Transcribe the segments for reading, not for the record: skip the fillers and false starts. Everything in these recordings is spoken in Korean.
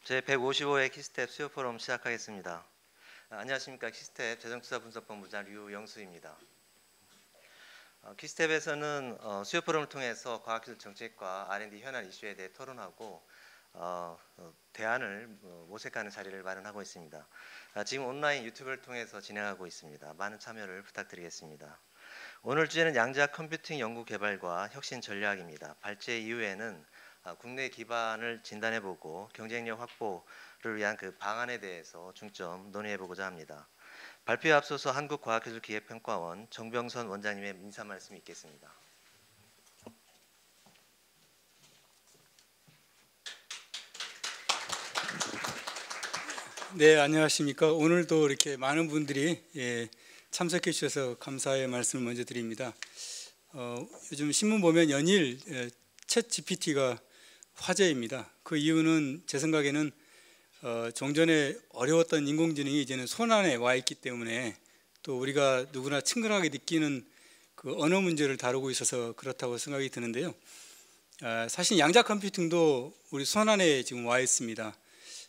제155회 키스텝 수요 포럼 시작하겠습니다. 안녕하십니까. 키스텝 재정투자분석본부장 류영수입니다. 키스텝에서는 수요 포럼을 통해서 과학기술 정책과 R&D 현안 이슈에 대해 토론하고 대안을 모색하는 자리를 마련하고 있습니다. 지금 온라인 유튜브를 통해서 진행하고 있습니다. 많은 참여를 부탁드리겠습니다. 오늘 주제는 양자 컴퓨팅 연구 개발과 혁신 전략입니다. 발제 이후에는 국내 기반을 진단해보고 경쟁력 확보를 위한 그 방안에 대해서 중점 논의해보고자 합니다. 발표에 앞서서 한국과학기술기획평가원 정병선 원장님의 인사 말씀이 있겠습니다. 네, 안녕하십니까. 오늘도 이렇게 많은 분들이 참석해 주셔서 감사의 말씀을 먼저 드립니다. 요즘 신문 보면 연일 챗 GPT가 화제입니다. 그 이유는 제 생각에는 종전에 어려웠던 인공지능이 이제는 손안에 와 있기 때문에 또 우리가 누구나 친근하게 느끼는 그 언어 문제를 다루고 있어서 그렇다고 생각이 드는데요. 사실 양자 컴퓨팅도 우리 손안에 지금 와 있습니다.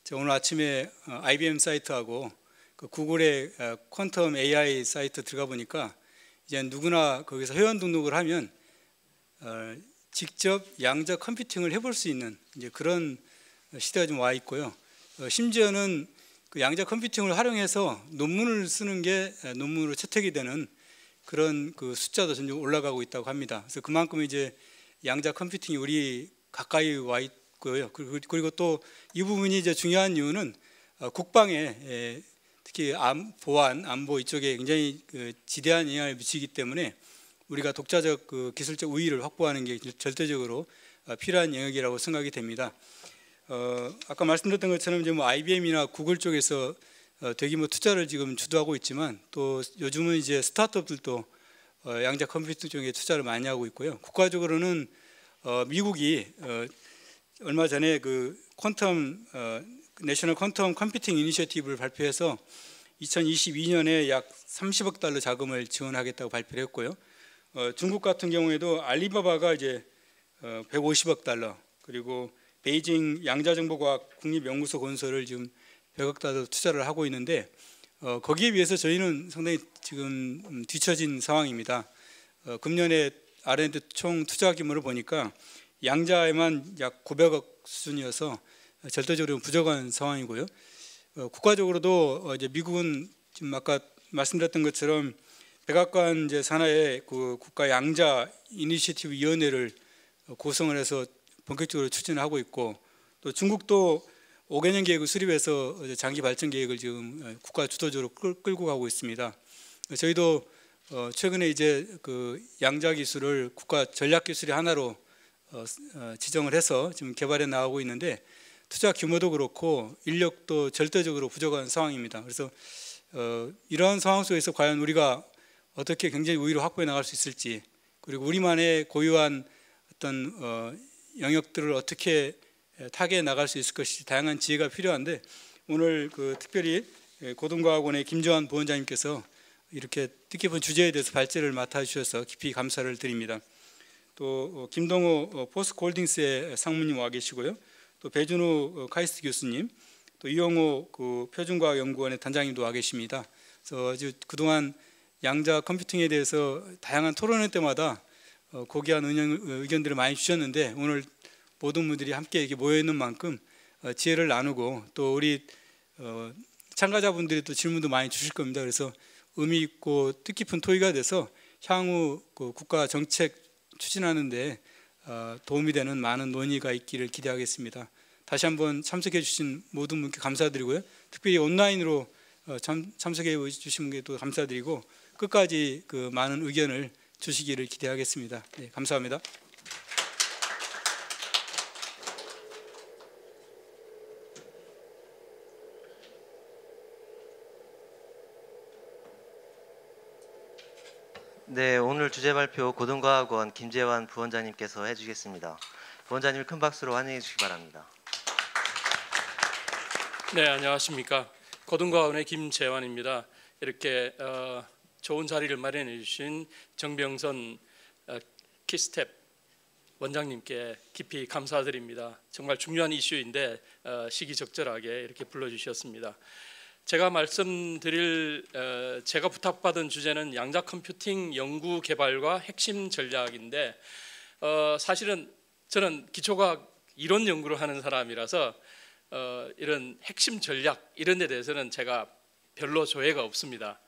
제가 오늘 아침에 IBM 사이트하고 그 구글의 퀀텀 AI 사이트 들어가 보니까 이제 누구나 거기서 회원 등록을 하면 직접 양자 컴퓨팅을 해볼 수 있는 이제 그런 시대가 좀 와 있고요. 심지어는 그 양자 컴퓨팅을 활용해서 논문을 쓰는 게 논문으로 채택이 되는 그런 그 숫자도 점점 올라가고 있다고 합니다. 그래서 그만큼 이제 양자 컴퓨팅이 우리 가까이 와 있고요. 그리고 또 이 부분이 이제 중요한 이유는 국방에 특히 보안, 안보 이쪽에 굉장히 지대한 영향을 미치기 때문에 우리가 독자적 그 기술적 우위를 확보하는 게 절대적으로 필요한 영역이라고 생각이 됩니다. 아까 말씀드렸던 것처럼 이제 IBM이나 구글 쪽에서 대규모 투자를 지금 주도하고 있지만 또 요즘은 이제 스타트업들도 양자 컴퓨팅 쪽에 투자를 많이 하고 있고요. 국가적으로는 미국이 얼마 전에 그 내셔널 퀀텀 컴퓨팅 이니셔티브를 발표해서 2022년에 약 30억 달러 자금을 지원하겠다고 발표를 했고요. 중국 같은 경우에도 알리바바가 이제 150억 달러, 그리고 베이징 양자정보과학 국립연구소 건설을 지금 100억 달러 투자를 하고 있는데 거기에 비해서 저희는 상당히 지금 뒤처진 상황입니다. 금년에 R&D 총 투자 규모를 보니까 양자에만 약 900억 수준이어서 절대적으로 부족한 상황이고요. 국가적으로도 이제 미국은 지금 아까 말씀드렸던 것처럼 백악관 이제 산하에 그 국가 양자 이니셔티브 위원회를 구성을 해서 본격적으로 추진하고 있고, 또 중국도 5개년 계획을 수립해서 장기 발전 계획을 지금 국가 주도적으로 끌고 가고 있습니다. 저희도 최근에 이제 그 양자 기술을 국가 전략 기술의 하나로 지정을 해서 지금 개발해 나가고 있는데 투자 규모도 그렇고 인력도 절대적으로 부족한 상황입니다. 그래서 이러한 상황 속에서 과연 우리가 어떻게 경제 우위를 확보해 나갈 수 있을지, 그리고 우리만의 고유한 어떤 영역들을 어떻게 타개해 나갈 수 있을 것인지 다양한 지혜가 필요한데, 오늘 그 특별히 고등과학원의 김재환 부원장님께서 이렇게 뜻깊은 주제에 대해서 발제를 맡아주셔서 깊이 감사를 드립니다. 또 김동호 포스코홀딩스의 상무님 와 계시고요. 또 배준우 카이스트 교수님, 또 이영호 그 표준과학연구원의 단장님도 와 계십니다. 그래서 아주 그동안 양자 컴퓨팅에 대해서 다양한 토론회 때마다 고귀한 의견들을 많이 주셨는데, 오늘 모든 분들이 함께 이렇게 모여 있는 만큼 지혜를 나누고 또 우리 참가자분들이 또 질문도 많이 주실 겁니다. 그래서 의미 있고 뜻깊은 토의가 돼서 향후 그 국가 정책 추진하는데 도움이 되는 많은 논의가 있기를 기대하겠습니다. 다시 한번 참석해 주신 모든 분께 감사드리고요. 특별히 온라인으로 참석해 주신 분께도 감사드리고 끝까지 그 많은 의견을 주시기를 기대하겠습니다. 네, 감사합니다. 네, 오늘 주제 발표 고등과학원 김재환 부원장님께서 해주시겠습니다. 부원장님 큰 박수로 환영해 주시기 바랍니다. 네, 안녕하십니까. 고등과학원의 김재환입니다. 이렇게 좋은 자리를 마련해 주신 정병선 키스텝 원장님께 깊이 감사드립니다. 정말 중요한 이슈인데 시기적절하게 이렇게 불러주셨습니다. 제가 제가 부탁받은 주제는 양자 컴퓨팅 연구 개발과 핵심 전략인데 사실은 저는 기초과학 이론 연구를 하는 사람이라서 이런 핵심 전략 이런 데 대해서는 제가 별로 조예가 없습니다.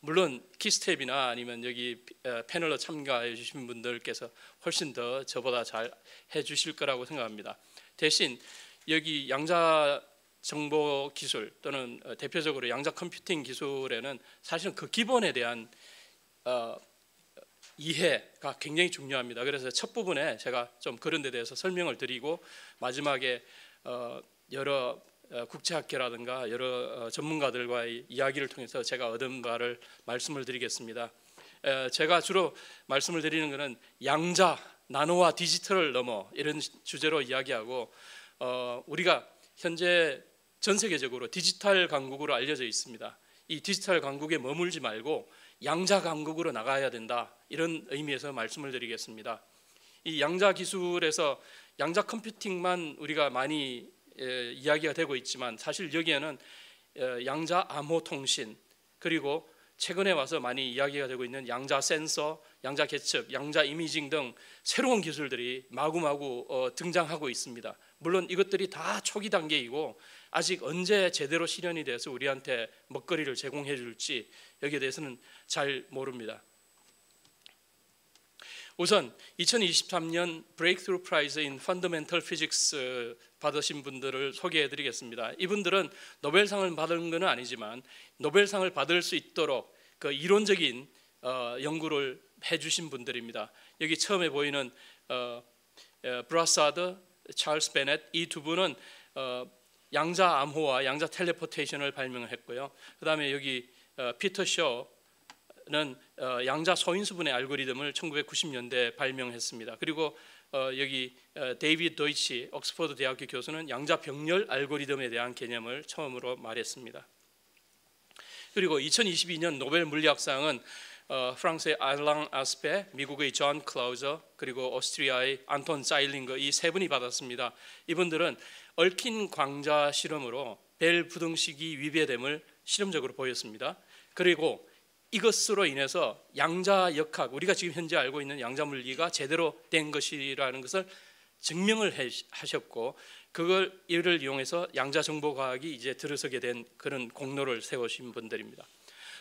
물론 키스텝이나 아니면 여기 패널로 참가해 주신 분들께서 훨씬 더 저보다 잘 해주실 거라고 생각합니다. 대신 여기 양자 정보 기술 또는 대표적으로 양자 컴퓨팅 기술에는 사실은 그 기본에 대한 이해가 굉장히 중요합니다. 그래서 첫 부분에 제가 좀 그런 데 대해서 설명을 드리고 마지막에 여러 국제학계라든가 여러 전문가들과의 이야기를 통해서 제가 얻은 바를 말씀을 드리겠습니다. 제가 주로 말씀을 드리는 것은 양자, 나노와 디지털을 넘어 이런 주제로 이야기하고 우리가 현재 전 세계적으로 디지털 강국으로 알려져 있습니다. 이 디지털 강국에 머물지 말고 양자 강국으로 나가야 된다. 이런 의미에서 말씀을 드리겠습니다. 이 양자 기술에서 양자 컴퓨팅만 우리가 많이 이야기가 되고 있지만 사실 여기에는 양자 암호 통신 그리고 최근에 와서 많이 이야기가 되고 있는 양자 센서, 양자 계측, 양자 이미징 등 새로운 기술들이 마구마구 등장하고 있습니다. 물론 이것들이 다 초기 단계이고 아직 언제 제대로 실현이 돼서 우리한테 먹거리를 제공해 줄지 여기에 대해서는 잘 모릅니다. 우선 2023년 Breakthrough Prize in Fundamental Physics 받으신 분들을 소개해 드리겠습니다. 이분들은 노벨상을 받은 것은 아니지만 노벨상을 받을 수 있도록 그 이론적인 연구를 해주신 분들입니다. 여기 처음에 보이는 브라사드, 찰스 베넷 이 두 분은 양자 암호와 양자 텔레포테이션을 발명했고요. 그 다음에 여기 피터 쇼는 양자 소인수분해 알고리즘을 1990년대에 발명했습니다. 그리고 여기 데이비드 도이치 옥스퍼드 대학교 교수는 양자 병렬 알고리즘에 대한 개념을 처음으로 말했습니다. 그리고 2022년 노벨 물리학상은 프랑스의 알랑 아스페, 미국의 존 클라우저, 그리고 오스트리아의 안톤 자일링거 이 세 분이 받았습니다. 이분들은 얽힌 광자 실험으로 벨 부등식이 위배됨을 실험적으로 보였습니다. 그리고 이것으로 인해서 양자 역학, 우리가 지금 현재 알고 있는 양자 물리가 제대로 된 것이라는 것을 증명을 하셨고 이를 이용해서 양자 정보 과학이 이제 들어서게 된 그런 공로를 세우신 분들입니다.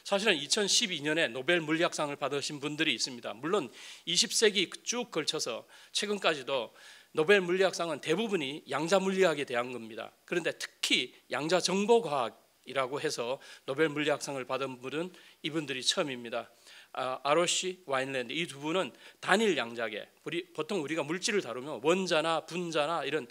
사실은 2012년에 노벨 물리학상을 받으신 분들이 있습니다. 물론 20세기 쭉 걸쳐서 최근까지도 노벨 물리학상은 대부분이 양자 물리학에 대한 겁니다. 그런데 특히 양자 정보 과학이라고 해서 노벨 물리학상을 받은 분은 이분들이 처음입니다. 아로시, 와인랜드 이 두 분은 단일 양자계, 보통 우리가 물질을 다루면 원자나 분자나 이런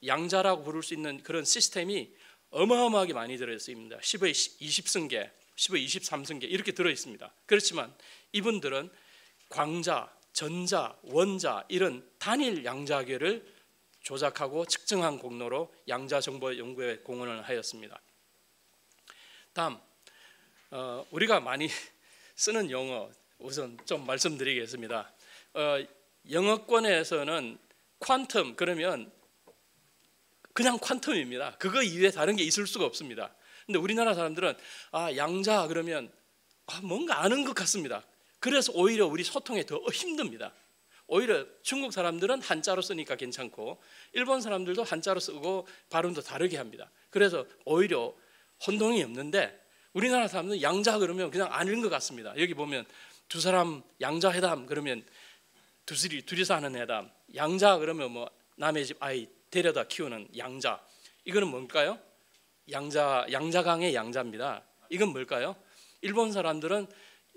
양자라고 부를 수 있는 그런 시스템이 어마어마하게 많이 들어있습니다. 10의 20승계, 10의 23승계 이렇게 들어있습니다. 그렇지만 이분들은 광자, 전자, 원자 이런 단일 양자계를 조작하고 측정한 공로로 양자 정보 연구에 공헌을 하였습니다. 다음 우리가 많이 쓰는 용어 우선 좀 말씀드리겠습니다. 영어권에서는 퀀텀 그러면 그냥 퀀텀입니다. 그거 이외에 다른 게 있을 수가 없습니다. 근데 우리나라 사람들은 양자 그러면 뭔가 아는 것 같습니다. 그래서 오히려 우리 소통에 더 힘듭니다. 오히려 중국 사람들은 한자로 쓰니까 괜찮고 일본 사람들도 한자로 쓰고 발음도 다르게 합니다. 그래서 오히려 혼동이 없는데 우리나라 사람들은 양자 그러면 그냥 아는 것 같습니다. 여기 보면 두 사람 양자 회담 그러면 둘이서 하는 회담, 양자 그러면 뭐 남의 집 아이 데려다 키우는 양자. 이거는 뭘까요? 양자강의 양자입니다. 이건 뭘까요? 일본 사람들은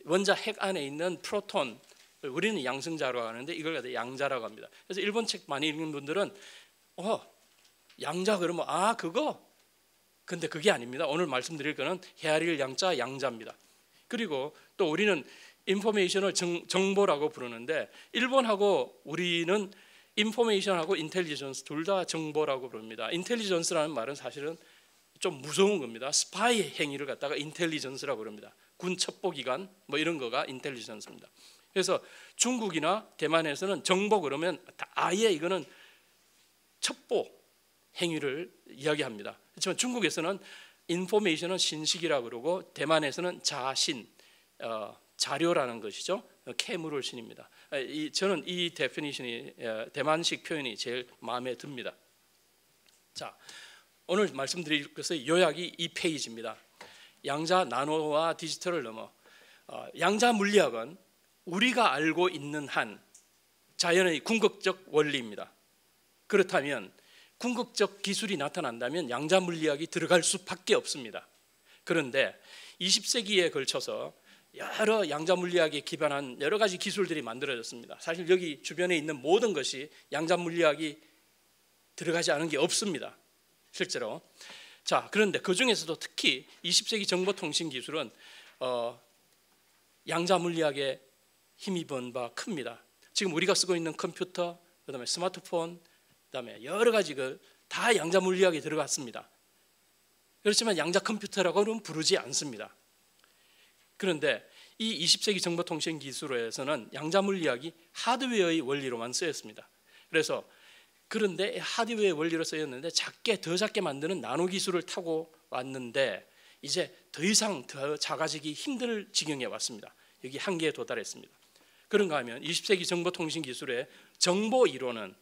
원자 핵 안에 있는 프로톤, 우리는 양성자라고 하는데 이걸 갖다 양자라고 합니다. 그래서 일본 책 많이 읽는 분들은 양자 그러면 그거? 근데 그게 아닙니다. 오늘 말씀드릴 거는 헤아릴 양자 양자입니다. 그리고 또 우리는 인포메이션을 정보라고 부르는데 일본하고 우리는 인포메이션하고 인텔리전스 둘 다 정보라고 부릅니다. 인텔리전스라는 말은 사실은 좀 무서운 겁니다. 스파이 행위를 갖다가 인텔리전스라고 부릅니다. 군 첩보기관 뭐 이런 거가 인텔리전스입니다. 그래서 중국이나 대만에서는 정보 그러면 아예 이거는 첩보 행위를 이야기합니다. 그렇지만 중국에서는 인포메이션은 신식이라고 그러고 대만에서는 자신, 자료라는 것이죠. 캐물을 신입니다. 저는 이 데피니션이 대만식 표현이 제일 마음에 듭니다. 자, 오늘 말씀드릴 것의 요약이 이 페이지입니다. 양자 나노와 디지털을 넘어 양자 물리학은 우리가 알고 있는 한 자연의 궁극적 원리입니다. 그렇다면 궁극적 기술이 나타난다면 양자 물리학이 들어갈 수밖에 없습니다. 그런데 20세기에 걸쳐서 여러 양자 물리학에 기반한 여러 가지 기술들이 만들어졌습니다. 사실 여기 주변에 있는 모든 것이 양자 물리학이 들어가지 않은 게 없습니다. 실제로. 자, 그런데 그 중에서도 특히 20세기 정보통신 기술은 양자 물리학에 힘입은 바 큽니다. 지금 우리가 쓰고 있는 컴퓨터, 그다음에 스마트폰, 그다음에 여러 가지 다 양자 물리학에 들어갔습니다. 그렇지만 양자 컴퓨터라고는 부르지 않습니다. 그런데 이 20세기 정보통신 기술에서는 양자 물리학이 하드웨어의 원리로만 쓰였습니다. 그런데 하드웨어의 원리로 쓰였는데 더 작게 만드는 나노 기술을 타고 왔는데 이제 더 이상 더 작아지기 힘들 지경에 왔습니다. 여기 한계에 도달했습니다. 그런가 하면 20세기 정보통신 기술의 정보 이론은,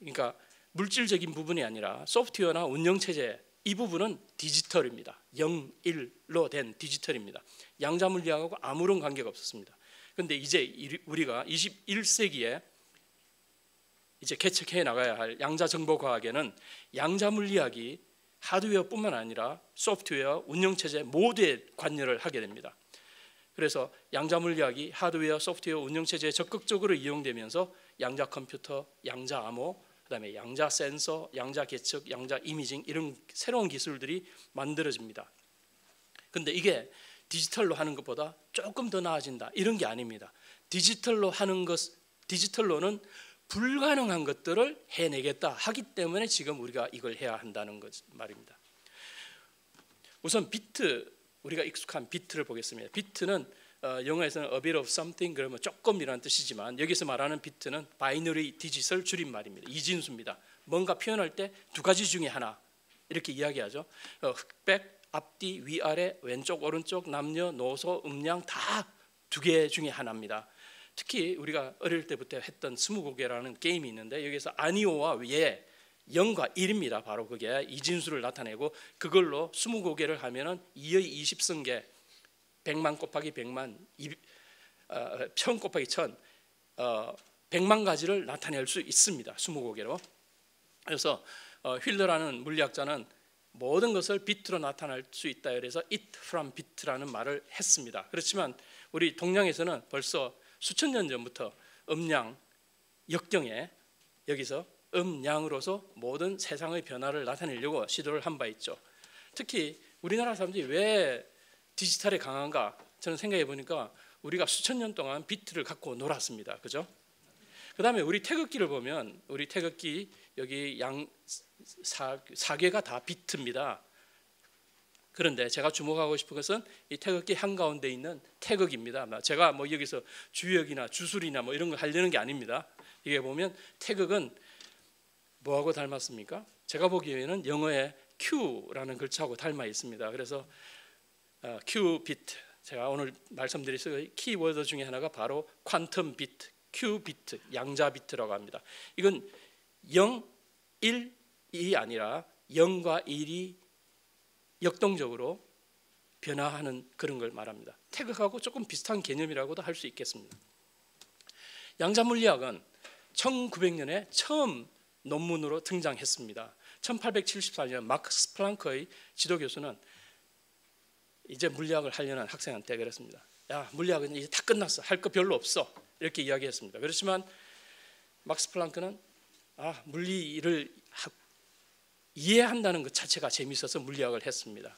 그러니까 물질적인 부분이 아니라 소프트웨어나 운영체제, 이 부분은 디지털입니다. 0, 1로 된 디지털입니다. 양자 물리학하고 아무런 관계가 없었습니다. 그런데 이제 우리가 21세기에 이제 개척해 나가야 할 양자 정보 과학에는 양자 물리학이 하드웨어뿐만 아니라 소프트웨어, 운영체제 모두에 관여를 하게 됩니다. 그래서 양자 물리학이 하드웨어, 소프트웨어, 운영체제에 적극적으로 이용되면서 양자 컴퓨터, 양자 암호, 그다음에 양자 센서, 양자 계측, 양자 이미징, 이런 새로운 기술들이 만들어집니다. 그런데 이게 디지털로 하는 것보다 조금 더 나아진다, 이런 게 아닙니다. 디지털로는 불가능한 것들을 해내겠다 하기 때문에 지금 우리가 이걸 해야 한다는 것 말입니다. 우선 비트, 우리가 익숙한 비트를 보겠습니다. 비트는 영어에서는 a bit of something, 그러면 조금이라는 뜻이지만 여기서 말하는 비트는 바이너리 디지털 줄임말입니다. 이진수입니다. 뭔가 표현할 때 두 가지 중에 하나 이렇게 이야기하죠. 흑백, 앞뒤, 위아래, 왼쪽, 오른쪽, 남녀, 노소, 음량 다 두 개 중에 하나입니다. 특히 우리가 어릴 때부터 했던 스무고개라는 게임이 있는데 여기서 아니오와 예, 0과 1입니다. 바로 그게 이진수를 나타내고 그걸로 스무고개를 하면은 2의 20승계 100만 곱하기 100만 1000 곱하기 1000 100만 가지를 나타낼 수 있습니다. 스무고개로. 그래서 휠러라는 물리학자는 모든 것을 비트로 나타낼 수 있다. 그래서 it from bit라는 말을 했습니다. 그렇지만 우리 동양에서는 벌써 수천 년 전부터 음양, 역경에 여기서 음양으로서 모든 세상의 변화를 나타내려고 시도를 한 바 있죠. 특히 우리나라 사람들이 왜 디지털에 강한가? 저는 생각해 보니까 우리가 수천 년 동안 비트를 갖고 놀았습니다. 그죠? 그다음에 우리 태극기를 보면 우리 태극기 여기 사 개가 다 비트입니다. 그런데 제가 주목하고 싶은 것은 이 태극기 한가운데 있는 태극입니다. 제가 뭐 여기서 주역이나 주술이나 뭐 이런 거 하려는 게 아닙니다. 이게 보면 태극은 뭐하고 닮았습니까? 제가 보기에는 영어의 Q라는 글자하고 닮아 있습니다. 그래서 Q 비트, 제가 오늘 말씀드릴 키워드 중에 하나가 바로 퀀텀 비트, Q 비트, 양자 비트라고 합니다. 이건 0, 1이 아니라 0과 1이 역동적으로 변화하는 그런 걸 말합니다. 태극하고 조금 비슷한 개념이라고도 할 수 있겠습니다. 양자 물리학은 1900년에 처음 논문으로 등장했습니다. 1874년 막스 플랑크의 지도 교수는 이제 물리학을 하려는 학생한테 그랬습니다. 야, 물리학은 이제 다 끝났어. 할 거 별로 없어. 이렇게 이야기했습니다. 그렇지만 막스 플랑크는 물리를 이해한다는 것 자체가 재미있어서 물리학을 했습니다.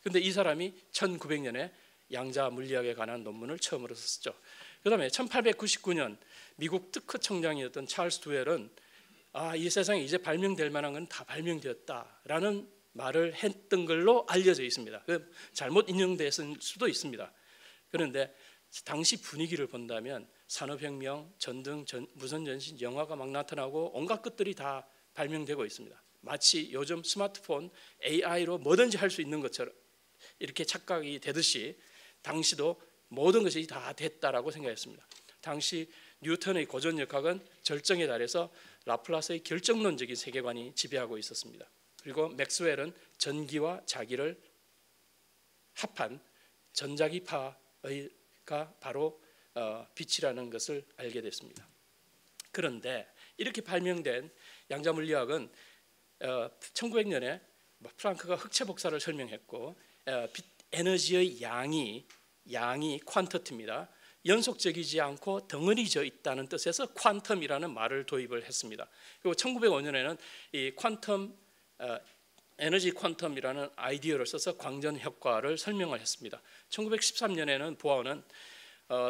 그런데 이 사람이 1900년에 양자 물리학에 관한 논문을 처음으로 썼죠. 그다음에 1899년 미국 특허 청장이었던 찰스 두웰은 이 세상에 이제 발명될 만한 건 다 발명되었다라는 말을 했던 걸로 알려져 있습니다. 잘못 인용됐을 수도 있습니다. 그런데 당시 분위기를 본다면 산업혁명, 전등, 무선전신, 영화가 막 나타나고 온갖 것들이 다 발명되고 있습니다. 마치 요즘 스마트폰, AI로 뭐든지 할 수 있는 것처럼 이렇게 착각이 되듯이 당시도 모든 것이 다 됐다라고 생각했습니다. 당시 뉴턴의 고전역학은 절정에 달해서 라플라스의 결정론적인 세계관이 지배하고 있었습니다. 그리고 맥스웰은 전기와 자기를 합한 전자기파가 바로 빛이라는 것을 알게 됐습니다. 그런데 이렇게 발명된 양자물리학은 1900년에 플랑크가 흑체 복사를 설명했고 에너지의 양이 퀀터트입니다. 연속적이지 않고 덩어리져 있다는 뜻에서 퀀텀이라는 말을 도입을 했습니다. 그리고 1905년에는 이 퀀텀 에너지 퀀텀이라는 아이디어를 써서 광전 효과를 설명을 했습니다. 1913년에는 보아는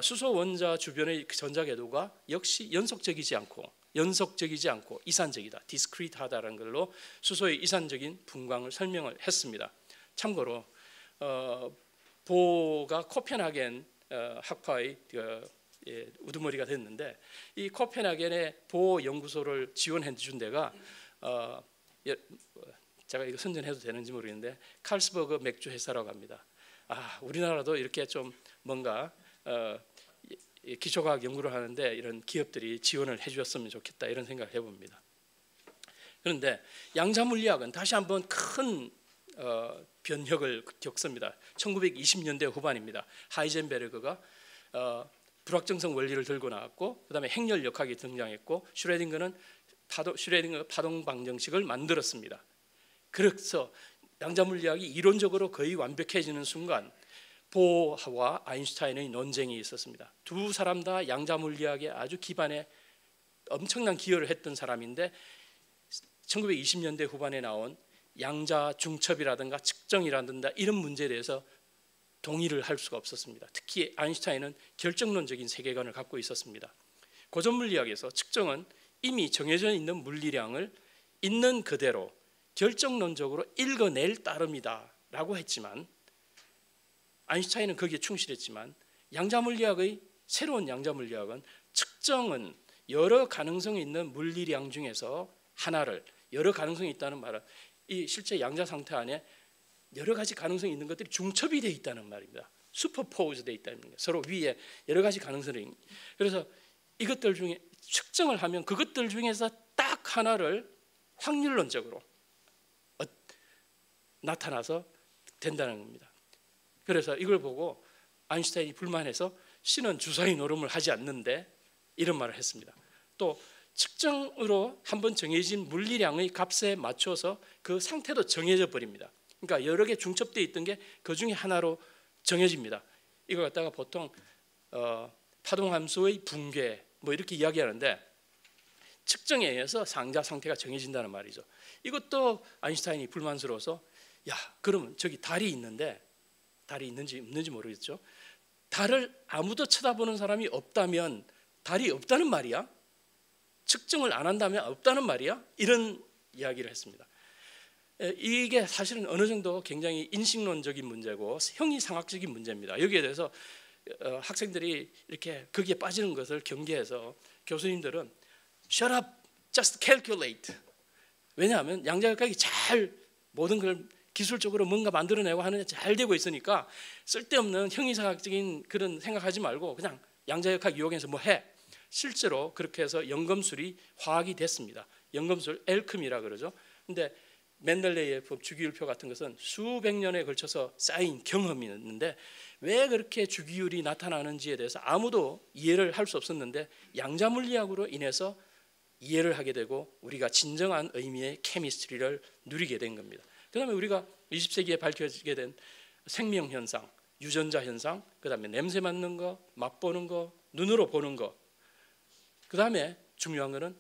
수소 원자 주변의 전자궤도가 역시 연속적이지 않고 이산적이다, 디스크리트하다라는 걸로 수소의 이산적인 분광을 설명을 했습니다. 참고로 보가 코펜하겐 학파의 우두머리가 됐는데 이 코펜하겐의 보 연구소를 지원해 준 데가 제가 이거 선전해도 되는지 모르겠는데 칼스버그 맥주 회사라고 합니다. 우리나라도 이렇게 좀 뭔가 기초과학 연구를 하는데 이런 기업들이 지원을 해주었으면 좋겠다 이런 생각을 해봅니다. 그런데 양자물리학은 다시 한번 큰 변혁을 겪습니다. 1920년대 후반입니다. 하이젠베르그가 불확정성 원리를 들고 나왔고 그다음에 행렬역학이 등장했고 슈레딩거 파동 방정식을 만들었습니다. 그래서 양자물리학이 이론적으로 거의 완벽해지는 순간 보어와 아인슈타인의 논쟁이 있었습니다. 두 사람 다 양자물리학의 아주 기반에 엄청난 기여를 했던 사람인데 1920년대 후반에 나온 양자 중첩이라든가 측정이라든가 이런 문제에 대해서 동의를 할 수가 없었습니다. 특히 아인슈타인은 결정론적인 세계관을 갖고 있었습니다. 고전물리학에서 측정은 이미 정해져 있는 물리량을 있는 그대로 결정론적으로 읽어낼 따름이다라고 했지만 아인슈타인은 거기에 충실했지만 양자물리학의 새로운 양자물리학은 측정은 여러 가능성이 있는 물리량 중에서 하나를 여러 가능성이 있다는 말은 이 실제 양자 상태 안에 여러 가지 가능성이 있는 것들이 중첩이 되어 있다는 말입니다. 슈퍼포즈 되어 있다는 거예요. 서로 위에 여러 가지 가능성이. 그래서 이것들 중에 측정을 하면 그것들 중에서 딱 하나를 확률론적으로 나타나서 된다는 겁니다. 그래서 이걸 보고 아인슈타인이 불만해서 신은 주사위 노름을 하지 않는데 이런 말을 했습니다. 또 측정으로 한번 정해진 물리량의 값에 맞춰서 그 상태도 정해져 버립니다. 그러니까 여러 개 중첩되어 있던 게 그 중에 하나로 정해집니다. 이걸 갖다가 보통 파동함수의 붕괴 뭐 이렇게 이야기하는데 측정에 의해서 상자 상태가 정해진다는 말이죠. 이것도 아인슈타인이 불만스러워서 야 그러면 저기 달이 있는데 달이 있는지 없는지 모르겠죠. 달을 아무도 쳐다보는 사람이 없다면 달이 없다는 말이야? 측정을 안 한다면 없다는 말이야? 이런 이야기를 했습니다. 이게 사실은 어느 정도 굉장히 인식론적인 문제고 형이상학적인 문제입니다. 여기에 대해서 학생들이 이렇게 거기에 빠지는 것을 경계해서 교수님들은 Shut up, just calculate. 왜냐하면 양자역학이 잘 모든 걸 기술적으로 뭔가 만들어내고 하는 게 잘 되고 있으니까 쓸데없는 형이상학적인 그런 생각하지 말고 그냥 양자역학 이용해서 뭐 해. 실제로 그렇게 해서 연금술이 화학이 됐습니다. 연금술 엘크미라 그러죠. 근데 멘델레이에프 주기율표 같은 것은 수백 년에 걸쳐서 쌓인 경험이 있는데 왜 그렇게 주기율이 나타나는지에 대해서 아무도 이해를 할 수 없었는데 양자물리학으로 인해서 이해를 하게 되고 우리가 진정한 의미의 케미스트리를 누리게 된 겁니다. 그다음에 우리가 20세기에 밝혀지게 된 생명 현상, 유전자 현상, 그다음에 냄새 맡는 거, 맛보는 거, 눈으로 보는 거. 그다음에 중요한 거는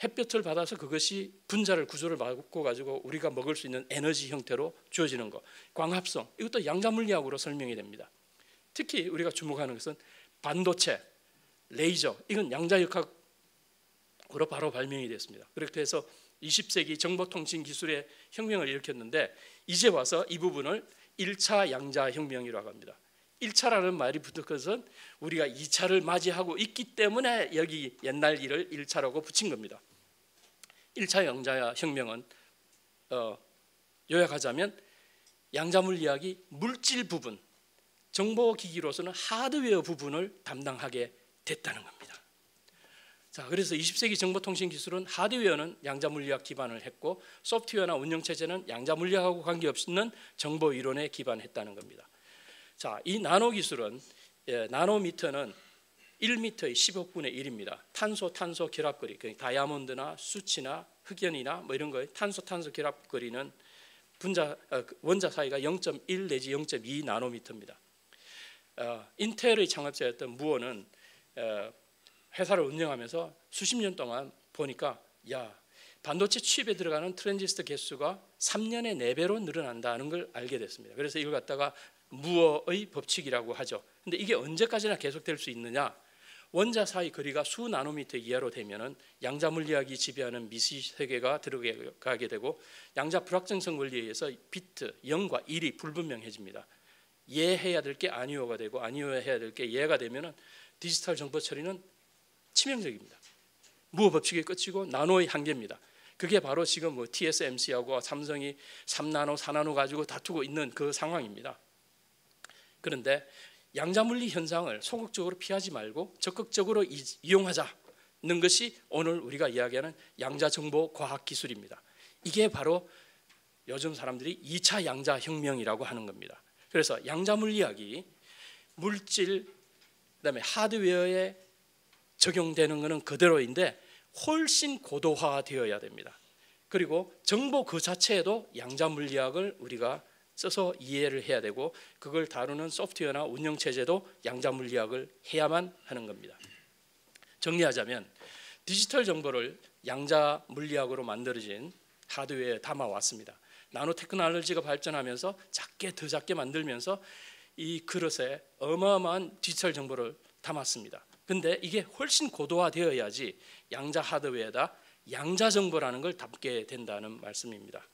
햇볕을 받아서 그것이 분자를 구조를 바꿔 가지고 우리가 먹을 수 있는 에너지 형태로 주어지는 것. 광합성. 이것도 양자물리학으로 설명이 됩니다. 특히 우리가 주목하는 것은 반도체, 레이저. 이건 양자역학으로 바로 발명이 됐습니다. 그렇게 해서 20세기 정보통신 기술의 혁명을 일으켰는데 이제 와서 이 부분을 1차 양자혁명이라고 합니다. 1차라는 말이 붙은 것은 우리가 2차를 맞이하고 있기 때문에 여기 옛날 일을 1차라고 붙인 겁니다. 1차 양자혁명은 요약하자면 양자물리학이 물질 부분, 정보기기로서는 하드웨어 부분을 담당하게 됐다는 겁니다. 자, 그래서 20세기 정보통신기술은 하드웨어는 양자물리학 기반을 했고 소프트웨어나 운영체제는 양자물리학하고 관계없는 정보이론에 기반했다는 겁니다. 자, 이 나노기술은 나노미터는 1m의 10억분의 1입니다. 탄소 결합거리, 다이아몬드나 수치나 흑연이나 뭐 이런 거 탄소 결합거리는 원자 사이가 0.1 내지 0.2 나노미터입니다. 인텔의 창업자였던 무어는 회사를 운영하면서 수십 년 동안 보니까 반도체 칩에 들어가는 트랜지스터 개수가 3년에 4배로 늘어난다는 걸 알게 됐습니다. 그래서 이걸 갖다가 무어의 법칙이라고 하죠. 근데 이게 언제까지나 계속될 수 있느냐? 원자 사이 거리가 수 나노미터 이하로 되면은 양자 물리학이 지배하는 미시 세계가 들어가게 되고 양자 불확정성 원리에 의해서 비트 0과 1이 불분명해집니다. 예해야 될 게 아니오가 되고 아니오해야 될 게 예가 되면은 디지털 정보 처리는 치명적입니다. 무어 법칙의 끝이고 나노의 한계입니다. 그게 바로 지금 뭐 TSMC하고 삼성이 3나노, 4나노 가지고 다투고 있는 그 상황입니다. 그런데 양자물리 현상을 소극적으로 피하지 말고 적극적으로 이용하자는 것이 오늘 우리가 이야기하는 양자정보과학기술입니다. 이게 바로 요즘 사람들이 2차 양자혁명이라고 하는 겁니다. 그래서 양자물리학이 물질 그다음에 하드웨어에 적용되는 것은 그대로인데 훨씬 고도화되어야 됩니다. 그리고 정보 그 자체에도 양자물리학을 우리가 써서 이해를 해야 되고 그걸 다루는 소프트웨어나 운영체제도 양자물리학을 해야만 하는 겁니다. 정리하자면 디지털 정보를 양자물리학으로 만들어진 하드웨어에 담아왔습니다. 나노테크놀로지가 발전하면서 더 작게 만들면서 이 그릇에 어마어마한 디지털 정보를 담았습니다. 근데 이게 훨씬 고도화되어야지 양자 하드웨어에다 양자 정보라는 걸 담게 된다는 말씀입니다.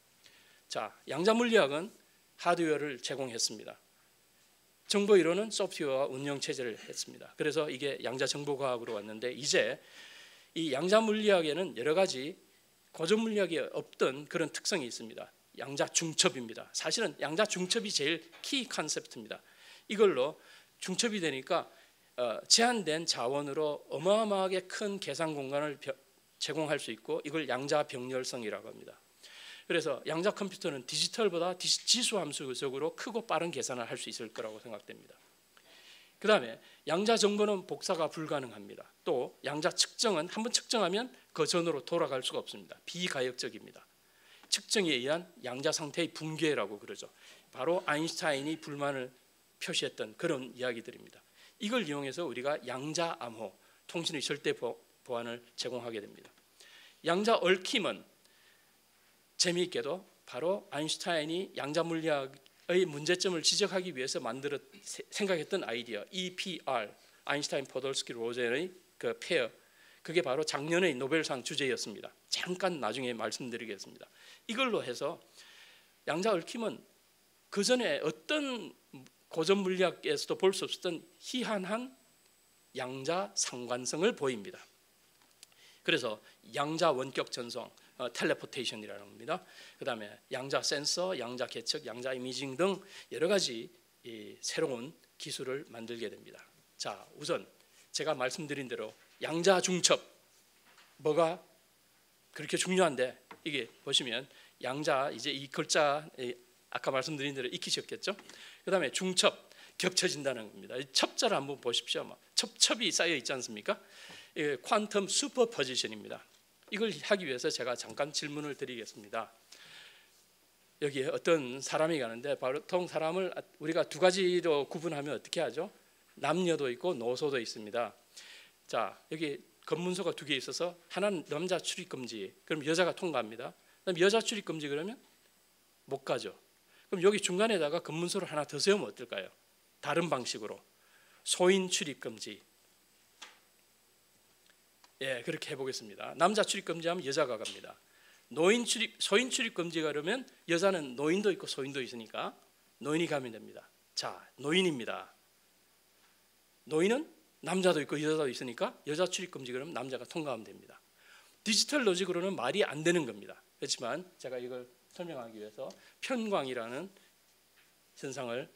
자, 양자 물리학은 하드웨어를 제공했습니다. 정보 이론은 소프트웨어와 운영 체제를 했습니다. 그래서 이게 양자 정보과학으로 왔는데 이제 이 양자 물리학에는 여러 가지 고전 물리학에 없던 그런 특성이 있습니다. 양자 중첩입니다. 사실은 양자 중첩이 제일 키 컨셉트입니다. 이걸로 중첩이 되니까 제한된 자원으로 어마어마하게 큰 계산 공간을 제공할 수 있고 이걸 양자 병렬성이라고 합니다. 그래서 양자 컴퓨터는 디지털보다 지수 함수적으로 크고 빠른 계산을 할 수 있을 거라고 생각됩니다. 그 다음에 양자 정보는 복사가 불가능합니다. 또 양자 측정은 한번 측정하면 그 전으로 돌아갈 수가 없습니다. 비가역적입니다. 측정에 의한 양자 상태의 붕괴라고 그러죠. 바로 아인슈타인이 불만을 표시했던 그런 이야기들입니다. 이걸 이용해서 우리가 양자 암호, 통신의 절대 보안을 제공하게 됩니다. 양자 얽힘은 재미있게도 바로 아인슈타인이 양자 물리학의 문제점을 지적하기 위해서 생각했던 아이디어 EPR, 아인슈타인 포돌스키 로젠의 그 페어, 그게 바로 작년의 노벨상 주제였습니다. 잠깐 나중에 말씀드리겠습니다. 이걸로 해서 양자 얽힘은 그 전에 어떤 고전 물리학에서도 볼 수 없었던 희한한 양자 상관성을 보입니다. 그래서 양자 원격 전송, 텔레포테이션이라는 겁니다. 그다음에 양자 센서, 양자 계측, 양자 이미징 등 여러 가지 새로운 기술을 만들게 됩니다. 자, 우선 제가 말씀드린 대로 양자 중첩 뭐가 그렇게 중요한데 이게 보시면 양자 이제 이 글자 아까 말씀드린 대로 익히셨겠죠? 그다음에 중첩 겹쳐진다는 겁니다. 이 첩자를 한번 보십시오. 첩첩이 쌓여 있지 않습니까? 이게 퀀텀 슈퍼포지션입니다. 이걸 하기 위해서 제가 잠깐 질문을 드리겠습니다. 여기에 어떤 사람이 가는데 보통 사람을 우리가 두 가지로 구분하면 어떻게 하죠? 남녀도 있고 노소도 있습니다. 자, 여기 검문소가 2개 있어서 하나는 남자 출입 금지. 그럼 여자가 통과합니다. 그럼 여자 출입 금지 그러면 못 가죠. 그럼 여기 중간에다가 검문소를 하나 더 세우면 어떨까요? 다른 방식으로 소인 출입 금지. 예, 그렇게 해보겠습니다. 남자 출입 금지하면 여자가 갑니다. 소인 출입 금지가 그러면 여자는 노인도 있고 소인도 있으니까 노인이 가면 됩니다. 자, 노인입니다. 노인은 남자도 있고 여자도 있으니까 여자 출입 금지 그러면 남자가 통과하면 됩니다. 디지털 로직으로는 말이 안 되는 겁니다. 그렇지만 제가 이걸 설명하기 위해서 편광이라는 현상을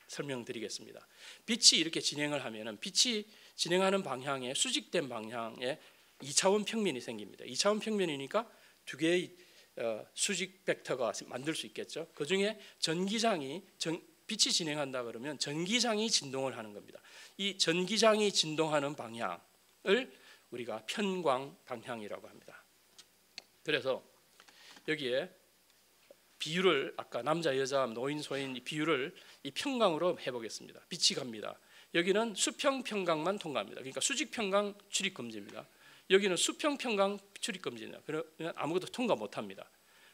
설명드리겠습니다. 빛이 이렇게 진행을 하면은 빛이 진행하는 방향에 수직된 방향에 2차원 평면이 생깁니다. 2차원 평면이니까 두 개의 수직 벡터가 만들 수 있겠죠. 그 중에 전기장이 빛이 진행한다 그러면 전기장이 진동을 하는 겁니다. 이 전기장이 진동하는 방향을 우리가 편광 방향이라고 합니다. 그래서 여기에 비율을 아까 남자, 여자, 노인, 소인 비율을 이 평강으로 해보겠습니다. 빛이 갑니다. 여기는 수평 평강만 통과합니다. 그러니까 수직 평강 출입 금지입니다. 여기는 수평 평강 출입 금지입니다. 그러면 아무것도 통과 못합니다.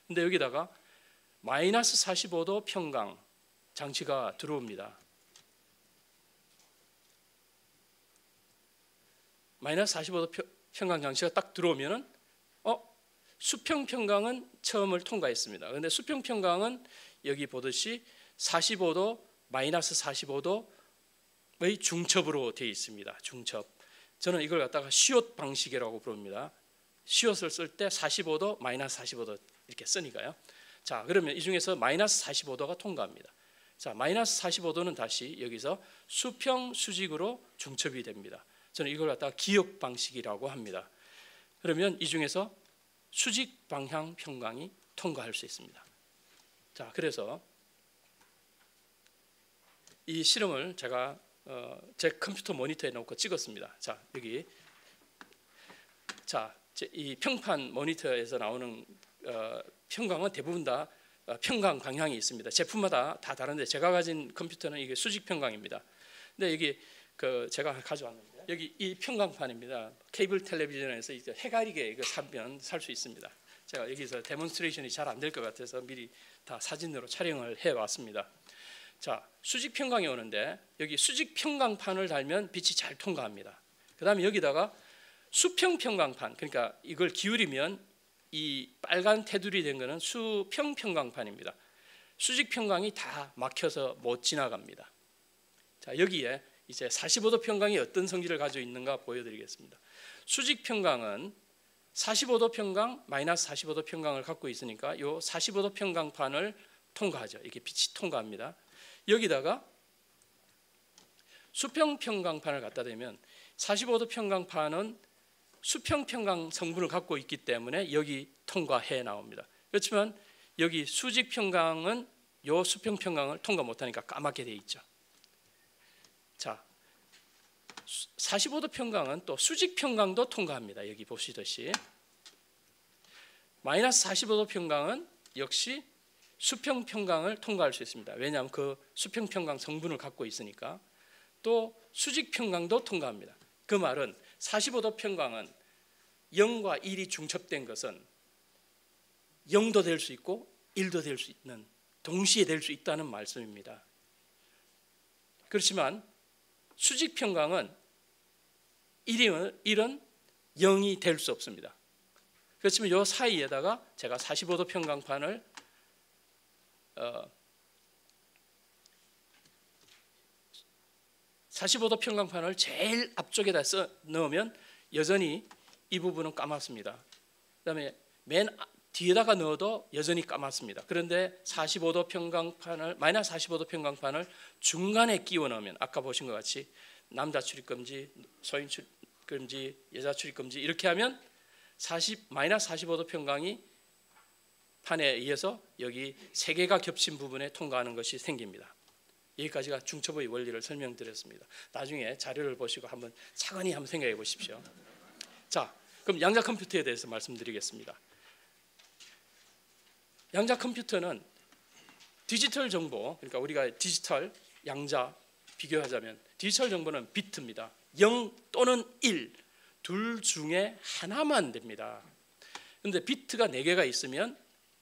근데 여기다가 마이너스 45도 평강 장치가 들어옵니다. 마이너스 45도 평강 장치가 딱 들어오면은 수평 평강은 처음을 통과했습니다. 그런데 수평 평강은 여기 보듯이 45도 마이너스 45도의 중첩으로 되어 있습니다. 중첩. 저는 이걸 갖다가 시옷 방식이라고 부릅니다. 시옷을 쓸 때 45도 마이너스 45도 이렇게 쓰니까요. 자, 그러면 이 중에서 마이너스 45도가 통과합니다. 자, 마이너스 45도는 다시 여기서 수평 수직으로 중첩이 됩니다. 저는 이걸 갖다가 기역 방식이라고 합니다. 그러면 이 중에서 수직 방향 평강이 통과할 수 있습니다. 자, 그래서 이 실험을 제가 제 컴퓨터 모니터에 놓고 찍었습니다. 자, 여기 자, 이 평판 모니터에서 나오는 평강은 대부분 다 평강 방향이 있습니다. 제품마다 다 다른데 제가 가진 컴퓨터는 이게 수직 평강입니다. 근데 여기 제가 가져왔는데 여기 이 평강판입니다. 케이블 텔레비전에서 이제 해가리게 이거 사면 살 수 있습니다. 제가 여기서 데몬스트레이션이 잘 안 될 것 같아서 미리 다 사진으로 촬영을 해왔습니다. 자, 수직 평강이 오는데 여기 수직 평강판을 달면 빛이 잘 통과합니다. 그 다음에 여기다가 수평 평강판, 그러니까 이걸 기울이면 이 빨간 테두리 된 거는 수평 평강판입니다. 수직 평강이 다 막혀서 못 지나갑니다. 자, 여기에 이제 45도 평강이 어떤 성질을 가지고 있는가 보여드리겠습니다. 수직 평강은 45도 평강, 마이너스 45도 평강을 갖고 있으니까 이 45도 평강판을 통과하죠. 이렇게 빛이 통과합니다. 여기다가 수평 평강판을 갖다 대면 45도 평강판은 수평 평강 성분을 갖고 있기 때문에 여기 통과해 나옵니다. 그렇지만 여기 수직 평강은 이 수평 평강을 통과 못하니까 까맣게 돼 있죠. 자, 45도 평강은 또 수직 평강도 통과합니다. 여기 보시듯이 마이너스 45도 평강은 역시 수평 평강을 통과할 수 있습니다. 왜냐하면 그 수평 평강 성분을 갖고 있으니까. 또 수직 평강도 통과합니다. 그 말은 45도 평강은 0과 1이 중첩된 것은 0도 될 수 있고 1도 될 수 있는, 동시에 될 수 있다는 말씀입니다. 그렇지만 수직 평강은 1은 0이 될 수 없습니다. 그렇지만 이 사이에다가 제가 45도 평강판을 45도 평강판을 제일 앞쪽에다 넣으면 여전히 이 부분은 까맣습니다. 그다음에 맨 뒤에다가 넣어도 여전히 까맣습니다. 그런데 45도 평강판을 마이너스 45도 평강판을 중간에 끼워 넣으면 아까 보신 것 같이 남자 출입 금지, 소인 출입 금지, 여자 출입 금지 이렇게 하면 마이너스 45도 평강이 판에 의해서 여기 세 개가 겹친 부분에 통과하는 것이 생깁니다. 여기까지가 중첩의 원리를 설명드렸습니다. 나중에 자료를 보시고 한번 차근히 한번 생각해 보십시오. 자, 그럼 양자 컴퓨터에 대해서 말씀드리겠습니다. 양자 컴퓨터는 디지털 정보, 그러니까 우리가 디지털, 양자 비교하자면 디지털 정보는 비트입니다. 0 또는 1, 둘 중에 하나만 됩니다. 그런데 비트가 4개가 있으면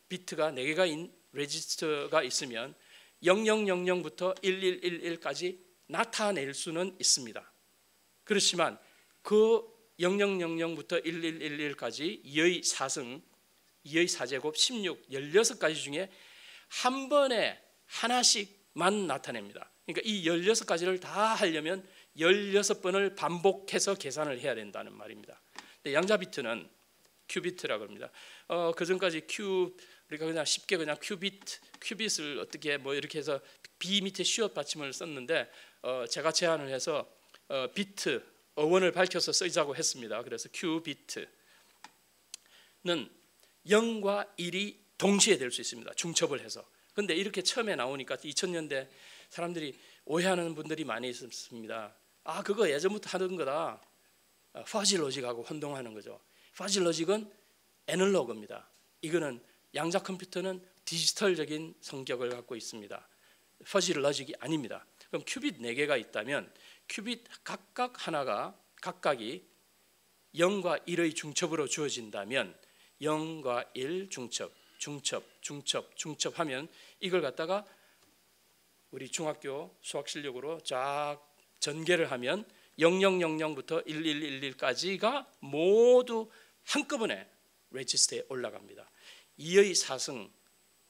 비트가 4개가 레지스터가 있으면 0000부터 1111까지 나타낼 수는 있습니다. 그렇지만 그 0000부터 1111까지 2의 4승, 2의 4제곱, 16, 16가지 중에 한 번에 하나씩만 나타냅니다. 그러니까 이 16가지를 다 하려면 16번을 반복해서 계산을 해야 된다는 말입니다. 근데 양자 비트는 큐비트라고 합니다. 그 전까지 우리가 그냥 쉽게 그냥 큐빗을 어떻게 뭐 이렇게 해서 B 밑에 시옷 받침을 썼는데 제가 제안을 해서 비트 어원을 밝혀서 쓰자고 했습니다. 그래서 큐비트는 0과 1이 동시에 될 수 있습니다. 중첩을 해서. 근데 이렇게 처음에 나오니까 2000년대 사람들이 오해하는 분들이 많이 있습니다. 아, 그거 예전부터 하던 거다. 퍼지 로직하고 혼동하는 거죠. 퍼지 로직은 애널로그입니다. 이거는 양자 컴퓨터는 디지털적인 성격을 갖고 있습니다. 퍼지 로직이 아닙니다. 그럼 큐빗 4개가 있다면 큐빗 각각이 0과 1의 중첩으로 주어진다면 0과 1 중첩 하면 이걸 갖다가 우리 중학교 수학 실력으로 쫙 전개를 하면 0000부터 1111까지가 모두 한꺼번에 레지스터에 올라갑니다. 2의 4승,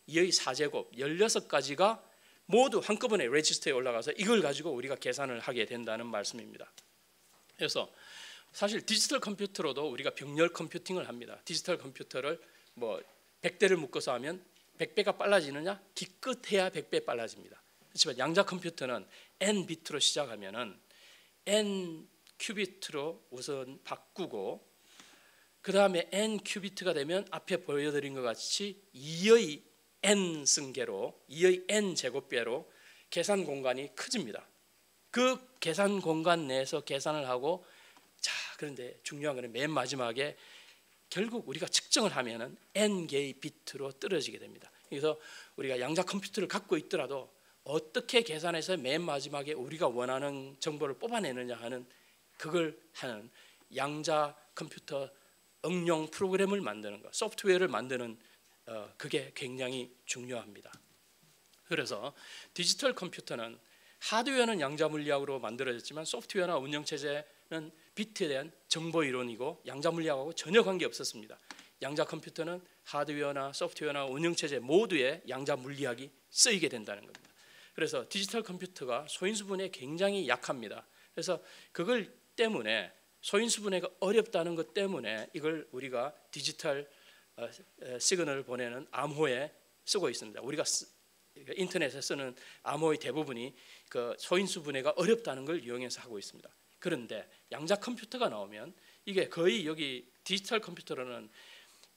2의 4제곱 16가지가 모두 한꺼번에 레지스터에 올라가서 이걸 가지고 우리가 계산을 하게 된다는 말씀입니다. 그래서 사실 디지털 컴퓨터로도 우리가 병렬 컴퓨팅을 합니다. 디지털 컴퓨터를 뭐 100대를 묶어서 하면 100배가 빨라지느냐? 기껏해야 100배 빨라집니다. 그렇지만 양자 컴퓨터는 n 비트로 시작하면은 n 큐비트로 우선 바꾸고 그 다음에 n 큐비트가 되면 앞에 보여드린 것 같이 2의 n 승계로 2의 n 제곱배로 계산 공간이 커집니다. 그 계산 공간 내에서 계산을 하고 자, 그런데 중요한 것은 맨 마지막에 결국 우리가 측정을 하면은 n 개의 비트로 떨어지게 됩니다. 그래서 우리가 양자 컴퓨터를 갖고 있더라도 어떻게 계산해서 맨 마지막에 우리가 원하는 정보를 뽑아내느냐 하는 그걸 하는 양자 컴퓨터 응용 프로그램을 만드는 것, 소프트웨어를 만드는 그게 굉장히 중요합니다. 그래서 디지털 컴퓨터는 하드웨어는 양자 물리학으로 만들어졌지만 소프트웨어나 운영체제는 비트에 대한 정보 이론이고 양자 물리학하고 전혀 관계 없었습니다. 양자 컴퓨터는 하드웨어나 소프트웨어나 운영체제 모두에 양자 물리학이 쓰이게 된다는 겁니다. 그래서 디지털 컴퓨터가 소인수분해에 굉장히 약합니다. 그래서 그걸 때문에 소인수분해가 어렵다는 것 때문에 이걸 우리가 디지털 시그널을 보내는 암호에 쓰고 있습니다. 우리가 인터넷에 쓰는 암호의 대부분이 그 소인수분해가 어렵다는 걸 이용해서 하고 있습니다. 그런데 양자 컴퓨터가 나오면 이게 거의 여기 디지털 컴퓨터로는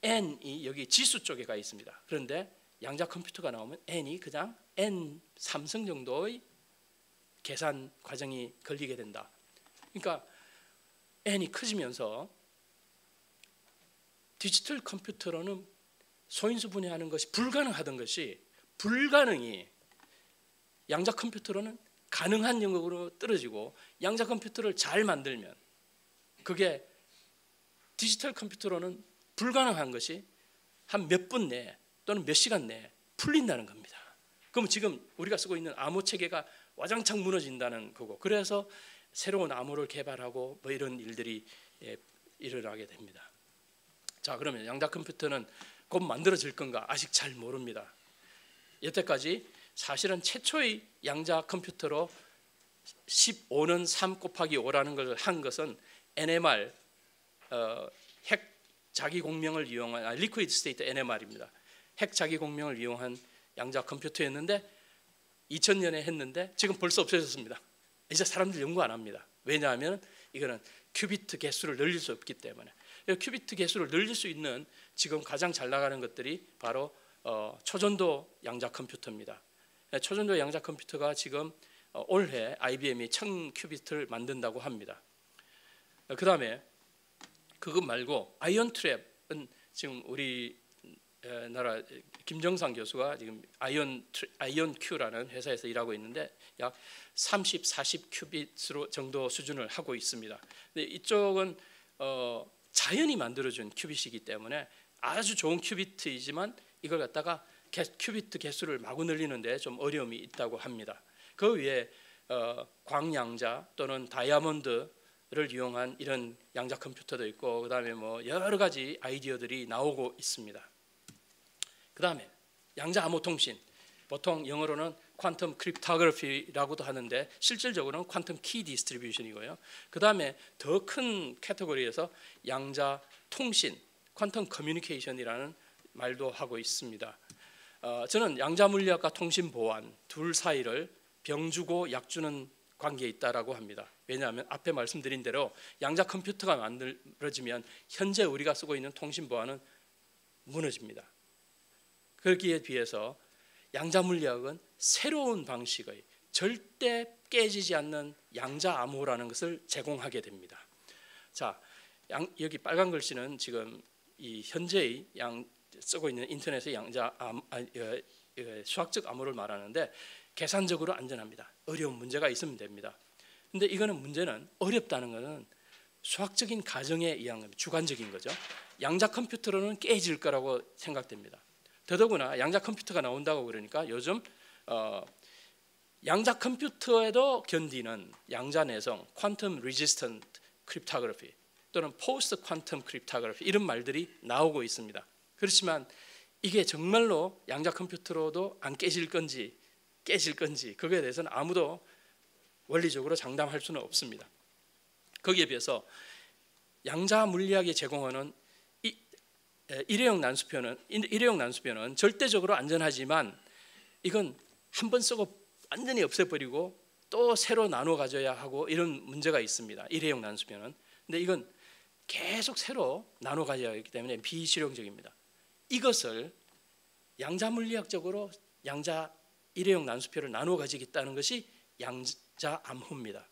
n이 여기 지수 쪽에 가 있습니다. 그런데 양자 컴퓨터가 나오면 n이 그냥 n 3승 정도의 계산 과정이 걸리게 된다. 그러니까 n이 커지면서 디지털 컴퓨터로는 소인수 분해하는 것이 불가능하던 것이 불가능이 양자 컴퓨터로는 가능한 영역으로 떨어지고 양자 컴퓨터를 잘 만들면 그게 디지털 컴퓨터로는 불가능한 것이 한 몇 분 내에 또는 몇 시간 내에 풀린다는 겁니다. 그럼 지금 우리가 쓰고 있는 암호 체계가 와장창 무너진다는 거고 그래서 새로운 암호를 개발하고 뭐 이런 일들이 일어나게 됩니다. 자, 그러면 양자 컴퓨터는 곧 만들어질 건가? 아직 잘 모릅니다. 여태까지 사실은 최초의 양자 컴퓨터로 15는 3 곱하기 5라는 걸 한 것은 NMR 핵 자기 공명을 이용한 리퀴드 스테이트 NMR입니다. 핵 자기 공명을 이용한 양자 컴퓨터였는데 2000년에 했는데 지금 벌써 없어졌습니다. 이제 사람들 연구 안 합니다. 왜냐하면 이거는 큐비트 개수를 늘릴 수 없기 때문에. 큐비트 개수를 늘릴 수 있는 지금 가장 잘 나가는 것들이 바로 초전도 양자 컴퓨터입니다. 초전도 양자 컴퓨터가 지금 올해 IBM이 1000큐비트를 만든다고 합니다. 그 다음에 그것 말고 아이온 트랩은 지금 우리 나라 김정상 교수가 지금 아이온 큐라는 회사에서 일하고 있는데 약 30, 40 큐빗으로 정도 수준을 하고 있습니다. 근데 이쪽은 자연이 만들어준 큐빗이기 때문에 아주 좋은 큐비트이지만 이걸 갖다가 큐비트 개수를 마구 늘리는데 좀 어려움이 있다고 합니다. 그 위에 광양자 또는 다이아몬드를 이용한 이런 양자 컴퓨터도 있고 그다음에 뭐 여러 가지 아이디어들이 나오고 있습니다. 그다음에 양자 암호 통신 보통 영어로는 퀀텀 크립토그래피라고도 하는데 실질적으로는 퀀텀 키 디스트리뷰션이고요. 그 다음에 더 큰 카테고리에서 양자 통신, 퀀텀 커뮤니케이션이라는 말도 하고 있습니다. 저는 양자 물리학과 통신 보안 둘 사이를 병 주고 약 주는 관계에 있다라고 합니다. 왜냐하면 앞에 말씀드린 대로 양자 컴퓨터가 만들어지면 현재 우리가 쓰고 있는 통신 보안은 무너집니다. 그렇기에 비해서 양자 물리학은 새로운 방식의 절대 깨지지 않는 양자 암호라는 것을 제공하게 됩니다. 자, 여기 빨간 글씨는 지금 이 현재의 쓰고 있는 인터넷의 양자 수학적 암호를 말하는데 계산적으로 안전합니다. 어려운 문제가 있으면 됩니다. 근데 이거는 문제는 어렵다는 것은 수학적인 가정에 의한 겁니다. 주관적인 거죠. 양자 컴퓨터로는 깨질 거라고 생각됩니다. 더더구나 양자 컴퓨터가 나온다고 그러니까 요즘 양자 컴퓨터에도 견디는 양자 내성, 퀀텀 레지스턴트 크립토그래피 또는 포스트 퀀텀 크립토그래피 이런 말들이 나오고 있습니다. 그렇지만 이게 정말로 양자 컴퓨터로도 안 깨질 건지 그거에 대해서는 아무도 원리적으로 장담할 수는 없습니다. 거기에 비해서 양자 물리학이 제공하는 일회용 난수표는 절대적으로 안전하지만 이건 한 번 쓰고 완전히 없애버리고 또 새로 나눠 가져야 하고 이런 문제가 있습니다. 일회용 난수표는. 근데 이건 계속 새로 나눠 가져야 하기 때문에 비실용적입니다. 이것을 양자 물리학적으로 양자 일회용 난수표를 나눠 가지겠다는 것이 양자 암호입니다.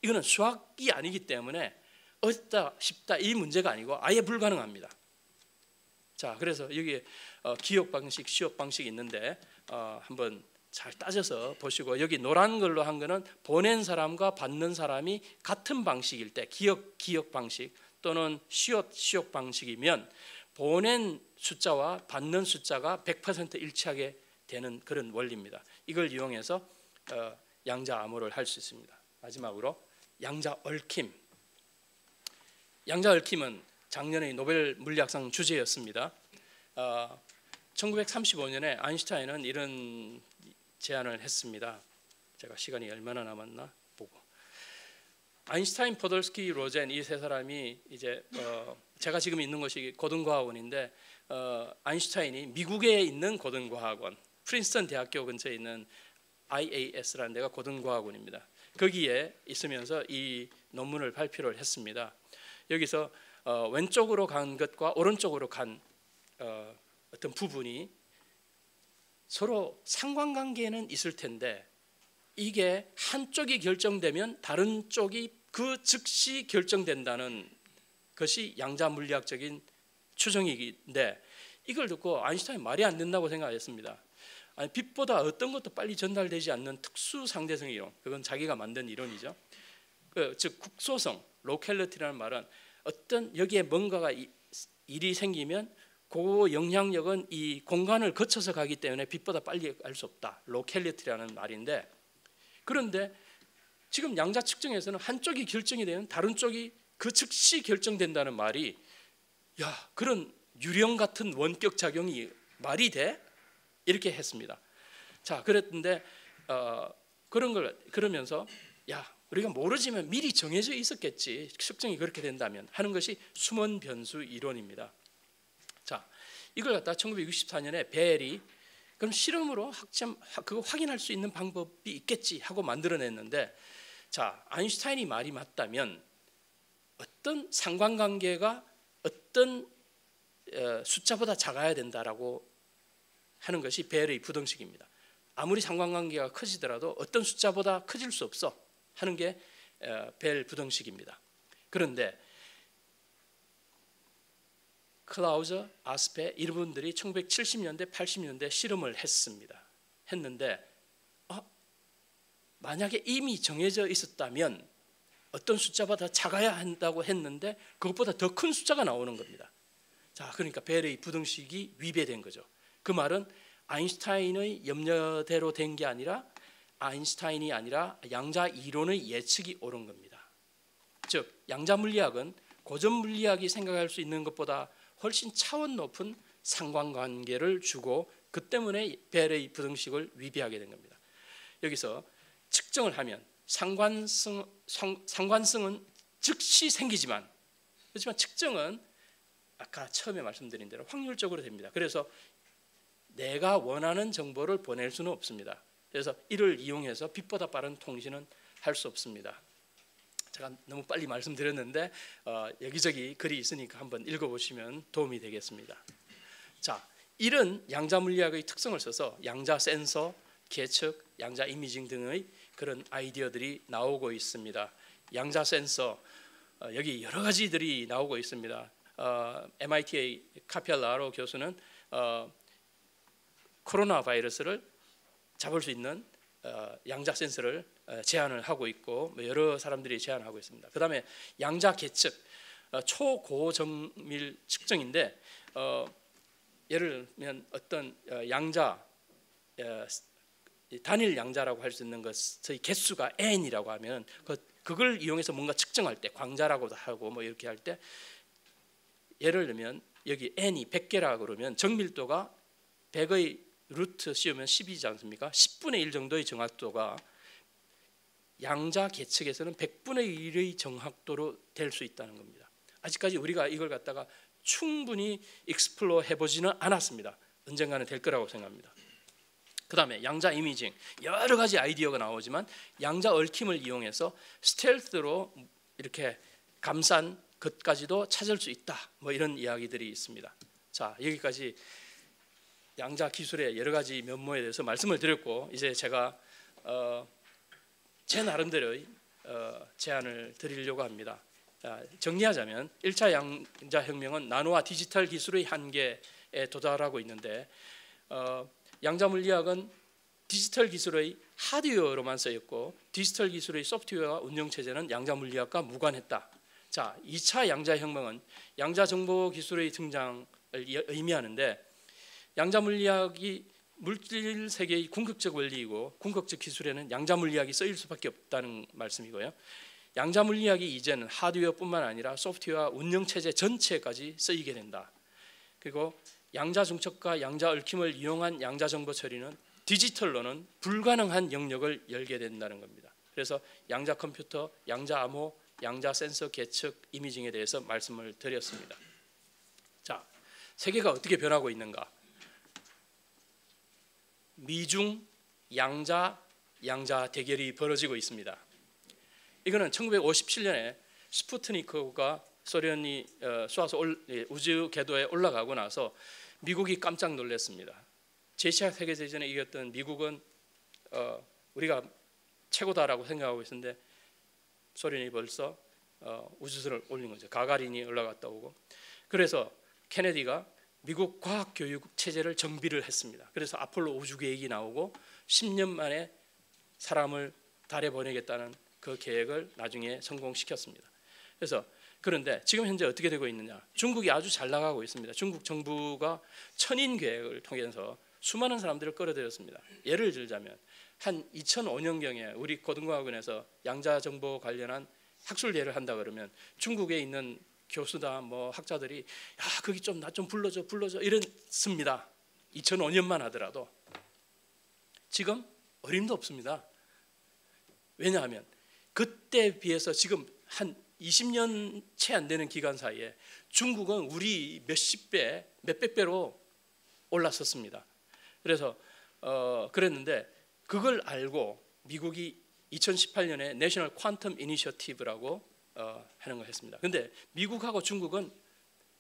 이거는 수학이 아니기 때문에 어렵다 쉽다 이 문제가 아니고 아예 불가능합니다. 자, 그래서 여기에 기억 방식, 시억 방식이 있는데 한번 잘 따져서 보시고 여기 노란 걸로 한 거는 보낸 사람과 받는 사람이 같은 방식일 때 기억 방식 또는 시억 방식이면 보낸 숫자와 받는 숫자가 100% 일치하게 되는 그런 원리입니다. 이걸 이용해서 양자 암호를 할 수 있습니다. 마지막으로 양자 얽힘. 양자 얽힘은 작년의 노벨 물리학상 주제였습니다. 1935년에 아인슈타인은 이런 제안을 했습니다. 제가 시간이 얼마나 남았나 보고 아인슈타인, 포돌스키, 로젠 이 세 사람이 이제 제가 지금 있는 곳이 고등과학원인데 아인슈타인이 미국에 있는 고등과학원 프린스턴 대학교 근처에 있는 IAS라는 데가 고등과학원입니다. 거기에 있으면서 이 논문을 발표를 했습니다. 여기서 왼쪽으로 간 것과 오른쪽으로 간 어떤 부분이 서로 상관관계는 있을 텐데 이게 한쪽이 결정되면 다른 쪽이 그 즉시 결정된다는 것이 양자 물리학적인 추정인데 이걸 듣고 아인슈타인 말이 안 된다고 생각했습니다. 아니, 빛보다 어떤 것도 빨리 전달되지 않는 특수 상대성 이론, 그건 자기가 만든 이론이죠. 즉 국소성, 로켈리티라는 말은 어떤 여기에 뭔가가 일이 생기면 그 영향력은 이 공간을 거쳐서 가기 때문에 빛보다 빨리 알 수 없다. 로켈리티라는 말인데 그런데 지금 양자 측정에서는 한쪽이 결정이 되면 다른 쪽이 그 즉시 결정된다는 말이 야 그런 유령 같은 원격 작용이 말이 돼? 이렇게 했습니다. 자 그랬는데 그런 걸 그러면서 야 우리가 모르지만 미리 정해져 있었겠지 측정이 그렇게 된다면 하는 것이 숨은 변수 이론입니다. 자 이걸 갖다 1964년에 벨이 그럼 실험으로 그거 확인할 수 있는 방법이 있겠지 하고 만들어냈는데 자 아인슈타인이 말이 맞다면 어떤 상관관계가 어떤 숫자보다 작아야 된다라고 하는 것이 벨의 부등식입니다. 아무리 상관관계가 커지더라도 어떤 숫자보다 커질 수 없어 하는 게 벨 부등식입니다. 그런데 클라우저, 아스페 이런 분들이 1970년대, 80년대 실험을 했는데 만약에 이미 정해져 있었다면 어떤 숫자보다 작아야 한다고 했는데 그것보다 더 큰 숫자가 나오는 겁니다. 자, 그러니까 벨의 부등식이 위배된 거죠. 그 말은 아인슈타인의 염려대로 된 게 아니라 아인슈타인이 아니라 양자 이론의 예측이 옳은 겁니다. 즉 양자 물리학은 고전 물리학이 생각할 수 있는 것보다 훨씬 차원 높은 상관관계를 주고 그 때문에 벨의 부등식을 위배하게 된 겁니다. 여기서 측정을 하면 상관성은 즉시 생기지만, 그렇지만 측정은 아까 처음에 말씀드린 대로 확률적으로 됩니다. 그래서 내가 원하는 정보를 보낼 수는 없습니다. 그래서 이를 이용해서 빛보다 빠른 통신은 할 수 없습니다. 제가 너무 빨리 말씀드렸는데 여기저기 글이 있으니까 한번 읽어보시면 도움이 되겠습니다. 자, 이런 양자 물리학의 특성을 써서 양자 센서, 계측, 양자 이미징 등의 그런 아이디어들이 나오고 있습니다. 양자 센서, 여기 여러 가지들이 나오고 있습니다. MIT의 카피알라로 교수는 코로나 바이러스를 잡을 수 있는 양자 센서를 제안을 하고 있고, 여러 사람들이 제안하고 있습니다. 그 다음에 양자 계측, 초고정밀 측정인데 예를 들면 어떤 양자, 단일 양자라고 할 수 있는 것의 개수가 n이라고 하면 그걸 이용해서 뭔가 측정할 때, 광자라고도 하고 뭐 이렇게 할 때, 예를 들면 여기 n이 100개라 그러면 정밀도가 100의 루트 씌우면 10이지 않습니까? 10분의 1 정도의 정확도가 양자 계측에서는 100분의 1의 정확도로 될 수 있다는 겁니다. 아직까지 우리가 이걸 갖다가 충분히 익스플로어 해보지는 않았습니다. 언젠가는 될 거라고 생각합니다. 그 다음에 양자 이미징, 여러 가지 아이디어가 나오지만 양자 얽힘을 이용해서 스텔스로 이렇게 감싼 것까지도 찾을 수 있다, 뭐 이런 이야기들이 있습니다. 자, 여기까지 양자 기술의 여러 가지 면모에 대해서 말씀을 드렸고, 이제 제가 제 나름대로의 제안을 드리려고 합니다. 정리하자면 1차 양자혁명은 나노와 디지털 기술의 한계에 도달하고 있는데, 양자 물리학은 디지털 기술의 하드웨어로만 쓰였고 디지털 기술의 소프트웨어와 운영체제는 양자 물리학과 무관했다. 자, 2차 양자혁명은 양자 정보 기술의 등장을 의미하는데, 양자 물리학이 물질 세계의 궁극적 원리이고 궁극적 기술에는 양자 물리학이 쓰일 수밖에 없다는 말씀이고요. 양자 물리학이 이제는 하드웨어뿐만 아니라 소프트웨어와 운영체제 전체까지 쓰이게 된다. 그리고 양자 중첩과 양자 얽힘을 이용한 양자 정보 처리는 디지털로는 불가능한 영역을 열게 된다는 겁니다. 그래서 양자 컴퓨터, 양자 암호, 양자 센서 계측, 이미징에 대해서 말씀을 드렸습니다. 자, 세계가 어떻게 변하고 있는가? 미중 양자 대결이 벌어지고 있습니다. 이거는 1957년에 스푸트니크가 소련이 쏘아서 우주 궤도에 올라가고 나서 미국이 깜짝 놀랐습니다. 제2차 세계대전에 이겼던 미국은 우리가 최고다라고 생각하고 있었는데 소련이 벌써 우주선을 올린 거죠. 가가린이 올라갔다 오고. 그래서 케네디가 미국 과학교육 체제를 정비를 했습니다. 그래서 아폴로 우주 계획이 나오고 10년 만에 사람을 달에 보내겠다는 그 계획을 나중에 성공시켰습니다. 그래서 그런데 지금 현재 어떻게 되고 있느냐? 중국이 아주 잘 나가고 있습니다. 중국 정부가 천인 계획을 통해서 수많은 사람들을 끌어들였습니다. 예를 들자면 한 2005년경에 우리 고등과학원에서 양자 정보 관련한 학술대회를 한다 그러면 중국에 있는 교수다 뭐 학자들이 야, 거기 좀 나 좀 불러줘 이랬습니다. 2005년만 하더라도 지금 어림도 없습니다. 왜냐하면 그때 비해서 지금 한 20년 채 안 되는 기간 사이에 중국은 우리 몇십 배, 몇백 배로 올랐었습니다. 그래서 그랬는데 그걸 알고 미국이 2018년에 내셔널 퀀텀 이니셔티브라고 하는 걸 했습니다. 근데 미국하고 중국은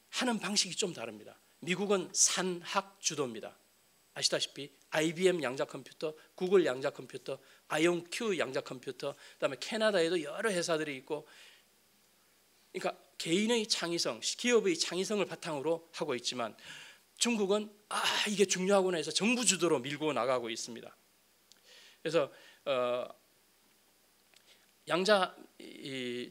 하는 방식이 좀 다릅니다. 미국은 산학 주도입니다. 아시다시피 IBM 양자 컴퓨터, 구글 양자 컴퓨터, 아이온큐 양자 컴퓨터, 그다음에 캐나다에도 여러 회사들이 있고, 그러니까 개인의 창의성, 기업의 창의성을 바탕으로 하고 있지만 중국은 이게 중요하구나 해서 정부 주도로 밀고 나가고 있습니다. 그래서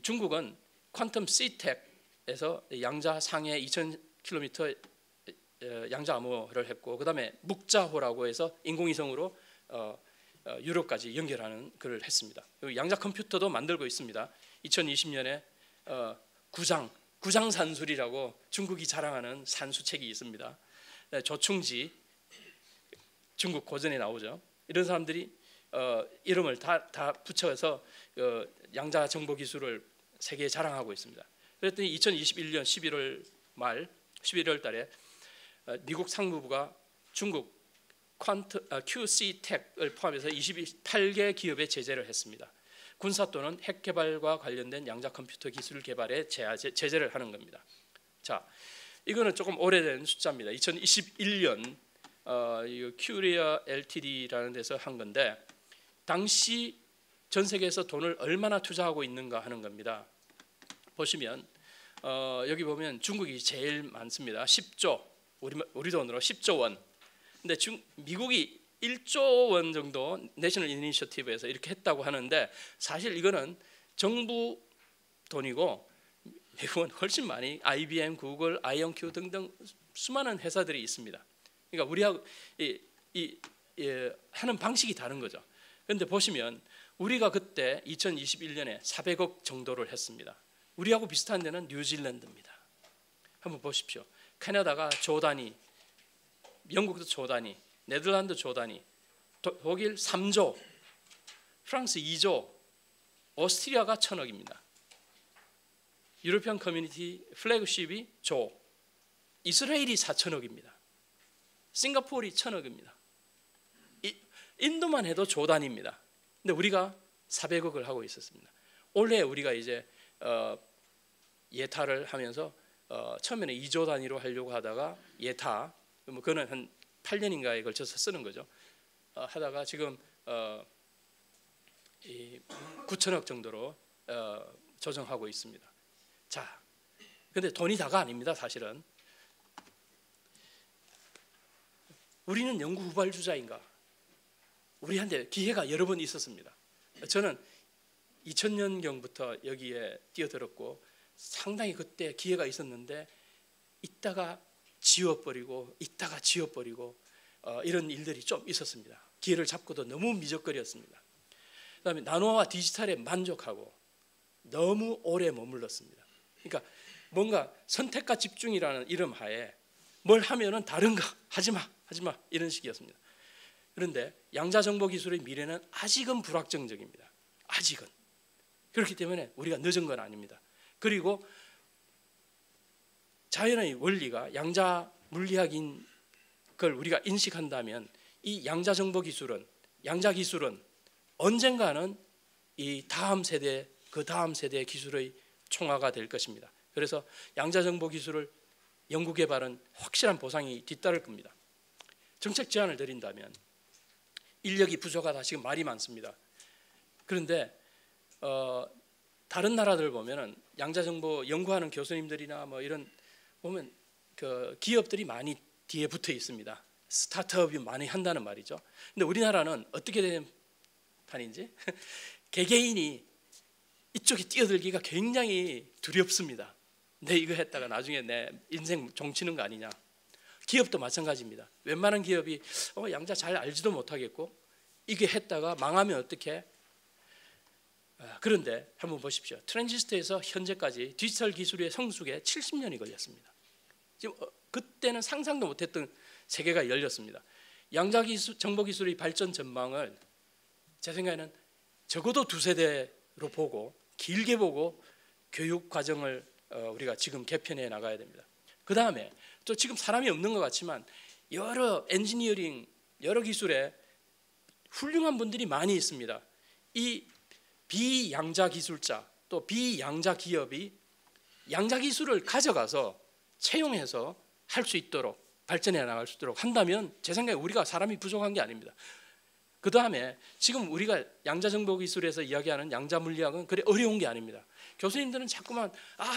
중국은 퀀텀 시텍에서 양자 상해 2000km 양자 암호를 했고, 그다음에 묵자호라고 해서 인공위성으로 유럽까지 연결하는 것을 했습니다. 양자 컴퓨터도 만들고 있습니다. 2020년에 구장 산술이라고 중국이 자랑하는 산수책이 있습니다. 조충지 중국 고전에 나오죠. 이런 사람들이 이름을 다 붙여서 양자 정보 기술을 세계에 자랑하고 있습니다. 그랬더니 2021년 11월 말 11월 달에 미국 상무부가 중국 QC텍을 포함해서 28개 기업에 제재를 했습니다. 군사 또는 핵 개발과 관련된 양자 컴퓨터 기술 개발에 제재를 하는 겁니다. 자, 이거는 조금 오래된 숫자입니다. 2021년 큐리아 LTD라는 데서 한 건데 당시 전 세계에서 돈을 얼마나 투자하고 있는가 하는 겁니다. 보시면 여기 보면 중국이 제일 많습니다. 10조, 우리 돈으로 10조 원. 근데 미국이 1조 원 정도 내셔널 이니셔티브에서 이렇게 했다고 하는데 사실 이거는 정부 돈이고 미국은 훨씬 많이 IBM, 구글, 아이온큐 등등 수많은 회사들이 있습니다. 그러니까 우리하고 하는 방식이 다른 거죠. 그런데 보시면 우리가 그때 2021년에 400억 정도를 했습니다. 우리하고 비슷한 데는 뉴질랜드입니다. 한번 보십시오. 캐나다가 조 단위, 영국도 조 단위, 네덜란드 조 단위, 독일 3조, 프랑스 2조, 오스트리아가 1,000억입니다. 유로피안 커뮤니티 플래그십이 조, 이스라엘이 4,000억입니다. 싱가포르이 1,000억입니다. 인도만 해도 조 단위입니다. 근데 우리가 400억을 하고 있었습니다. 올해 우리가 이제 예타를 하면서 처음에는 2조 단위로 하려고 하다가 예타, 뭐 그거는 한 8년인가에 걸쳐서 쓰는 거죠. 하다가 지금 9천억 정도로 조정하고 있습니다. 자, 근데 돈이 다가 아닙니다. 사실은 우리는 연구 후발주자인가? 우리한테 기회가 여러 번 있었습니다. 저는 2000년경부터 여기에 뛰어들었고 상당히 그때 기회가 있었는데 있다가 지워버리고 이런 일들이 좀 있었습니다. 기회를 잡고도 너무 미적거렸습니다. 그다음에 나노와 디지털에 만족하고 너무 오래 머물렀습니다. 그러니까 뭔가 선택과 집중이라는 이름 하에 뭘 하면은 다른 거 하지마 이런 식이었습니다. 그런데 양자정보 기술의 미래는 아직은 불확정적입니다. 아직은. 그렇기 때문에 우리가 늦은 건 아닙니다. 그리고 자연의 원리가 양자 물리학인 걸 우리가 인식한다면 이 양자 정보 기술은, 양자 기술은 언젠가는 이 다음 세대, 그 다음 세대의 기술의 총화가 될 것입니다. 그래서 양자 정보 기술을 연구 개발은 확실한 보상이 뒤따를 겁니다. 정책 제안을 드린다면 인력이 부족하다, 지금 말이 많습니다. 그런데 다른 나라들 보면은 양자 정보 연구하는 교수님들이나 뭐 이런 보면 그 기업들이 많이 뒤에 붙어 있습니다. 스타트업이 많이 한다는 말이죠. 근데 우리나라는 어떻게 된 판인지 개개인이 이쪽에 뛰어들기가 굉장히 두렵습니다. 내 이거 했다가 나중에 내 인생 종치는 거 아니냐. 기업도 마찬가지입니다. 웬만한 기업이 양자 잘 알지도 못하겠고 이게 했다가 망하면 어떻게? 그런데 한번 보십시오. 트랜지스터에서 현재까지 디지털 기술의 성숙에 70년이 걸렸습니다. 지금 그때는 상상도 못했던 세계가 열렸습니다. 양자 기술, 정보 기술의 발전 전망을 제 생각에는 적어도 2세대로 보고 길게 보고 교육 과정을 우리가 지금 개편해 나가야 됩니다. 그 다음에 또 지금 사람이 없는 것 같지만 여러 엔지니어링, 여러 기술에 훌륭한 분들이 많이 있습니다. 이 비양자 기술자 또 비양자 기업이 양자 기술을 가져가서 채용해서 할 수 있도록 발전해 나갈 수 있도록 한다면 제 생각에 우리가 사람이 부족한 게 아닙니다. 그 다음에 지금 우리가 양자정보기술에서 이야기하는 양자물리학은 그래 어려운 게 아닙니다. 교수님들은 자꾸만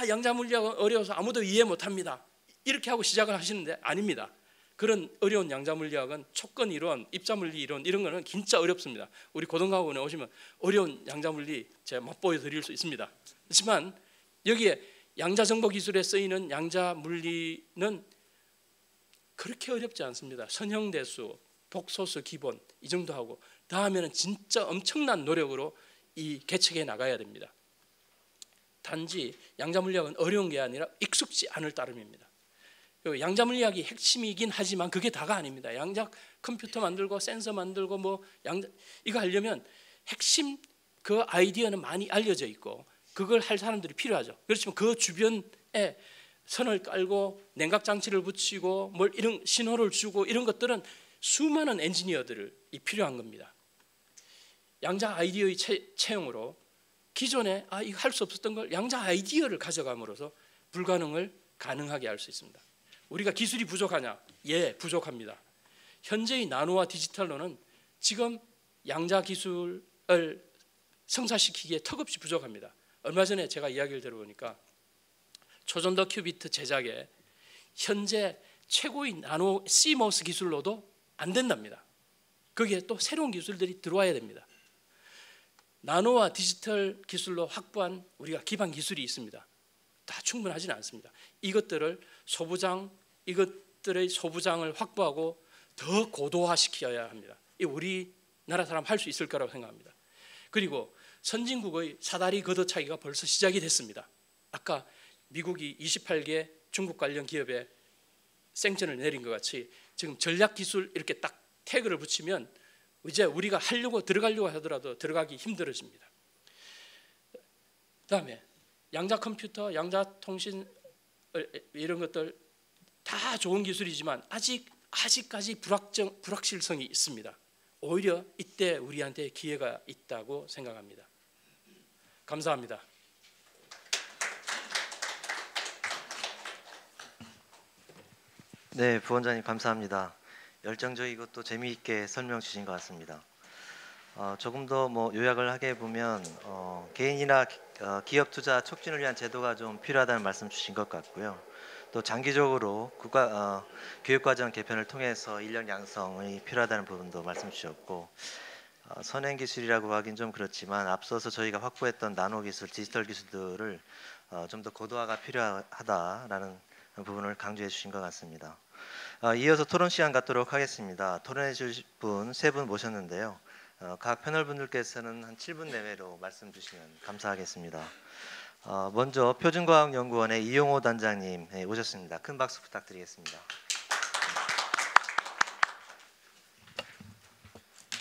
양자물리학은 어려워서 아무도 이해 못합니다 이렇게 하고 시작을 하시는데 아닙니다. 그런 어려운 양자물리학은 촉건 이론, 입자물리 이론 이런 거는 진짜 어렵습니다. 우리 고등학원에 오시면 어려운 양자물리 제가 맛보여 드릴 수 있습니다. 하지만 여기에 양자정보기술에 쓰이는 양자물리는 그렇게 어렵지 않습니다. 선형대수, 복소수 기본 이 정도 하고 다음에는 진짜 엄청난 노력으로 이 개척해 나가야 됩니다. 단지 양자물리학은 어려운 게 아니라 익숙지 않을 따름입니다. 양자물리학이 핵심이긴 하지만 그게 다가 아닙니다. 컴퓨터 만들고 센서 만들고 뭐 이거 하려면 핵심 그 아이디어는 많이 알려져 있고 그걸 할 사람들이 필요하죠. 그렇지만 그 주변에 선을 깔고 냉각 장치를 붙이고 뭘 이런 신호를 주고 이런 것들은 수많은 엔지니어들이 필요한 겁니다. 양자 아이디어의 채용으로 기존에 이거 할 수 없었던 걸 양자 아이디어를 가져감으로써 불가능을 가능하게 할 수 있습니다. 우리가 기술이 부족하냐? 예, 부족합니다. 현재의 나노와 디지털로는 지금 양자 기술을 성사시키기에 턱없이 부족합니다. 얼마 전에 제가 이야기를 들어보니까 초전도 큐비트 제작에 현재 최고의 나노 CMOS 기술로도 안 된답니다. 거기에 또 새로운 기술들이 들어와야 됩니다. 나노와 디지털 기술로 확보한 우리가 기반 기술이 있습니다. 다 충분하지는 않습니다. 이것들의 소부장을 확보하고 더 고도화시켜야 합니다. 이 우리나라 사람 할 수 있을 거라고 생각합니다. 그리고 선진국의 사다리 걷어차기가 벌써 시작이 됐습니다. 아까 미국이 28개 중국 관련 기업에 생전을 내린 것 같이 지금 전략기술 이렇게 딱 태그를 붙이면 이제 우리가 들어가려고 하더라도 들어가기 힘들어집니다. 그다음에 양자 컴퓨터, 양자 통신 이런 것들 다 좋은 기술이지만 아직까지 불확실성이 있습니다. 오히려 이때 우리한테 기회가 있다고 생각합니다. 감사합니다. 네, 부원장님 감사합니다. 열정적이고 또 재미있게 설명 주신 것 같습니다. 조금 더 요약을 하게 보면 개인이나 기업 투자 촉진을 위한 제도가 좀 필요하다는 말씀 주신 것 같고요. 또 장기적으로 교육과정 개편을 통해서 인력 양성이 필요하다는 부분도 말씀 주셨고 선행 기술이라고 하긴 좀 그렇지만 앞서서 저희가 확보했던 나노 기술, 디지털 기술들을 좀 더 고도화가 필요하다라는 부분을 강조해 주신 것 같습니다. 이어서 토론 시간 갖도록 하겠습니다. 토론해 주실 분 세 분 모셨는데요. 각 패널 분들께서는 한 7분 내외로 말씀 주시면 감사하겠습니다. 먼저 표준과학연구원의 이용호 단장님 오셨습니다. 큰 박수 부탁드리겠습니다.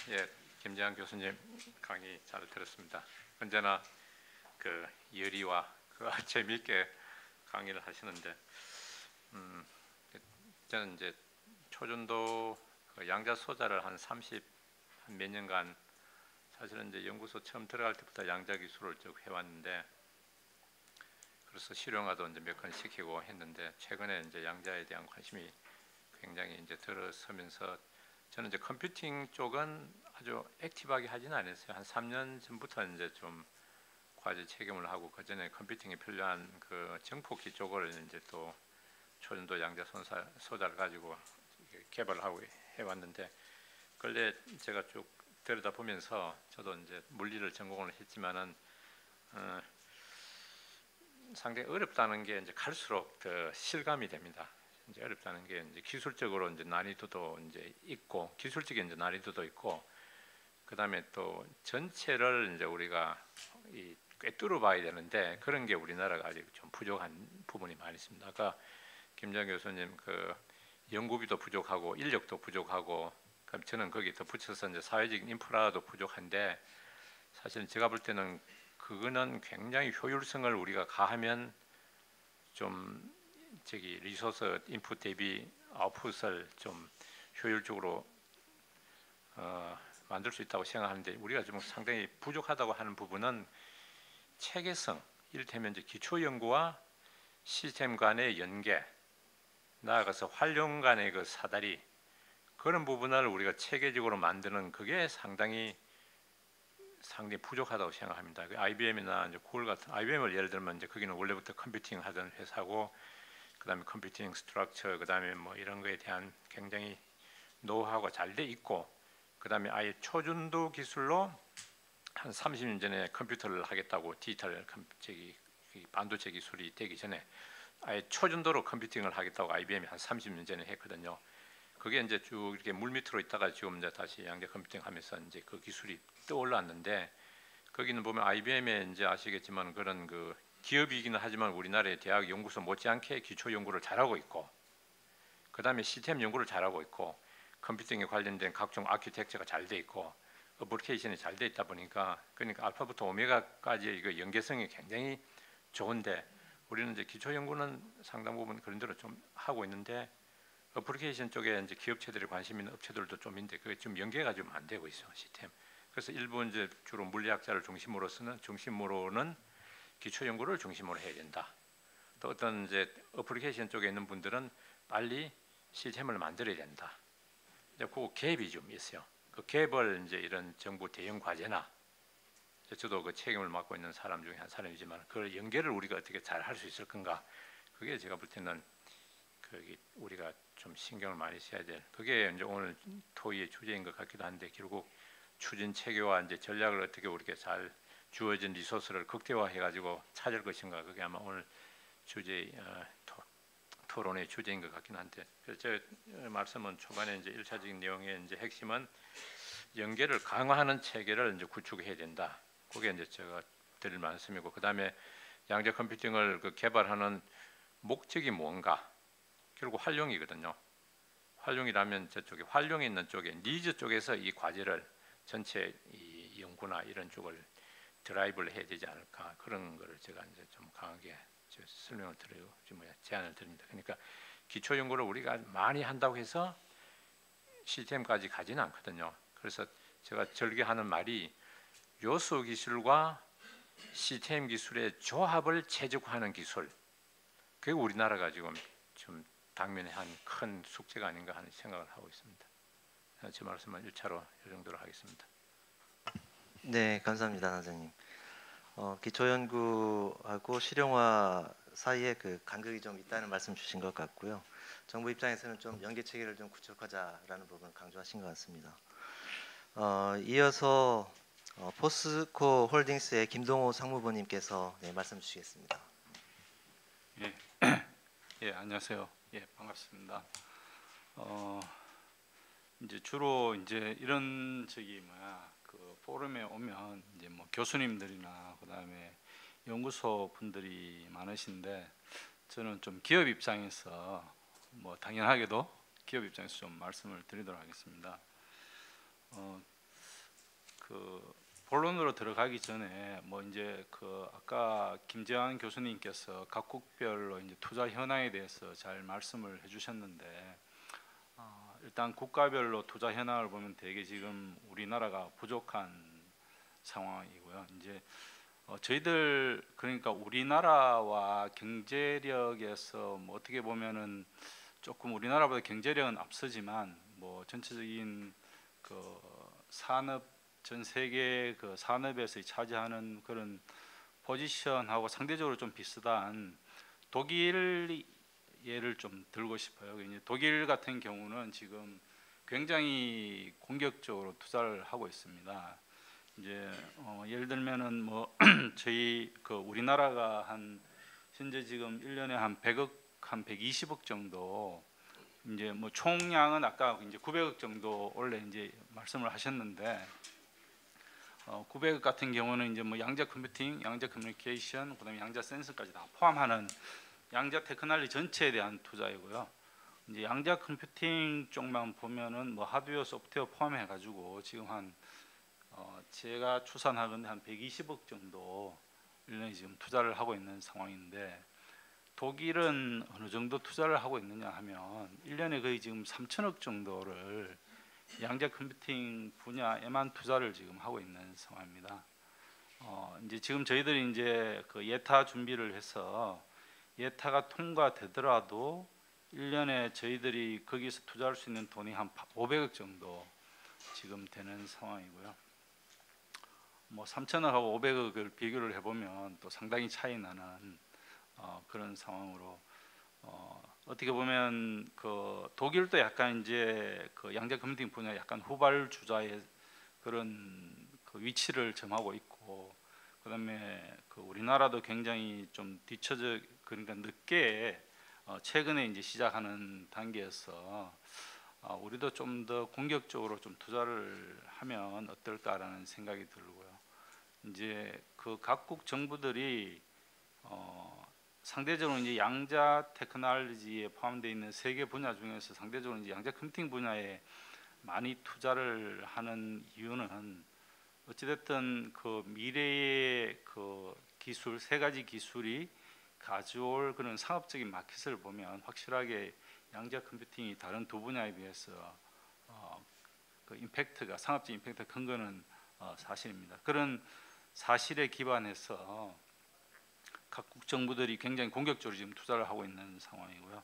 예, 김재환 교수님 강의 잘 들었습니다. 언제나 그 열의와 재미있게 강의를 하시는데 저는 이제 초전도 양자 소자를 한 30 몇 년간 사실은 이제 연구소 처음 들어갈 때부터 양자 기술을 쭉 해왔는데 그래서 실용화도 이제 몇 건 시키고 했는데 최근에 이제 양자에 대한 관심이 굉장히 이제 들어서면서 저는 이제 컴퓨팅 쪽은 아주 액티브하게 하지는 않았어요. 한 3년 전부터 이제 좀 과제 책임을 하고 그 전에 컴퓨팅에 필요한 그 정폭기 쪽을 이제 또 초전도 양자 소자를 가지고 개발하고 해왔는데 근래 제가 쭉 들여다 보면서 저도 이제 물리를 전공을 했지만은 상당히 어렵다는 게 이제 갈수록 더 실감이 됩니다. 이제 어렵다는 게 이제 기술적으로 이제 난이도도 이제 있고 기술적인 이제 난이도도 있고 그다음에 또 전체를 이제 우리가 꿰뚫어 봐야 되는데 그런 게 우리나라가 아직 좀 부족한 부분이 많이 있습니다. 아까 김재환 교수님 그 연구비도 부족하고 인력도 부족하고 그럼 저는 거기 더 붙여서 이제 사회적인 인프라도 부족한데 사실 제가 볼 때는 그거는 굉장히 효율성을 우리가 가하면 좀 리소스 인풋 대비 아웃풋을 좀 효율적으로 만들 수 있다고 생각하는데 우리가 좀 상당히 부족하다고 하는 부분은 체계성, 이를테면 이제 기초 연구와 시스템 간의 연계, 나아가서 활용 간의 그 사다리 그런 부분을 우리가 체계적으로 만드는 그게 상당히 부족하다고 생각합니다. IBM이나 이제 구글 같은 IBM을 예를 들면 이제 거기는 원래부터 컴퓨팅 하던 회사고 그다음에 컴퓨팅 스트럭처 그다음에 뭐 이런 거에 대한 굉장히 노하우가 잘 돼 있고 그다음에 아예 초전도 기술로 한 30년 전에 컴퓨터를 하겠다고 디지털 반도체 기술이 되기 전에 아예 초전도로 컴퓨팅을 하겠다고 IBM이 한 30년 전에 했거든요. 그게 이제 쭉 이렇게 물 밑으로 있다가 지금 이제 다시 양자 컴퓨팅 하면서 이제 그 기술이 떠올랐는데 거기는 보면 IBM에 이제 아시겠지만 그런 그 기업이기는 하지만 우리나라의 대학 연구소 못지않게 기초 연구를 잘하고 있고 그다음에 시스템 연구를 잘하고 있고 컴퓨팅에 관련된 각종 아키텍처가 잘 돼 있고 어플리케이션이 잘 돼 있다 보니까 그러니까 알파부터 오메가까지의 이거 연계성이 굉장히 좋은데 우리는 이제 기초 연구는 상당 부분 그런 대로 좀 하고 있는데 어플리케이션 쪽에 이제 기업체들이 관심 있는 업체들도 좀 있는데 그게 좀 연계가 좀 안 되고 있어 시스템. 그래서 일부 이제 주로 물리학자를 중심으로는 기초 연구를 중심으로 해야 된다. 또 어떤 이제 어플리케이션 쪽에 있는 분들은 빨리 시스템을 만들어야 된다. 이제 그 갭이 좀 있어요. 그 갭을 이제 이런 정부 대형 과제나 저도 그 책임을 맡고 있는 사람 중에 한 사람이지만 그걸 연계를 우리가 어떻게 잘 할 수 있을 건가? 그게 제가 볼 때는 그 우리가 좀 신경을 많이 써야 될. 그게 이제 오늘 토의의 주제인 것 같기도 한데 결국 추진 체계와 이제 전략을 어떻게 우리가 잘 주어진 리소스를 극대화해 가지고 찾을 것인가? 그게 아마 오늘 주제 토론의 주제인 것 같긴 한데 그래서 제 말씀은 초반에 이제 1차적인 내용의 이제 핵심은 연계를 강화하는 체계를 이제 구축해야 된다. 그게 이제 제가 드릴 말씀이고 그다음에 양자 컴퓨팅을 그 개발하는 목적이 뭔가 결국 활용이거든요. 활용이라면 저쪽에 활용이 있는 쪽에 니즈 쪽에서 이 과제를 전체 이 연구나 이런 쪽을 드라이브를 해야 되지 않을까 그런 거를 제가 이제 좀 강하게 설명을 드리고 제안을 드립니다. 그러니까 기초 연구를 우리가 많이 한다고 해서 시스템까지 가지는 않거든요. 그래서 제가 절개하는 말이 요소 기술과 시스템 기술의 조합을 최적화하는 기술. 그게 우리나라가 지금 좀 당면에 한 큰 숙제가 아닌가 하는 생각을 하고 있습니다. 제 말씀은 1차로 이 정도로 하겠습니다. 네, 감사합니다, 선생님. 기초 연구하고 실용화 사이에 그 간극이 좀 있다는 말씀 주신 것 같고요. 정부 입장에서는 좀 연계 체계를 좀 구축하자라는 부분을 강조하신 것 같습니다. 이어서 포스코 홀딩스의 김동호 상무부님께서 네, 말씀 주시겠습니다. 예, 예, 안녕하세요. 예, 반갑습니다. 이제 주로 이제 이런 그 포럼에 오면 이제 뭐 교수님들이나 그다음에 연구소 분들이 많으신데 저는 좀 기업 입장에서 뭐 당연하게도 기업 입장에서 좀 말씀을 드리도록 하겠습니다. 그 본론으로 들어가기 전에 뭐 이제 그 아까 김재환 교수님께서 각국별로 이제 투자 현황에 대해서 잘 말씀을 해주셨는데 일단 국가별로 투자 현황을 보면 되게 지금 우리나라가 부족한 상황이고요. 이제 저희들 그러니까 우리나라와 경제력에서 뭐 어떻게 보면은 조금 우리나라보다 경제력은 앞서지만 뭐 전체적인 그 산업 전 세계 그 산업에서 차지하는 그런 포지션하고 상대적으로 좀 비슷한 독일 예를 좀 들고 싶어요. 이제 독일 같은 경우는 지금 굉장히 공격적으로 투자를 하고 있습니다. 이제 예를 들면은 뭐 저희 그 우리나라가 한 현재 지금 1년에 한 100억 한 120억 정도 이제 뭐 총량은 아까 이제 900억 정도 원래 이제 말씀을 하셨는데 900억 같은 경우는 이제 뭐 양자 컴퓨팅, 양자 커뮤니케이션, 그다음에 양자 센서까지 다 포함하는 양자 테크놀로지 전체에 대한 투자이고요. 이제 양자 컴퓨팅 쪽만 보면은 뭐 하드웨어, 소프트웨어 포함해 가지고 지금 한 제가 추산하건대 한 120억 정도 1년에 지금 투자를 하고 있는 상황인데 독일은 어느 정도 투자를 하고 있느냐 하면 1년에 거의 지금 3천억 정도를 양자 컴퓨팅 분야에만 투자를 지금 하고 있는 상황입니다. 이제 지금 저희들이 이제 그 예타 준비를 해서 예타가 통과되더라도 1년에 저희들이 거기서 투자할 수 있는 돈이 한 500억 정도 지금 되는 상황이고요. 뭐 3천억하고 500억을 비교를 해보면 또 상당히 차이 나는 그런 상황으로 어떻게 보면 그 독일도 약간 이제 그 양자 컴퓨팅 분야 약간 후발주자의 그런 그 위치를 점하고 있고 그다음에 그 우리나라도 굉장히 좀 뒤처져 그러니까 늦게 최근에 이제 시작하는 단계에서 우리도 좀 더 공격적으로 좀 투자를 하면 어떨까라는 생각이 들고요. 이제 그 각국 정부들이 상대적으로 이제 양자 테크놀로지에 포함되어 있는 세 개 분야 중에서 상대적으로 이제 양자 컴퓨팅 분야에 많이 투자를 하는 이유는 어찌됐든 그 미래의 그 기술, 세 가지 기술이 가져올 그런 상업적인 마켓을 보면 확실하게 양자 컴퓨팅이 다른 두 분야에 비해서 그 임팩트가, 상업적 임팩트가 큰 거는 사실입니다. 그런 사실에 기반해서 각국 정부들이 굉장히 공격적으로 지금 투자를 하고 있는 상황이고요.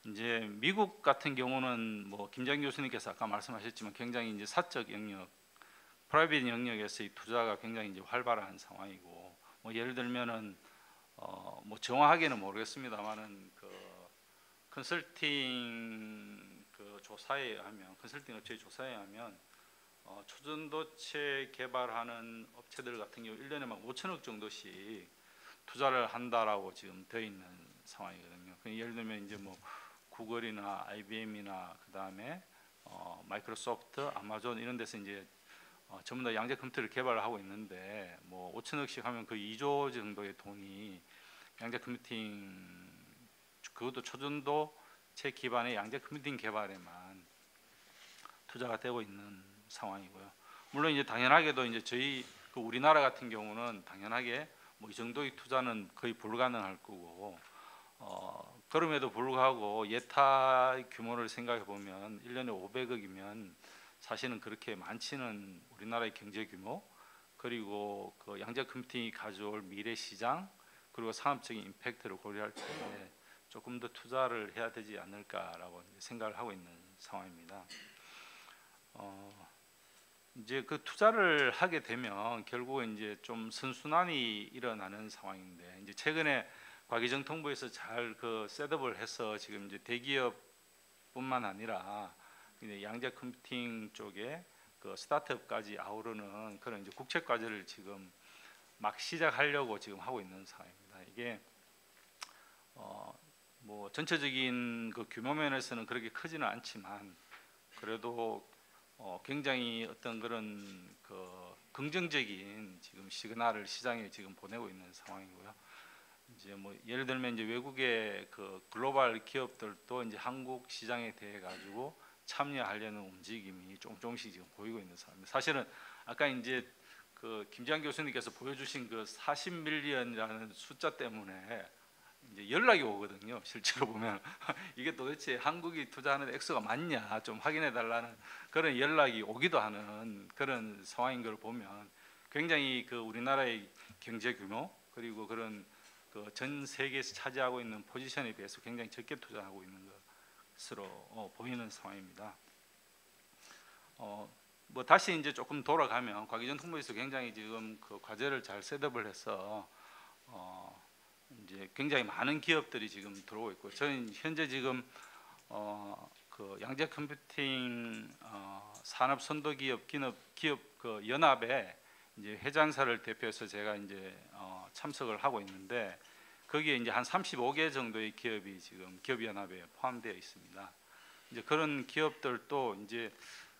이제 미국 같은 경우는 뭐 김장 교수님께서 아까 말씀하셨지만 굉장히 이제 사적 영역, 프라이빗 영역에서 이 투자가 굉장히 이제 활발한 상황이고, 뭐 예를 들면은 뭐 정확하게는 모르겠습니다만은 그 컨설팅 그 조사에 의하면, 컨설팅 업체의 조사에 의하면 초전도체 개발하는 업체들 같은 경우 1년에 막 5천억 정도씩 투자를 한다라고 지금 되어 있는 상황이거든요. 예를 들면 이제 뭐 구글이나 IBM이나 그 다음에 마이크로소프트, 아마존 이런 데서 이제 전부 다 양자 컴퓨터를 개발을 하고 있는데 뭐 5천억씩 하면 그 2조 정도의 돈이 양자 컴퓨팅, 그것도 초전도체 기반의 양자 컴퓨팅 개발에만 투자가 되고 있는 상황이고요. 물론 이제 당연하게도 이제 저희 그 우리나라 같은 경우는 당연하게 뭐 이 정도의 투자는 거의 불가능할 거고, 그럼에도 불구하고 예타 규모를 생각해 보면 1년에 500억이면 사실은 그렇게 많지는, 우리나라의 경제 규모 그리고 그 양자 컴퓨팅이 가져올 미래 시장 그리고 상업적인 임팩트를 고려할 때 조금 더 투자를 해야 되지 않을까라고 생각을 하고 있는 상황입니다. 이제 그 투자를 하게 되면 결국은 이제 좀 선순환이 일어나는 상황인데, 이제 최근에 과기정통부에서 잘 그 셋업을 해서 지금 이제 대기업뿐만 아니라 양자 컴퓨팅 쪽에 그 스타트업까지 아우르는 그런 이제 국책 과제를 지금 막 시작하려고 지금 하고 있는 상황입니다. 이게 뭐 전체적인 그 규모 면에서는 그렇게 크지는 않지만 그래도 굉장히 어떤 그런 그 긍정적인 지금 시그널을 시장에 지금 보내고 있는 상황이고요. 이제 뭐 예를 들면 이제 외국의 그 글로벌 기업들도 이제 한국 시장에 대해 가지고 참여하려는 움직임이 조금씩 지금 보이고 있는 상황입니다. 사실은 아까 이제 그 김지한 교수님께서 보여주신 그 40밀리언이라는 숫자 때문에 이제 연락이 오거든요. 실제로 보면 이게 도대체 한국이 투자하는 액수가 맞냐 좀 확인해 달라는 그런 연락이 오기도 하는 그런 상황인 걸 보면 굉장히 그 우리나라의 경제 규모 그리고 그런 그 전 세계에서 차지하고 있는 포지션에 비해서 굉장히 적게 투자하고 있는 것으로 보이는 상황입니다. 뭐 다시 이제 조금 돌아가면 과기정통부에서 굉장히 지금 그 과제를 잘 셋업을 해서 이제 굉장히 많은 기업들이 지금 들어오고 있고, 저는 현재 지금 그 양자 컴퓨팅 산업 선도 기업 그 연합에 이제 회장사를 대표해서 제가 이제 참석을 하고 있는데, 거기에 이제 한 35개 정도의 기업이 지금 기업연합에 포함되어 있습니다. 이제 그런 기업들도 이제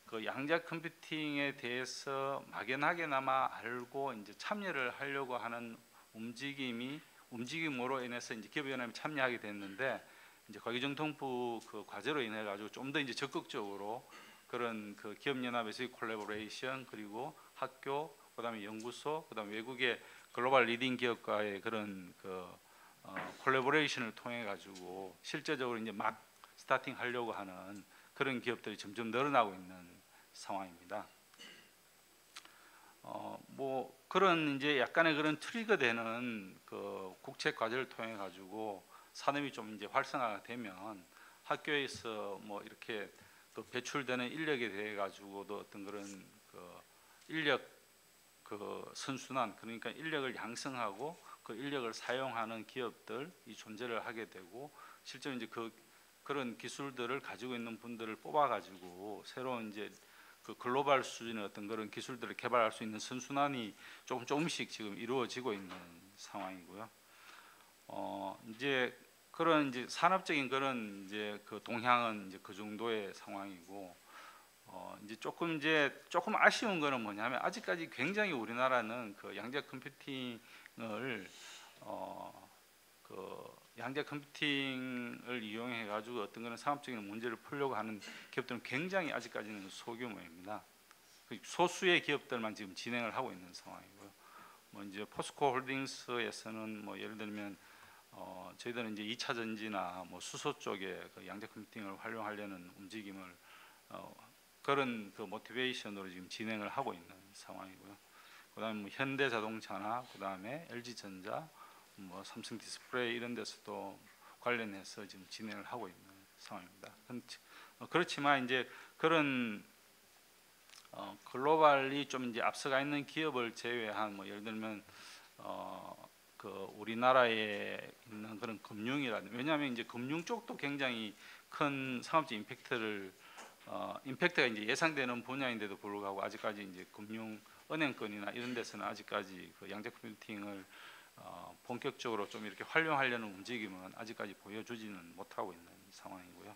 그 양자 컴퓨팅에 대해서 막연하게나마 알고 이제 참여를 하려고 하는 움직임으로 인해서 이제 기업연합에 참여하게 됐는데, 이제 과기정통부 그 과제로 인해 가지고 좀 더 이제 적극적으로 그런 그 기업연합에서의 콜라보레이션, 그리고 학교, 그다음에 연구소, 그다음에 외국의 글로벌 리딩 기업과의 그런 그 콜라보레이션을 통해 가지고 실제적으로 이제 막 스타팅 하려고 하는 그런 기업들이 점점 늘어나고 있는 상황입니다. 뭐 그런 이제 약간의 그런 트리거 되는 그 국책 과제를 통해 가지고 산업이 좀 이제 활성화가 되면 학교에서 뭐 이렇게 또 배출되는 인력에 대해 가지고도 어떤 그런 그 인력 그 선순환, 그러니까 인력을 양성하고 그 인력을 사용하는 기업들이 존재를 하게 되고, 실제로 이제 그런 기술들을 가지고 있는 분들을 뽑아 가지고 새로운 이제 그 글로벌 수준의 어떤 그런 기술들을 개발할 수 있는 선순환이 조금씩 지금 이루어지고 있는 상황이고요. 이제 그런 이제 산업적인 그런 이제 그 동향은 이제 그 정도의 상황이고, 이제 조금 아쉬운 거는 뭐냐면 아직까지 굉장히 우리나라는 그 양자 컴퓨팅을 그 양자 컴퓨팅을 이용해 가지고 어떤 그런 상업적인 문제를 풀려고 하는 기업들은 굉장히 아직까지는 소규모입니다. 소수의 기업들만 지금 진행을 하고 있는 상황이고요. 뭐 이제 포스코 홀딩스에서는 뭐 예를 들면 저희들은 이제 2차 전지나 뭐 수소 쪽에 그 양자 컴퓨팅을 활용하려는 움직임을 그런 그 모티베이션으로 지금 진행을 하고 있는 상황이고요. 그다음에 뭐 현대자동차나 그다음에 LG전자, 뭐 삼성 디스플레이 이런 데서도 관련해서 지금 진행을 하고 있는 상황입니다. 그렇지만 이제 그런 글로벌리 좀 이제 앞서가 있는 기업을 제외한 뭐 예를 들면 그 우리나라에 있는 그런 금융이라든지, 왜냐하면 이제 금융 쪽도 굉장히 큰 상업적 임팩트가 이제 예상되는 분야인데도 불구하고 아직까지 이제 금융 은행권이나 이런 데서는 아직까지 그 양자 컴퓨팅을 본격적으로 좀 이렇게 활용하려는 움직임은 아직까지 보여주지는 못하고 있는 상황이고요.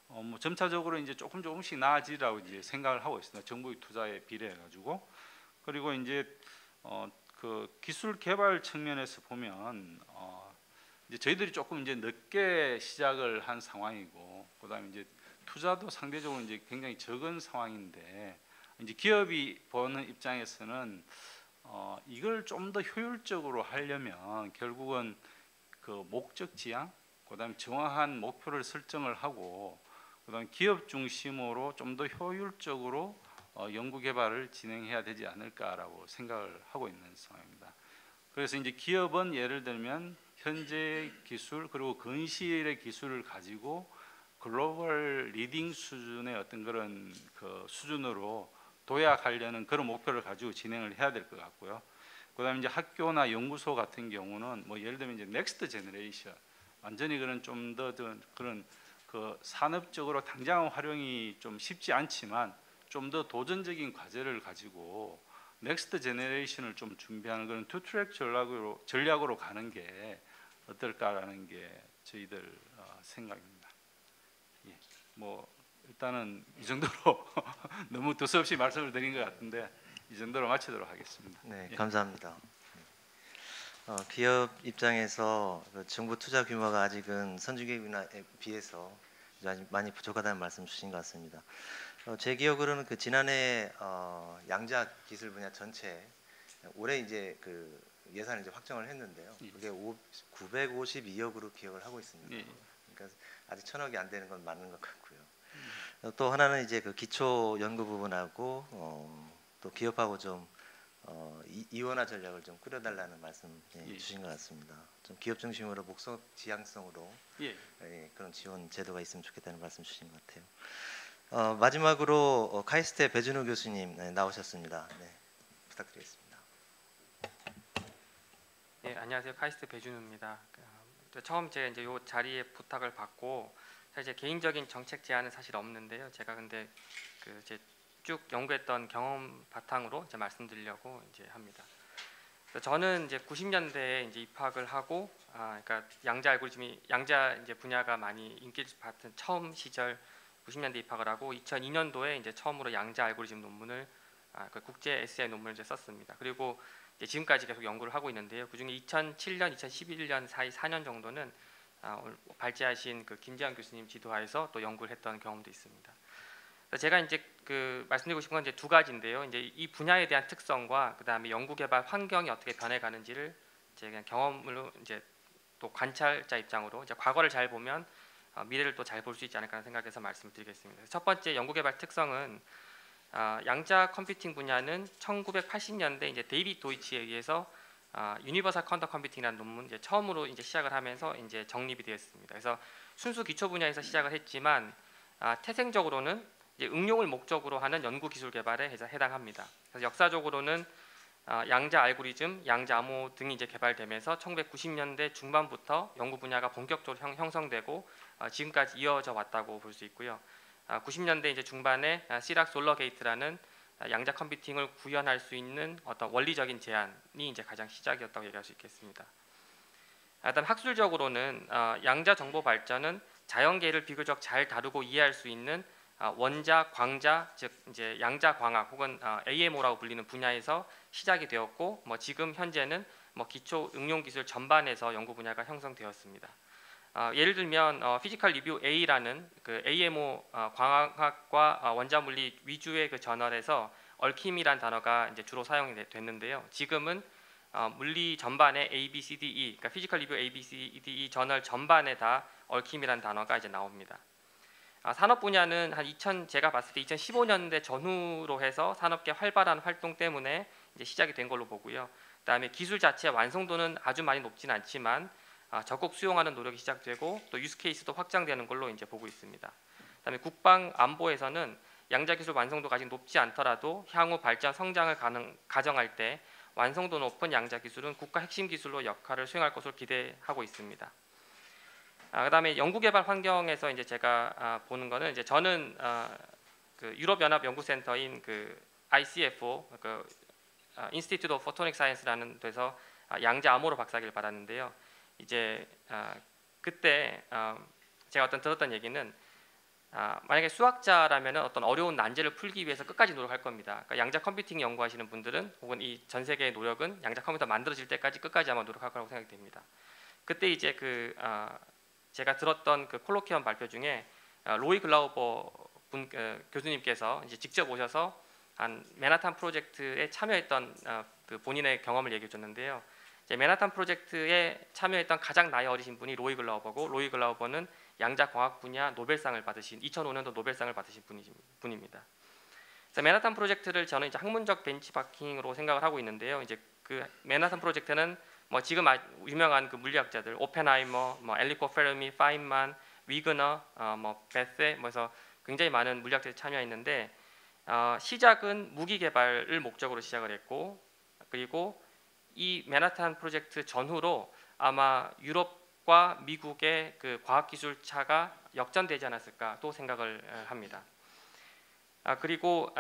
뭐 점차적으로 이제 조금씩 나아지라고 이제 생각을 하고 있습니다. 정부의 투자에 비례해 가지고. 그리고 이제 그 기술 개발 측면에서 보면 이제 저희들이 조금 이제 늦게 시작을 한 상황이고, 그다음에 이제 투자도 상대적으로 이제 굉장히 적은 상황인데, 이제 기업이 보는 입장에서는 이걸 좀 더 효율적으로 하려면 결국은 그 목적 지향, 그다음에 정확한 목표를 설정을 하고, 그다음에 기업 중심으로 좀 더 효율적으로 연구 개발을 진행해야 되지 않을까라고 생각을 하고 있는 상황입니다. 그래서 이제 기업은 예를 들면 현재 기술 그리고 근시일의 기술을 가지고 글로벌 리딩 수준의 어떤 그런 그 수준으로 도약하려는 그런 목표를 가지고 진행을 해야 될 것 같고요. 그다음에 이제 학교나 연구소 같은 경우는 뭐 예를 들면 이제 넥스트 제너레이션, 완전히 그런 좀 더 그런 그 산업적으로 당장 활용이 좀 쉽지 않지만 좀 더 도전적인 과제를 가지고 넥스트 제너레이션을 좀 준비하는 그런 투트랙 전략으로 가는 게 어떨까라는 게 저희들 생각입니다. 예, 뭐 일단은 이 정도로 너무 두서없이 말씀을 드린 것 같은데 이 정도로 마치도록 하겠습니다. 네, 예. 감사합니다. 기업 입장에서 그 정부 투자 규모가 아직은 선진기업에 비해서 아직 많이 부족하다는 말씀 주신 것 같습니다. 제 기억으로는 그 지난해 양자 기술 분야 전체 올해 이제 그 예산을 이제 확정을 했는데요. 그게 952억으로 기억을 하고 있습니다. 예. 그러니까 아직 1,000억이 안 되는 건 맞는 것 같고요. 또 하나는 이제 그 기초 연구 부분하고 또 기업하고 좀 이원화 전략을 좀 꾸려달라는 말씀 예. 주신 것 같습니다. 좀 기업 중심으로 목적 지향성으로 예. 그런 지원 제도가 있으면 좋겠다는 말씀 주신 것 같아요. 마지막으로 카이스트의 배준호 교수님 나오셨습니다. 네, 부탁드리겠습니다. 네, 안녕하세요. 카이스트 배준우입니다. 처음 제가 이제 이 자리에 부탁을 받고 사실 제 개인적인 정책 제안은 사실 없는데요. 제가 근데 그 제 쭉 연구했던 경험 바탕으로 이제 말씀드리려고 이제 합니다. 저는 이제 90년대에 이제 입학을 하고 그러니까 양자 알고리즘이 양자 이제 분야가 많이 인기를 받은 처음 시절 90년대 입학을 하고 2002년도에 이제 처음으로 양자 알고리즘 논문을 그 국제 에세이 논문을 이제 썼습니다. 그리고 이제 지금까지 계속 연구를 하고 있는데요. 그중에 2007년, 2011년 사이 4년 정도는 발제하신 그 김재환 교수님 지도하에서 또 연구를 했던 경험도 있습니다. 제가 이제 그 말씀드리고 싶은 건 이제 두 가지인데요. 이제 이 분야에 대한 특성과 그 다음에 연구 개발 환경이 어떻게 변해가는지를 제 그냥 경험으로 이제 또 관찰자 입장으로 이제 과거를 잘 보면 미래를 또 잘 볼 수 있지 않을까 생각해서 말씀을 드리겠습니다. 첫 번째 연구 개발 특성은 양자 컴퓨팅 분야는 1980년대 이제 데이빗 도이치에 의해서 유니버설 쿼antum 컴퓨팅이라는 논문 이제 처음으로 이제 시작을 하면서 이제 정립이 되었습니다. 그래서 순수 기초 분야에서 시작을 했지만 태생적으로는 이제 응용을 목적으로 하는 연구 기술 개발에 해당합니다. 그래서 역사적으로는 양자 알고리즘, 양자 암호 등이 이제 개발되면서 1990년대 중반부터 연구 분야가 본격적으로 형성되고 지금까지 이어져 왔다고 볼 수 있고요. 90년대 이제 중반에 시락 솔러 게이트라는 양자 컴퓨팅을 구현할 수 있는 어떤 원리적인 제안이 이제 가장 시작이었다고 얘기할 수 있겠습니다. 그다음 학술적으로는 양자 정보 발전은 자연계를 비교적 잘 다루고 이해할 수 있는 원자, 광자, 즉 이제 양자 광학 혹은 AMO라고 불리는 분야에서 시작이 되었고, 뭐 지금 현재는 뭐 기초 응용 기술 전반에서 연구 분야가 형성되었습니다. 예를 들면 피지컬 리뷰 A라는 그 AMO 광학과 원자물리 위주의 그 저널에서 얽힘이란 단어가 이제 주로 사용이 됐는데요. 지금은 물리 전반에 A, B, C, D, E, 그러니까 피지컬 리뷰 A, B, C, D, E 저널 전반에 다 얽힘이란 단어가 이제 나옵니다. 산업 분야는 제가 봤을 때 2015년대 전후로 해서 산업계 활발한 활동 때문에 이제 시작이 된 걸로 보고요. 그다음에 기술 자체의 완성도는 아주 많이 높지는 않지만 적극 수용하는 노력이 시작되고 또 유스 케이스도 확장되는 걸로 이제 보고 있습니다. 그다음에 국방 안보에서는 양자 기술 완성도가 아직 높지 않더라도 향후 발전 성장을 가정할 때 완성도 높은 양자 기술은 국가 핵심 기술로 역할을 수행할 것으로 기대하고 있습니다. 그다음에 연구개발 환경에서 이제 제가 보는 거는 이제 저는 그 유럽연합 연구센터인 그 ICFO, 그 Institute of Photonic Science라는 데서 양자 암호로 박사학위를 받았는데요. 이제 그때 제가 들었던 얘기는 만약에 수학자라면 어떤 어려운 난제를 풀기 위해서 끝까지 노력할 겁니다. 그러니까 양자 컴퓨팅 연구하시는 분들은 혹은 이 전 세계의 노력은 양자 컴퓨터 만들어질 때까지 끝까지 아마 노력할 거라고 생각이 됩니다. 그때 이제 제가 들었던 그 콜로퀴엄 발표 중에 로이 글라우버 교수님께서 이제 직접 오셔서 맨하탄 프로젝트에 참여했던 그 본인의 경험을 얘기해 줬는데요. 맨하탄 프로젝트에 참여했던 가장 나이 어리신 분이 로이 글라우버고, 로이 글라우버는 양자광학 분야 노벨상을 받으신 2005년도 노벨상을 받으신 분입니다. 그래서 맨하탄 프로젝트를 저는 이제 학문적 벤치마킹으로 생각을 하고 있는데요. 이제 그 맨하탄 프로젝트는 뭐 지금 유명한 그 물리학자들 오펜하이머, 뭐 엘리코 페르미, 파인만, 위그너, 뭐 베세, 뭐해서 굉장히 많은 물리학자들이 참여했는데 시작은 무기 개발을 목적으로 시작을 했고, 그리고 이 맨하탄 프로젝트 전후로 아마 유럽과 미국의 그 과학기술 차가 역전되지 않았을까 또 생각을 합니다. 그리고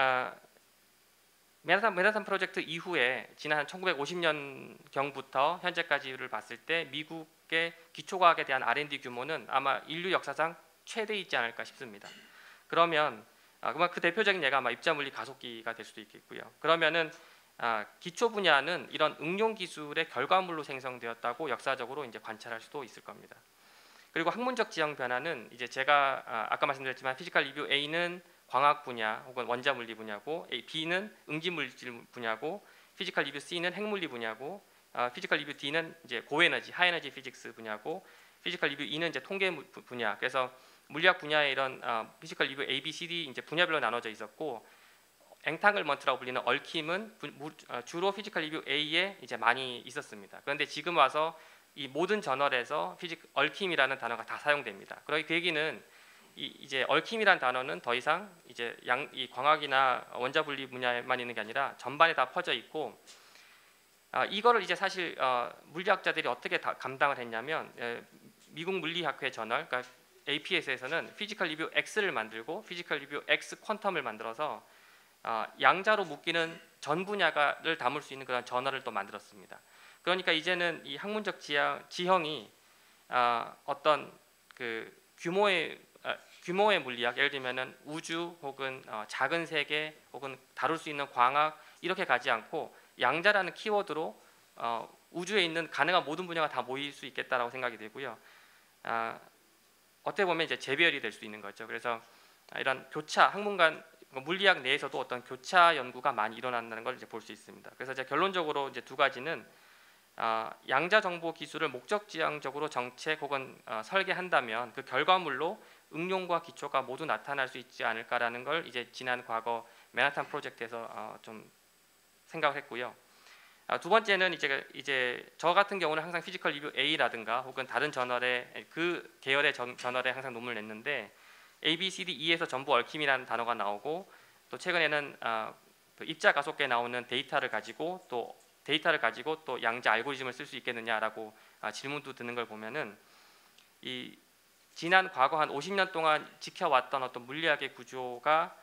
맨하탄 프로젝트 이후에 지난 1950년경부터 현재까지를 봤을 때 미국의 기초과학에 대한 R&D 규모는 아마 인류 역사상 최대이지 않을까 싶습니다. 그러면 그 대표적인 예가 아마 입자물리 가속기가 될 수도 있겠고요. 그러면은 기초 분야는 이런 응용 기술의 결과물로 생성되었다고 역사적으로 이제 관찰할 수도 있을 겁니다. 그리고 학문적 지형 변화는 이제 제가 아까 말씀드렸지만 피지컬 리뷰 A는 광학 분야 혹은 원자 물리 분야고, B는 응집 물질 분야고, 피지컬 리뷰 C는 핵물리 분야고, 피지컬 리뷰 D는 이제 고에너지, 하이에너지 피직스 분야고, 피지컬 리뷰 E는 이제 통계 분야. 그래서 물리학 분야의 이런 피지컬 리뷰 A, B, C, D 이제 분야별로 나눠져 있었고, 앵탕글먼트라고 불리는 얽힘은 주로 피지컬 리뷰 A에 이제 많이 있었습니다. 그런데 지금 와서 이 모든 저널에서 얽힘이라는 단어가 다 사용됩니다. 그러니 그 얘기는 이제 얽힘이라는 단어는 더 이상 이제 이 광학이나 원자 분리 분야에만 있는 게 아니라 전반에 다 퍼져 있고, 이거를 이제 사실 물리학자들이 어떻게 감당을 했냐면 미국 물리학회 저널, 그러니까 APS에서는 피지컬 리뷰 X를 만들고 피지컬 리뷰 X 퀀텀을 만들어서 양자로 묶이는 전 분야를 담을 수 있는 그런 저널을 또 만들었습니다. 그러니까 이제는 이 학문적 지형이 어떤 그 규모의 물리학, 예를 들면은 우주 혹은 작은 세계 혹은 다룰 수 있는 광학 이렇게 가지 않고 양자라는 키워드로 우주에 있는 가능한 모든 분야가 다 모일 수 있겠다라고 생각이 되고요. 어떻게 보면 이제 재배열이 될 수 있는 거죠. 그래서 이런 교차, 학문간 물리학 내에서도 어떤 교차 연구가 많이 일어난다는 걸 이제 볼 수 있습니다. 그래서 이제 결론적으로 이제 두 가지는 양자 정보 기술을 목적 지향적으로 정책 혹은 설계한다면 그 결과물로 응용과 기초가 모두 나타날 수 있지 않을까라는 걸 이제 지난 과거 맨하탄 프로젝트에서 좀 생각을 했고요. 두 번째는 이제 저 같은 경우는 항상 피지컬 리뷰 A라든가 혹은 다른 저널에 그 계열의 저널에 항상 논문을 냈는데 A, B, C, D, E에서 전부 얽힘이라는 단어가 나오고, 또 최근에는 그 입자 가속계에 나오는 데이터를 가지고 또 양자 알고리즘을 쓸 수 있겠느냐라고 질문도 드는 걸 보면은 이 지난 과거 한 50년 동안 지켜왔던 어떤 물리학의 구조가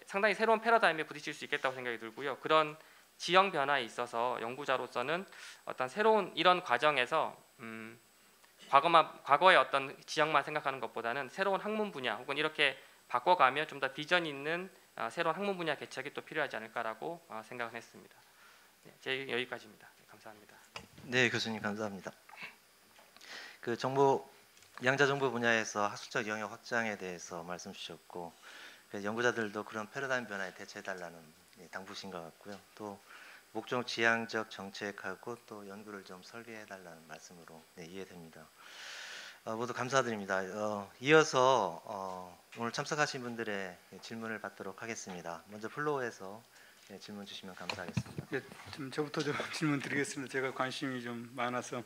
상당히 새로운 패러다임에 부딪힐 수 있겠다고 생각이 들고요. 그런 지형 변화에 있어서 연구자로서는 어떤 새로운 이런 과정에서 과거의 어떤 지형만 생각하는 것보다는 새로운 학문 분야 혹은 이렇게 바꿔가면 좀 더 비전 있는 새로운 학문 분야 개척이 또 필요하지 않을까라고 생각을 했습니다. 제 얘기는 여기까지입니다. 감사합니다. 네, 교수님 감사합니다. 그 양자 정보 분야에서 학술적 영역 확장에 대해서 말씀 주셨고, 연구자들도 그런 패러다임 변화에 대처해달라는 당부신 것 같고요. 또 목적 지향적 정책하고 또 연구를 좀 설계해달라는 말씀으로 이해됩니다. 모두 감사드립니다. 이어서 오늘 참석하신 분들의 질문을 받도록 하겠습니다. 먼저 플로어에서 질문 주시면 감사하겠습니다. 예, 좀 저부터 좀 질문 드리겠습니다. 제가 관심이 좀 많아서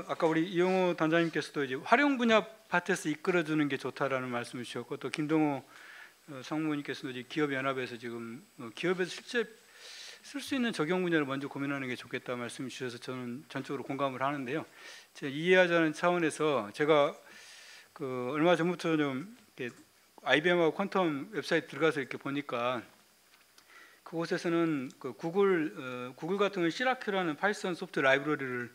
아까 우리 이용호 단장님께서도 이제 활용 분야 파트에서 이끌어주는 게 좋다라는 말씀을 주셨고, 또 김동호 상무님께서도 이제 기업연합에서 지금 기업에서 실제 쓸 수 있는 적용 분야를 먼저 고민하는 게 좋겠다 말씀 주셔서 저는 전적으로 공감을 하는데요. 제가 이해하자는 차원에서 제가 그 얼마 전부터 좀 IBM하고 퀀텀 웹사이트 들어가서 이렇게 보니까 그곳에서는 그 구글 같은 경우는 시라큐라는 파이썬 소프트 라이브러리를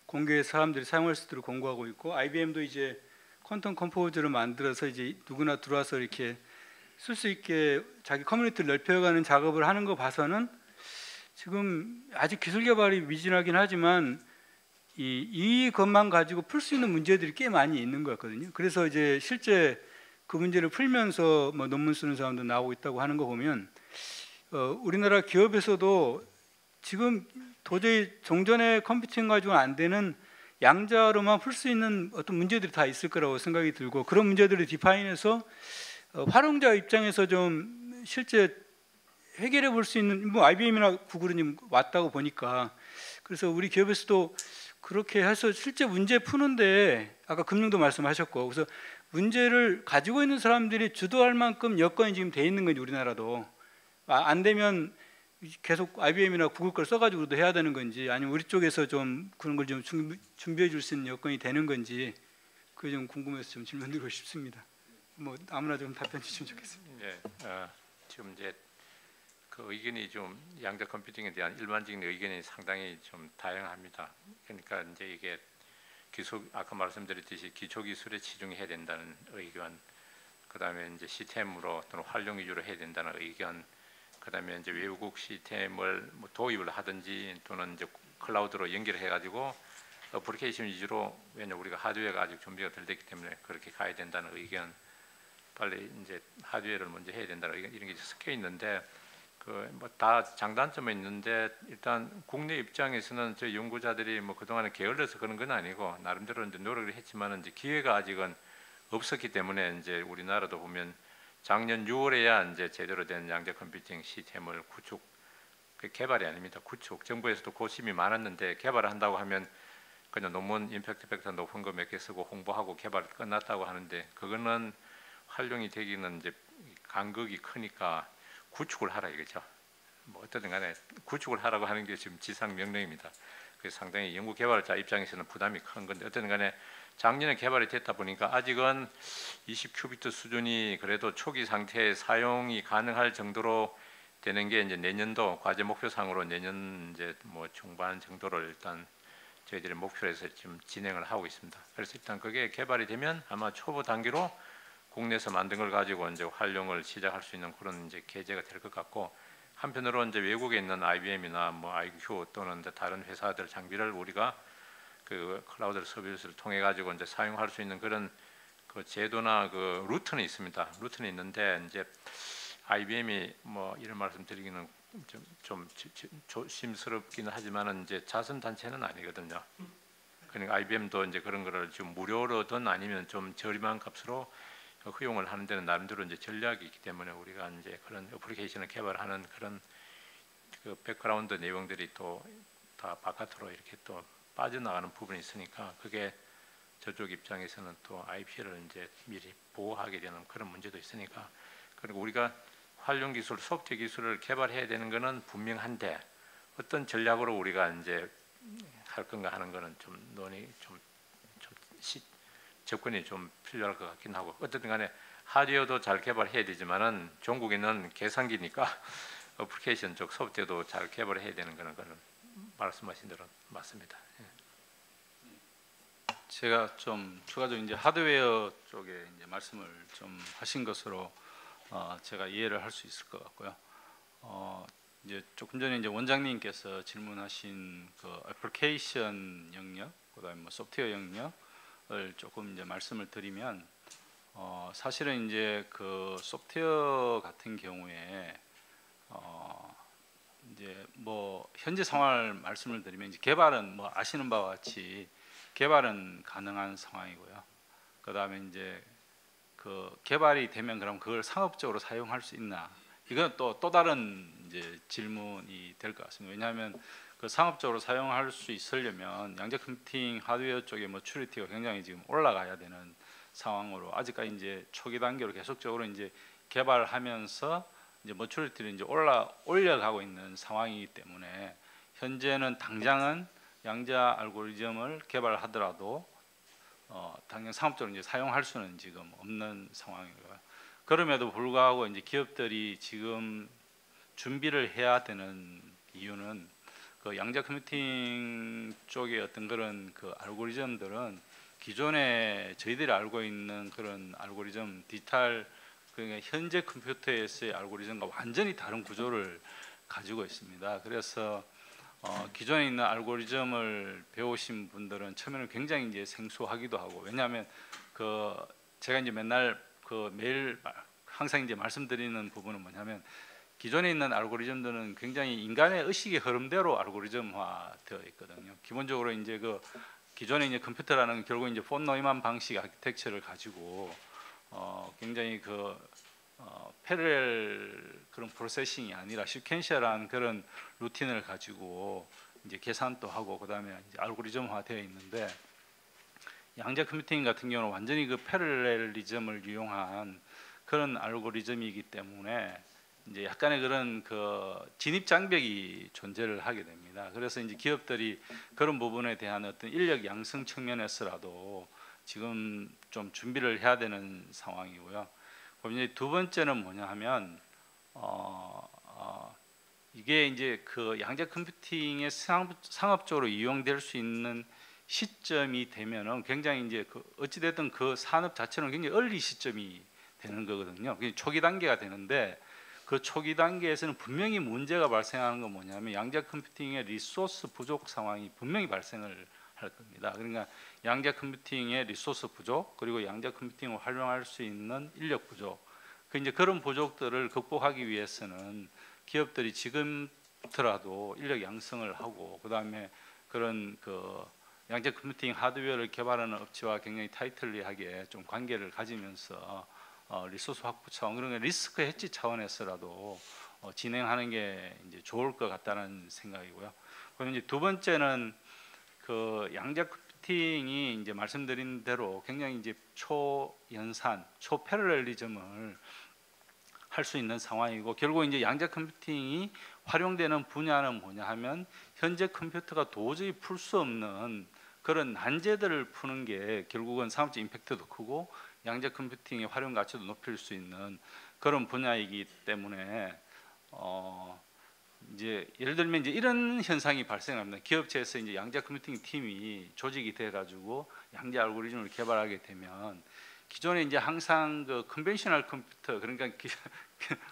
공개해서 사람들이 사용할 수 있도록 공고하고 있고, IBM도 이제 퀀텀 컴포즈를 만들어서 이제 누구나 들어와서 이렇게 쓸 수 있게 자기 커뮤니티를 넓혀가는 작업을 하는 거 봐서는 지금 아직 기술 개발이 미진하긴 하지만 이것만 가지고 풀 수 있는 문제들이 꽤 많이 있는 것 같거든요. 그래서 이제 실제 그 문제를 풀면서 뭐 논문 쓰는 사람도 나오고 있다고 하는 거 보면 우리나라 기업에서도 지금 도저히 종전의 컴퓨팅 가지고는 안 되는 양자로만 풀 수 있는 어떤 문제들이 다 있을 거라고 생각이 들고, 그런 문제들을 디파인해서 활용자 입장에서 좀 실제 해결해 볼 수 있는, 뭐 IBM이나 구글은 왔다고 보니까, 그래서 우리 기업에서도 그렇게 해서 실제 문제 푸는데, 아까 금융도 말씀하셨고, 그래서 문제를 가지고 있는 사람들이 주도할 만큼 여건이 지금 돼 있는 건지, 우리나라도 안 되면 계속 IBM이나 구글 걸 써가지고도 해야 되는 건지, 아니면 우리 쪽에서 좀 그런 걸 좀 준비해 줄 수 있는 여건이 되는 건지, 그게 좀 궁금해서 좀 질문드리고 싶습니다. 뭐 아무나 좀 답변 주시면 좋겠습니다. 네, 지금 이제 그 의견이 좀 양자 컴퓨팅에 대한 일반적인 의견이 상당히 좀 다양합니다. 그러니까 이제 이게 아까 말씀드렸듯이 기초 기술에 치중해야 된다는 의견, 그다음에 이제 시스템으로 또는 활용 위주로 해야 된다는 의견, 그다음에 이제 외국 시스템을 뭐 도입을 하든지 또는 이제 클라우드로 연결해 가지고 어플리케이션 위주로, 왜냐 우리가 하드웨어가 아직 준비가 덜 됐기 때문에 그렇게 가야 된다는 의견, 빨리 이제 하드웨어를 먼저 해야 된다는 의견, 이런 게 섞여 있는데 그 뭐 다 장단점이 있는데, 일단 국내 입장에서는 저희 연구자들이 뭐 그동안에 게을러서 그런 건 아니고 나름대로 이제 노력을 했지만 이제 기회가 아직은 없었기 때문에, 이제 우리나라도 보면 작년 6월에야 이제 제대로 된 양자 컴퓨팅 시스템을 구축, 그 개발이 아닙니다. 구축. 정부에서도 고심이 많았는데 개발을 한다고 하면 그냥 논문 임팩트 팩터 높은 거 몇 개 쓰고 홍보하고 개발 끝났다고 하는데, 그거는 활용이 되기는 이제 간극이 크니까 구축을 하라 이거죠. 뭐 어쨌든 간에 구축을 하라고 하는 게 지금 지상 명령입니다. 그래서 상당히 연구 개발자 입장에서는 부담이 큰 건데, 어쨌든 간에 작년에 개발이 됐다 보니까 아직은 20큐비트 수준이 그래도 초기 상태에 사용이 가능할 정도로 되는 게 이제 내년도 과제 목표상으로 내년 이제 뭐 중반 정도를 일단 저희들이 목표로 해서 지금 진행을 하고 있습니다. 그래서 일단 그게 개발이 되면 아마 초보 단계로 국내에서 만든 걸 가지고 이제 활용을 시작할 수 있는 그런 이제 계제가 될 것 같고, 한편으로 이제 외국에 있는 IBM이나 뭐 IQ 또는 이제 다른 회사들 장비를 우리가 그 클라우드 서비스를 통해 가지고 이제 사용할 수 있는 그런 그 제도나 그 루트는 있습니다. 루트는 있는데, 이제 IBM이 뭐 이런 말씀 드리기는 좀 조심스럽기는 하지만은 이제 자선 단체는 아니거든요. 그러니까 IBM도 이제 그런 거를 지금 무료로든 아니면 좀 저렴한 값으로 허용을 하는 데는 나름대로 이제 전략이 있기 때문에, 우리가 이제 그런 어플리케이션을 개발하는 그런 그 백그라운드 내용들이 또 다 바깥으로 이렇게 또 빠져나가는 부분이 있으니까, 그게 저쪽 입장에서는 또 IP를 이제 미리 보호하게 되는 그런 문제도 있으니까, 그리고 우리가 활용 기술, 소프트 기술을 개발해야 되는 것은 분명한데 어떤 전략으로 우리가 이제 할 건가 하는 것은 좀 논의 접근이 좀 필요할 것 같긴 하고, 어쨌든 간에 하드웨어도 잘 개발해야 되지만은 종국에는 계산기니까 어플리케이션 쪽 소프트웨어도 잘 개발해야 되는 거는 말씀하신 대로 맞습니다. 제가 좀 추가적인 이제 하드웨어 쪽에 이제 말씀을 좀 하신 것으로 제가 이해를 할 수 있을 것 같고요. 이제 조금 전에 이제 원장님께서 질문하신 그 애플리케이션 영역, 그다음에 뭐 소프트웨어 영역을 조금 이제 말씀을 드리면, 사실은 이제 그 소프트웨어 같은 경우에 이제 뭐 현재 상황을 말씀을 드리면, 이제 개발은 뭐 아시는 바와 같이 개발은 가능한 상황이고요. 그다음에 이제 그 개발이 되면 그럼 그걸 상업적으로 사용할 수 있나? 이건 또 다른 이제 질문이 될 것 같습니다. 왜냐하면 그 상업적으로 사용할 수 있으려면 양자 컴퓨팅 하드웨어 쪽의 머추리티가 굉장히 지금 올라가야 되는 상황으로, 아직까지 이제 초기 단계로 계속적으로 이제 개발하면서 이제 머추리티를 이제 올려가고 있는 상황이기 때문에, 현재는 당장은 양자 알고리즘을 개발하더라도 당연 상업적으로 이제 사용할 수는 지금 없는 상황이고요. 그럼에도 불구하고 이제 기업들이 지금 준비를 해야 되는 이유는, 그 양자 컴퓨팅 쪽의 어떤 그런 그 알고리즘들은 기존에 저희들이 알고 있는 그런 알고리즘, 디지털 그러니까 현재 컴퓨터에서의 알고리즘과 완전히 다른 구조를 가지고 있습니다. 그래서 기존에 있는 알고리즘을 배우신 분들은 처음에는 굉장히 이제 생소하기도 하고, 왜냐하면 그 제가 이제 맨날 그 매일 항상 이제 말씀드리는 부분은 뭐냐면, 기존에 있는 알고리즘들은 굉장히 인간의 의식의 흐름대로 알고리즘화 되어 있거든요. 기본적으로 이제 그 기존에 이제 컴퓨터라는 결국 이제 폰 노이만 방식 아키텍처를 가지고 굉장히 그 패러렐 그런 프로세싱이 아니라 시퀀셜한 그런 루틴을 가지고 이제 계산도 하고 그다음에 이제 알고리즘화 되어 있는데, 양자 컴퓨팅 같은 경우는 완전히 그 패러렐리즘을 이용한 그런 알고리즘이기 때문에 이제 약간의 그런 그 진입 장벽이 존재를 하게 됩니다. 그래서 이제 기업들이 그런 부분에 대한 어떤 인력 양성 측면에서라도 지금 좀 준비를 해야 되는 상황이고요. 그럼 이제 두 번째는 뭐냐 하면 이게 이제 그 양자 컴퓨팅의 상업적으로 이용될 수 있는 시점이 되면은 굉장히 이제 그 어찌 됐든 그 산업 자체는 굉장히 얼리 시점이 되는 거거든요. 그게 초기 단계가 되는데, 그 초기 단계에서는 분명히 문제가 발생하는 건 뭐냐면 양자 컴퓨팅의 리소스 부족 상황이 분명히 발생을 할 겁니다. 그러니까 양자 컴퓨팅의 리소스 부족, 그리고 양자 컴퓨팅을 활용할 수 있는 인력 부족, 이제 그런 부족들을 극복하기 위해서는 기업들이 지금부터라도 인력 양성을 하고, 그다음에 그런 그 양자 컴퓨팅 하드웨어를 개발하는 업체와 굉장히 타이틀리하게 좀 관계를 가지면서 리소스 확보 차원, 그런 리스크 해지 차원에서라도 진행하는 게 이제 좋을 것 같다는 생각이고요. 그럼 이제 두 번째는 그 양자 컴퓨팅이 이제 말씀드린 대로 굉장히 이제 초연산, 초패러렐리즘을 할 수 있는 상황이고, 결국 이제 양자 컴퓨팅이 활용되는 분야는 뭐냐 하면 현재 컴퓨터가 도저히 풀 수 없는 그런 난제들을 푸는 게 결국은 산업적 임팩트도 크고 양자 컴퓨팅의 활용 가치도 높일 수 있는 그런 분야이기 때문에 이제 예를 들면 이제 이런 현상이 발생합니다. 기업체에서 이제 양자 컴퓨팅 팀이 조직이 돼 가지고 양자 알고리즘을 개발하게 되면, 기존에 이제 항상 그 컨벤셔널 컴퓨터, 그러니까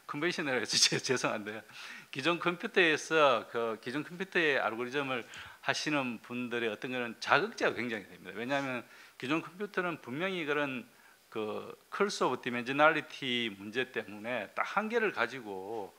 컨벤셔널 해서 죄송한데요. 기존 컴퓨터에서 그 기존 컴퓨터의 알고리즘을 하시는 분들의 어떤 그런 자극제가 굉장히 됩니다. 왜냐하면 기존 컴퓨터는 분명히 그런 그 컬스 오브 디멘셔널리티 문제 때문에 딱 한계를 가지고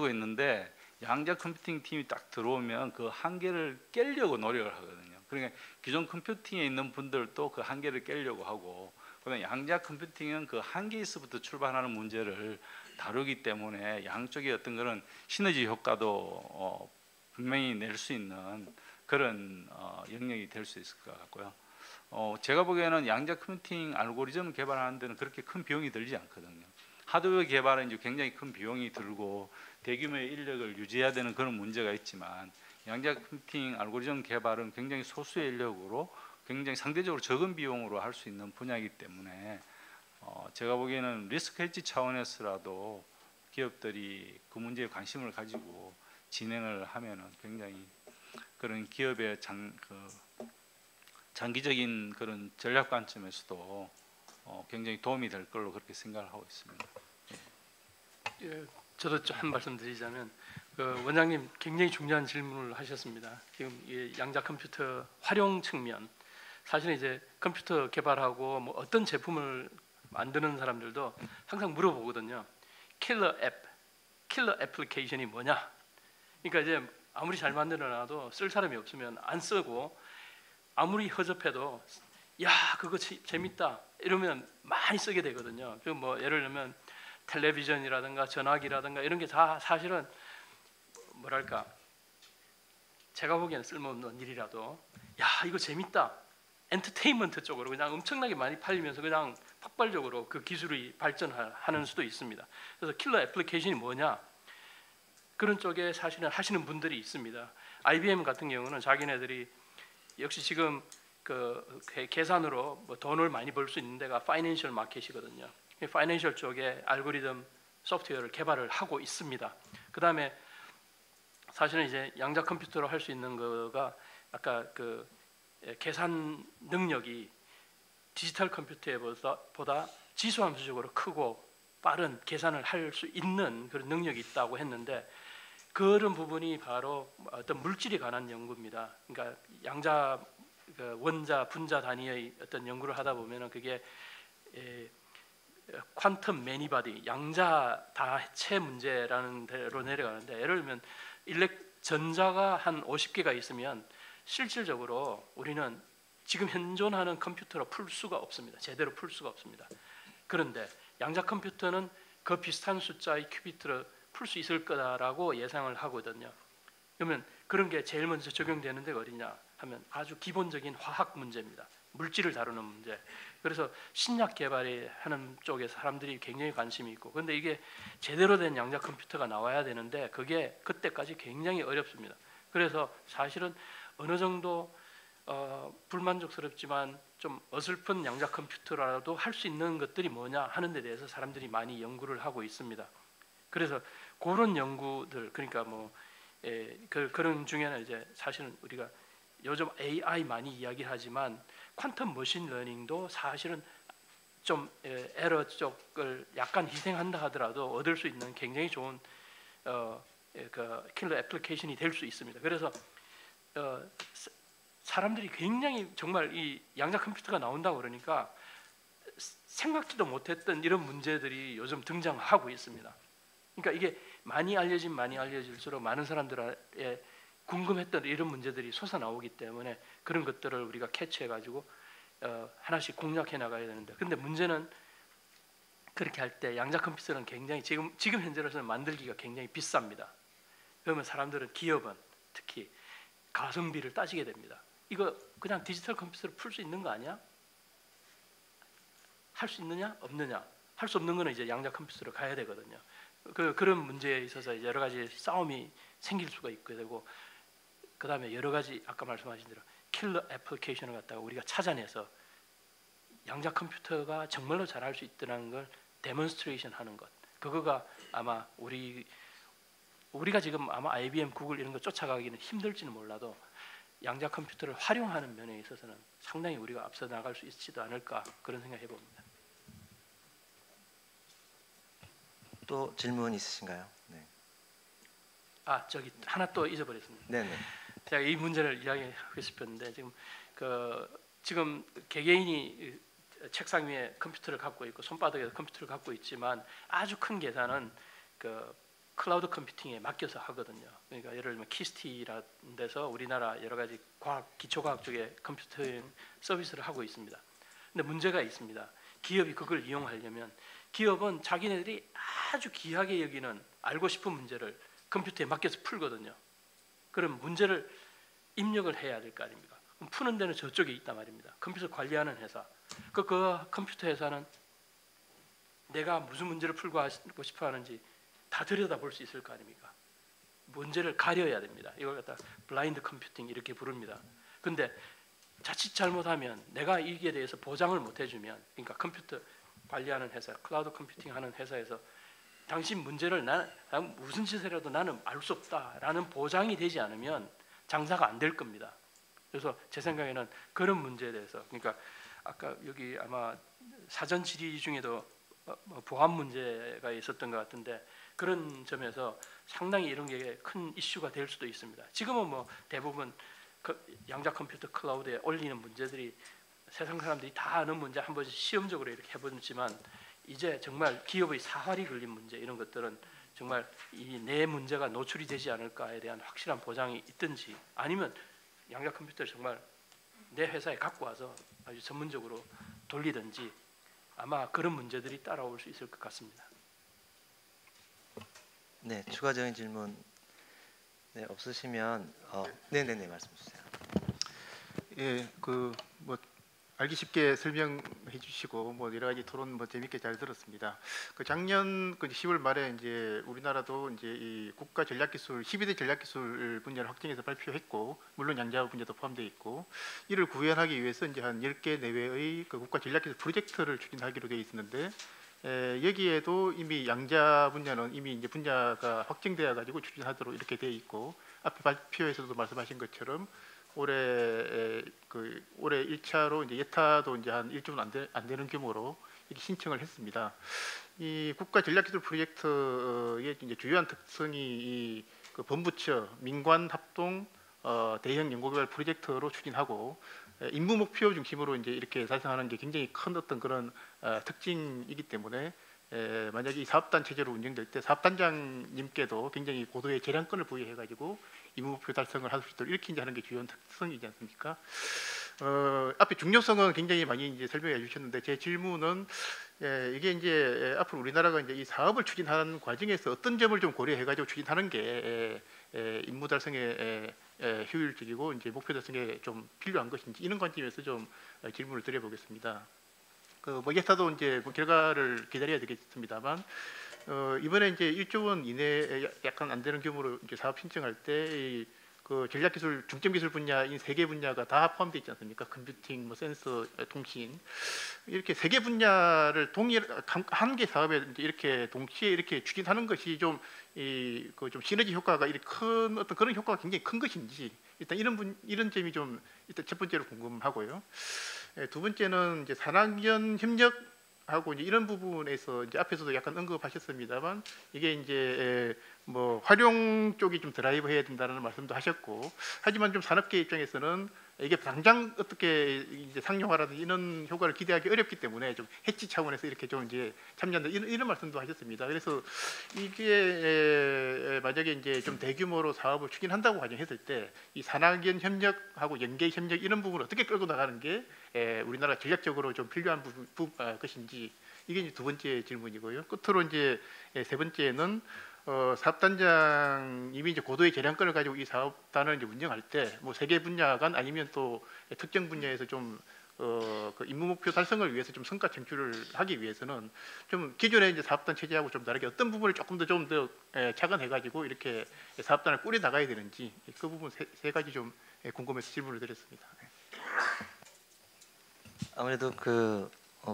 있는데, 양자 컴퓨팅 팀이 딱 들어오면 그 한계를 깨려고 노력을 하거든요. 그러니까 기존 컴퓨팅에 있는 분들도 그 한계를 깨려고 하고, 그다음에 양자 컴퓨팅은 그 한계에서부터 출발하는 문제를 다루기 때문에 양쪽의 어떤 그런 시너지 효과도 분명히 낼 수 있는 그런 영역이 될 수 있을 것 같고요. 제가 보기에는 양자 컴퓨팅 알고리즘 개발하는 데는 그렇게 큰 비용이 들지 않거든요. 하드웨어 개발은 이제 굉장히 큰 비용이 들고 대규모의 인력을 유지해야 되는 그런 문제가 있지만, 양자 컴퓨팅 알고리즘 개발은 굉장히 소수의 인력으로 굉장히 상대적으로 적은 비용으로 할 수 있는 분야이기 때문에 제가 보기에는 리스크 해지 차원에서라도 기업들이 그 문제에 관심을 가지고 진행을 하면은 굉장히 그런 기업의 장기적인 그런 전략 관점에서도 굉장히 도움이 될 걸로 그렇게 생각을 하고 있습니다. 예, 저도 좀 한 말씀 드리자면, 원장님 굉장히 중요한 질문을 하셨습니다. 지금 이 양자 컴퓨터 활용 측면, 사실은 이제 컴퓨터 개발하고 뭐 어떤 제품을 만드는 사람들도 항상 물어보거든요. 킬러 애플리케이션이 뭐냐? 그러니까 이제 아무리 잘 만들어놔도 쓸 사람이 없으면 안 쓰고, 아무리 허접해도 야 그거 재밌다 이러면 많이 쓰게 되거든요. 그 뭐 예를 들면 텔레비전이라든가 전화기라든가 이런 게 다 사실은 뭐랄까, 제가 보기에는 쓸모없는 일이라도 야 이거 재밌다, 엔터테인먼트 쪽으로 그냥 엄청나게 많이 팔리면서 그냥 폭발적으로 그 기술이 발전하는 수도 있습니다. 그래서 킬러 애플리케이션이 뭐냐, 그런 쪽에 사실은 하시는 분들이 있습니다. IBM 같은 경우는 자기네들이 역시 지금 그 계산으로 뭐 돈을 많이 벌 수 있는 데가 파이낸셜 마켓이거든요. 파이낸셜 쪽에 알고리즘 소프트웨어를 개발을 하고 있습니다. 그 다음에 사실은 이제 양자 컴퓨터로 할 수 있는 거가 아까 그 계산 능력이 디지털 컴퓨터보다 지수함수적으로 크고 빠른 계산을 할 수 있는 그런 능력이 있다고 했는데, 그런 부분이 바로 어떤 물질에 관한 연구입니다. 그러니까 양자 원자 분자 단위의 어떤 연구를 하다 보면은 그게 퀀텀 매니바디 양자 다체 문제라는 데로 내려가는데, 예를 들면 전자가 한 50개가 있으면 실질적으로 우리는 지금 현존하는 컴퓨터로 풀 수가 없습니다. 제대로 풀 수가 없습니다. 그런데 양자 컴퓨터는 그 비슷한 숫자의 큐비트를 풀 수 있을 거다라고 예상을 하거든요. 그러면 그런 게 제일 먼저 적용되는 데가 어디냐 하면 아주 기본적인 화학 문제입니다. 물질을 다루는 문제. 그래서 신약 개발하는 쪽에 사람들이 굉장히 관심이 있고, 그런데 이게 제대로 된 양자 컴퓨터가 나와야 되는데 그게 그때까지 굉장히 어렵습니다. 그래서 사실은 어느 정도 불만족스럽지만 좀 어설픈 양자 컴퓨터라도 할 수 있는 것들이 뭐냐 하는 데 대해서 사람들이 많이 연구를 하고 있습니다. 그래서 그런 연구들, 그러니까 뭐 그런 중에는 이제 사실은 우리가 요즘 AI 많이 이야기하지만 퀀텀 머신 러닝도 사실은 좀 에러 쪽을 약간 희생한다 하더라도 얻을 수 있는 굉장히 좋은 그 킬러 애플리케이션이 될 수 있습니다. 그래서 사람들이 굉장히 정말 이 양자 컴퓨터가 나온다고 그러니까 생각지도 못했던 이런 문제들이 요즘 등장하고 있습니다. 그러니까 이게 많이 알려질수록 많은 사람들의 궁금했던 이런 문제들이 솟아나오기 때문에 그런 것들을 우리가 캐치해가지고 하나씩 공략해 나가야 되는데, 근데 문제는 그렇게 할 때 양자 컴퓨터는 굉장히 지금 현재로서는 만들기가 굉장히 비쌉니다. 그러면 사람들은, 기업은 특히 가성비를 따지게 됩니다. 이거 그냥 디지털 컴퓨터로 풀 수 있는 거 아니야? 할 수 있느냐 없느냐? 할 수 없는 거는 이제 양자 컴퓨터로 가야 되거든요. 그런 문제에 있어서 여러 가지 싸움이 생길 수가 있게 되고, 그 다음에 여러 가지 아까 말씀하신 대로 킬러 애플리케이션을 갖다가 우리가 찾아내서 양자 컴퓨터가 정말로 잘할 수 있다는 걸 데몬스트레이션 하는 것, 그거가 아마 우리가 지금 아마 IBM, 구글 이런 거 쫓아가기는 힘들지는 몰라도 양자 컴퓨터를 활용하는 면에 있어서는 상당히 우리가 앞서 나갈 수 있지도 않을까, 그런 생각해 봅니다. 또 질문 있으신가요? 네. 저기 하나 또 잊어버렸습니다. 네네. 제가 이 문제를 이야기하고 싶었는데, 지금 개개인이 책상 위에 컴퓨터를 갖고 있고 손바닥에 컴퓨터를 갖고 있지만 아주 큰 계산은 그 클라우드 컴퓨팅에 맡겨서 하거든요. 그러니까 예를 들면 키스티라는 데서 우리나라 여러 가지 기초과학 쪽에 컴퓨팅 서비스를 하고 있습니다. 근데 문제가 있습니다. 기업이 그걸 이용하려면 기업은 자기네들이 아주 귀하게 여기는 알고 싶은 문제를 컴퓨터에 맡겨서 풀거든요. 그럼 문제를 입력을 해야 될 거 아닙니까? 그럼 푸는 데는 저쪽에 있단 말입니다. 컴퓨터 관리하는 회사. 그 컴퓨터 회사는 내가 무슨 문제를 풀고 싶어 하는지 다 들여다볼 수 있을 거 아닙니까? 문제를 가려야 됩니다. 이걸 갖다 블라인드 컴퓨팅 이렇게 부릅니다. 근데 자칫 잘못하면 내가 이게 대해서 보장을 못 해주면, 그러니까 컴퓨터 관리하는 회사, 클라우드 컴퓨팅 하는 회사에서 당신 문제를 난 무슨 짓이라도 나는 알 수 없다라는 보장이 되지 않으면 장사가 안 될 겁니다. 그래서 제 생각에는 그런 문제에 대해서, 그러니까 아까 여기 아마 사전 질의 중에도 보안 문제가 있었던 것 같은데, 그런 점에서 상당히 이런 게 큰 이슈가 될 수도 있습니다. 지금은 뭐 대부분 양자 컴퓨터 클라우드에 올리는 문제들이 세상 사람들이 다 아는 문제 한 번씩 시험적으로 이렇게 해보지만 이제 정말 기업의 사활이 걸린 문제 이런 것들은 정말 이 내 문제가 노출이 되지 않을까에 대한 확실한 보장이 있든지 아니면 양자 컴퓨터를 정말 내 회사에 갖고 와서 아주 전문적으로 돌리든지 아마 그런 문제들이 따라올 수 있을 것 같습니다. 네, 추가적인 질문 네, 없으시면 네네네 말씀 주세요. 예, 뭐 알기 쉽게 설명해 주시고 뭐 여러 가지 토론 뭐 재밌게 잘 들었습니다. 작년 10월 말에 이제 우리나라도 이제 이 국가 전략기술 12대 전략기술 분야를 확정해서 발표했고 물론 양자 분야도 포함되어 있고 이를 구현하기 위해서 이제 한 10개 내외의 국가 전략기술 프로젝트를 추진하기로 되어 있었는데 여기에도 이미 양자 분야는 이미 이제 분야가 확정되어 가지고 추진하도록 이렇게 되어 있고 앞에 발표에서도 말씀하신 것처럼 올해 1차로 이제 예타도 이제 한 1조는 안 되는 규모로 이렇게 신청을 했습니다. 이 국가 전략기술 프로젝트의 이제 주요한 특성이 그 본부처 민관 합동 대형 연구개발 프로젝트로 추진하고 임무 목표 중심으로 이제 이렇게 달성하는 게 굉장히 큰 어떤 그런 특징이기 때문에 만약에 이 사업단 체제로 운영될 때 사업단장님께도 굉장히 고도의 재량권을 부여해가지고 임무 목표 달성을 할 수 있도록 이렇게 이제 하는 게 주요한 특성이지 않습니까? 앞에 중요성은 굉장히 많이 이제 설명해 주셨는데 제 질문은 이게 이제 앞으로 우리나라가 이제 이 사업을 추진하는 과정에서 어떤 점을 좀 고려해가지고 추진하는 게 임무 달성에 효율적이고 이제 목표 달성에 좀 필요한 것인지 이런 관점에서 좀 질문을 드려보겠습니다. 뭐 예타도 이제 결과를 기다려야 되겠습니다만 이번에 이제 1조 원 이내에 약간 안 되는 규모로 이제 사업 신청할 때 그 전략기술 중점기술 분야인 3개 분야가 다 포함되어 있지 않습니까? 컴퓨팅, 뭐 센서, 통신 이렇게 3개 분야를 한 개 사업에 이렇게 동시에 이렇게 추진하는 것이 좀 좀 시너지 효과가 이렇게 큰 어떤 그런 효과가 굉장히 큰 것인지 일단 이런 점이 좀 일단 첫 번째로 궁금하고요. 두 번째는 이제 산학연 협력하고 이제 이런 부분에서 이제 앞에서도 약간 언급하셨습니다만 이게 이제 뭐 활용 쪽이 좀 드라이브 해야 된다는 말씀도 하셨고 하지만 좀 산업계 입장에서는 이게 당장 어떻게 이제 상용화라든지 이런 효과를 기대하기 어렵기 때문에 좀 해치 차원에서 이렇게 좀 이제 참여한다 이런 말씀도 하셨습니다. 그래서 이게 만약에 이제 좀 대규모로 사업을 추진한다고 가정했을 때 이 산학연 협력하고 연계 협력 이런 부분을 어떻게 끌고 나가는 게 우리나라 전략적으로 좀 필요한 것인지 이게 이제 두 번째 질문이고요. 끝으로 이제 세 번째는 사업단장님이 이제 고도의 재량권을 가지고 이 사업단을 이제 운영할 때 뭐 3개 분야간 아니면 또 특정 분야에서 좀 그 임무 목표 달성을 위해서 좀 성과 창출을 하기 위해서는 좀 기존의 이제 사업단 체제하고 좀 다르게 어떤 부분을 조금 더 착안해 가지고 이렇게 사업단을 꾸려 나가야 되는지 그 부분 세 가지 좀 궁금해서 질문을 드렸습니다. 아무래도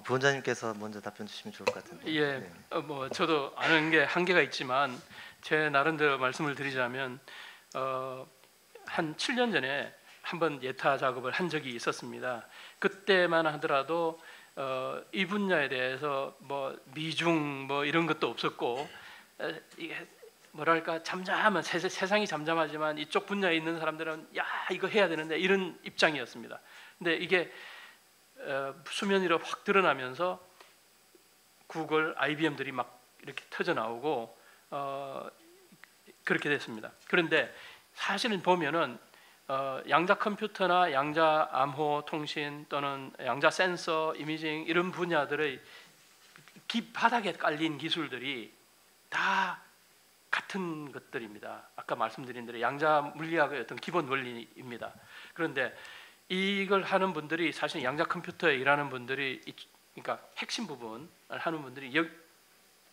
부원장님께서 먼저 답변 주시면 좋을 것 같은데. 예, 네. 뭐 저도 아는 게 한계가 있지만 제 나름대로 말씀을 드리자면 한 7년 전에 한번 예타 작업을 한 적이 있었습니다. 그때만 하더라도 이 분야에 대해서 뭐 미중 뭐 이런 것도 없었고 이게 뭐랄까 잠잠한 세상이 잠잠하지만 이쪽 분야에 있는 사람들은 야 이거 해야 되는데 이런 입장이었습니다. 근데 이게 수면 위로 확 드러나면서 구글, IBM들이 막 이렇게 터져 나오고 그렇게 됐습니다. 그런데 사실은 보면은 양자 컴퓨터나 양자 암호 통신 또는 양자 센서, 이미징 이런 분야들의 바닥에 깔린 기술들이 다 같은 것들입니다. 아까 말씀드린 대로 양자 물리학의 어떤 기본 원리입니다. 그런데 이걸 하는 분들이 사실 양자 컴퓨터에 일하는 분들이 그러니까 핵심 부분을 하는 분들이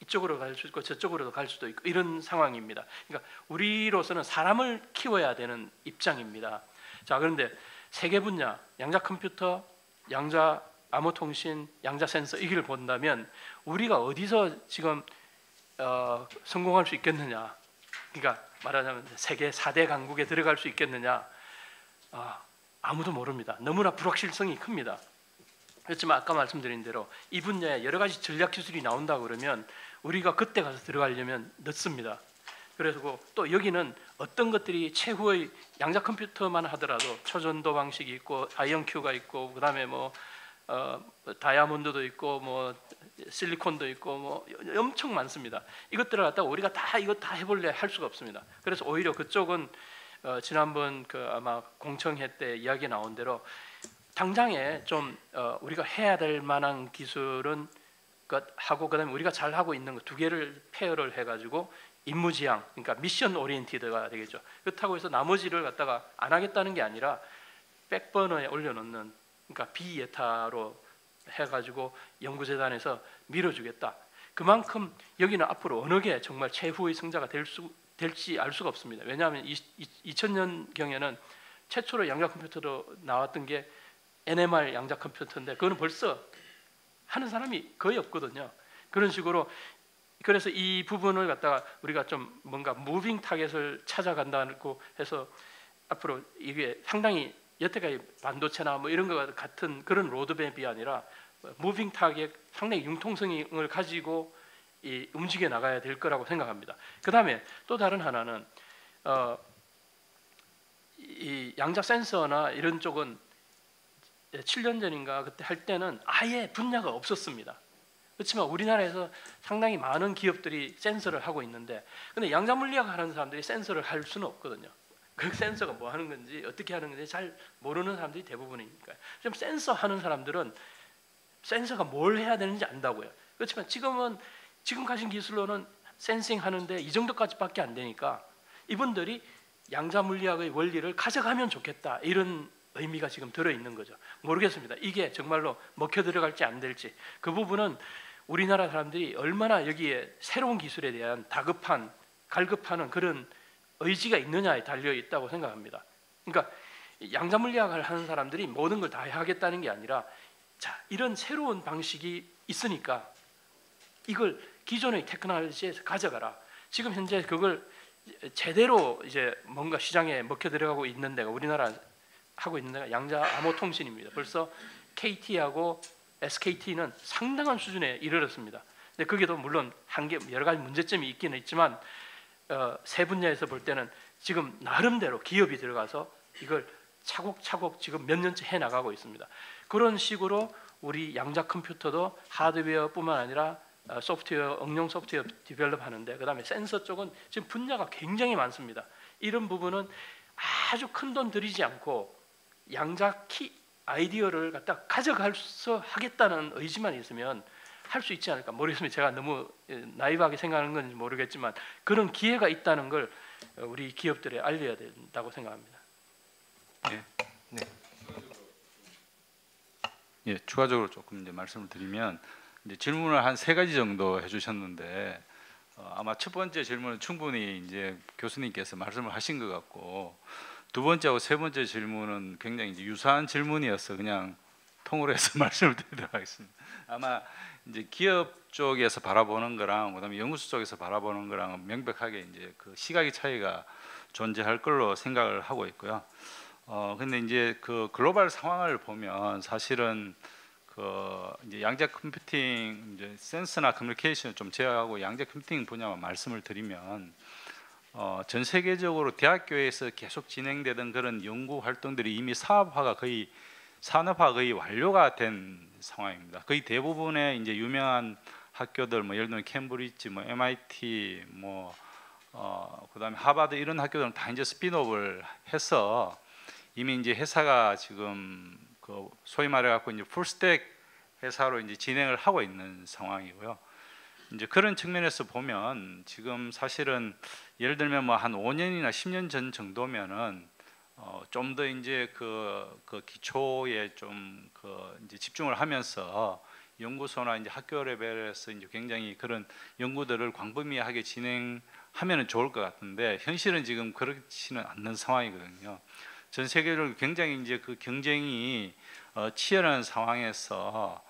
이쪽으로 갈 수 있고 저쪽으로도 갈 수도 있고 이런 상황입니다. 그러니까 우리로서는 사람을 키워야 되는 입장입니다. 자, 그런데 3개 분야 양자 컴퓨터, 양자 암호 통신, 양자 센서 이 길을 본다면 우리가 어디서 지금 성공할 수 있겠느냐? 그러니까 말하자면 세계 4대 강국에 들어갈 수 있겠느냐? 아무도 모릅니다. 너무나 불확실성이 큽니다. 그렇지만 아까 말씀드린 대로 이 분야에 여러 가지 전략 기술이 나온다 그러면 우리가 그때 가서 들어가려면 늦습니다. 그래서 또 여기는 어떤 것들이 최후의 양자 컴퓨터만 하더라도 초전도 방식이 있고 아이언큐가 있고 그다음에 뭐 다이아몬드도 있고 뭐 실리콘도 있고 뭐 엄청 많습니다. 이것들을 갖다가 우리가 다 이거 다 해볼래 할 수가 없습니다. 그래서 오히려 그쪽은 지난번 그 아마 공청회 때 이야기 나온 대로 당장에 좀 우리가 해야 될 만한 기술은 하고 그다음에 우리가 잘 하고 있는 거 두 개를 페어를 해가지고 임무지향, 그러니까 미션 오리엔티드가 되겠죠. 그렇다고 해서 나머지를 갖다가 안 하겠다는 게 아니라 백버너에 올려놓는, 그러니까 비예타로 해가지고 연구재단에서 밀어주겠다. 그만큼 여기는 앞으로 어느 게 정말 최후의 승자가 될지 알 수가 없습니다. 왜냐하면 2000년 경에는 최초로 양자 컴퓨터로 나왔던 게 NMR 양자 컴퓨터인데 그거는 벌써 하는 사람이 거의 없거든요. 그런 식으로 그래서 이 부분을 갖다가 우리가 좀 뭔가 무빙 타겟을 찾아간다고 해서 앞으로 이게 상당히 여태까지 반도체나 뭐 이런 것 같은 그런 로드맵이 아니라 무빙 타겟 상당히 융통성을 가지고 움직여 나가야 될 거라고 생각합니다. 그 다음에 또 다른 하나는 이 양자 센서나 이런 쪽은 7년 전인가 그때 할 때는 아예 분야가 없었습니다. 그렇지만 우리나라에서 상당히 많은 기업들이 센서를 하고 있는데, 근데 양자 물리학 하는 사람들이 센서를 할 수는 없거든요. 그 센서가 뭐 하는 건지 어떻게 하는 건지 잘 모르는 사람들이 대부분이니까요. 좀 센서 하는 사람들은 센서가 뭘 해야 되는지 안다고요. 그렇지만 지금 가진 기술로는 센싱 하는데 이 정도까지밖에 안 되니까 이분들이 양자 물리학의 원리를 가져가면 좋겠다, 이런 의미가 지금 들어있는 거죠. 모르겠습니다. 이게 정말로 먹혀 들어갈지 안 될지. 그 부분은 우리나라 사람들이 얼마나 여기에 새로운 기술에 대한 갈급하는 그런 의지가 있느냐에 달려 있다고 생각합니다. 그러니까 양자 물리학을 하는 사람들이 모든 걸 다 하겠다는 게 아니라, 자, 이런 새로운 방식이 있으니까 이걸 기존의 테크놀로지에서 가져가라. 지금 현재 그걸 제대로 이제 뭔가 시장에 먹혀 들어가고 있는 데가, 우리나라 하고 있는 데가 양자 암호 통신입니다. 벌써 KT하고 SKT는 상당한 수준에 이르렀습니다. 근데 그게도 물론 여러 가지 문제점이 있기는 있지만 세 분야에서 볼 때는 지금 나름대로 기업이 들어가서 이걸 차곡차곡 지금 몇 년째 해 나가고 있습니다. 그런 식으로 우리 양자 컴퓨터도 하드웨어뿐만 아니라 소프트웨어, 응용 소프트웨어 디벨롭 하는데, 그다음에 센서 쪽은 지금 분야가 굉장히 많습니다. 이런 부분은 아주 큰 돈 들이지 않고 양자 키 아이디어를 갖다 가져가서 하겠다는 의지만 있으면 할 수 있지 않을까. 모르겠습니다. 제가 너무 나이브하게 생각하는 건지 모르겠지만 그런 기회가 있다는 걸 우리 기업들에 알려야 된다고 생각합니다. 네. 네. 예, 추가적으로 조금 이제 말씀을 드리면, 이제 질문을 한 3가지 정도 해주셨는데 아마 첫 번째 질문은 충분히 이제 교수님께서 말씀을 하신 것 같고, 두 번째하고 세 번째 질문은 굉장히 이제 유사한 질문이어서 그냥 통으로 해서 말씀을 드리도록 하겠습니다. 아마 이제 기업 쪽에서 바라보는 거랑 그다음에 연구소 쪽에서 바라보는 거랑 명백하게 이제 그 시각의 차이가 존재할 걸로 생각을 하고 있고요. 근데 이제 그 글로벌 상황을 보면 사실은 그 이제 양자 컴퓨팅, 이제 센서나 커뮤니케이션을 좀 제외하고 양자 컴퓨팅 분야만 말씀을 드리면, 전 세계적으로 대학교에서 계속 진행되던 그런 연구 활동들이 이미 산업화가 거의 완료가 된 상황입니다. 거의 대부분의 이제 유명한 학교들, 뭐 예를 들면 캠브리지, 뭐 MIT, 뭐 그다음에 하버드, 이런 학교들은 다 이제 스핀업을 해서 이미 이제 회사가 지금 그 소위 말해 갖고 이제 풀스택 회사로 이제 진행을 하고 있는 상황이고요. 이제 그런 측면에서 보면 지금 사실은 예를 들면 뭐 한 5년이나 10년 전 정도면은 좀 더 이제 그 기초에 좀 이제 집중을 하면서 연구소나 이제 학교 레벨에서 이제 굉장히 그런 연구들을 광범위하게 진행하면은 좋을 것 같은데, 현실은 지금 그렇지는 않는 상황이거든요. 전 세계적으로 굉장히 이제 그 경쟁이 치열한 상황에서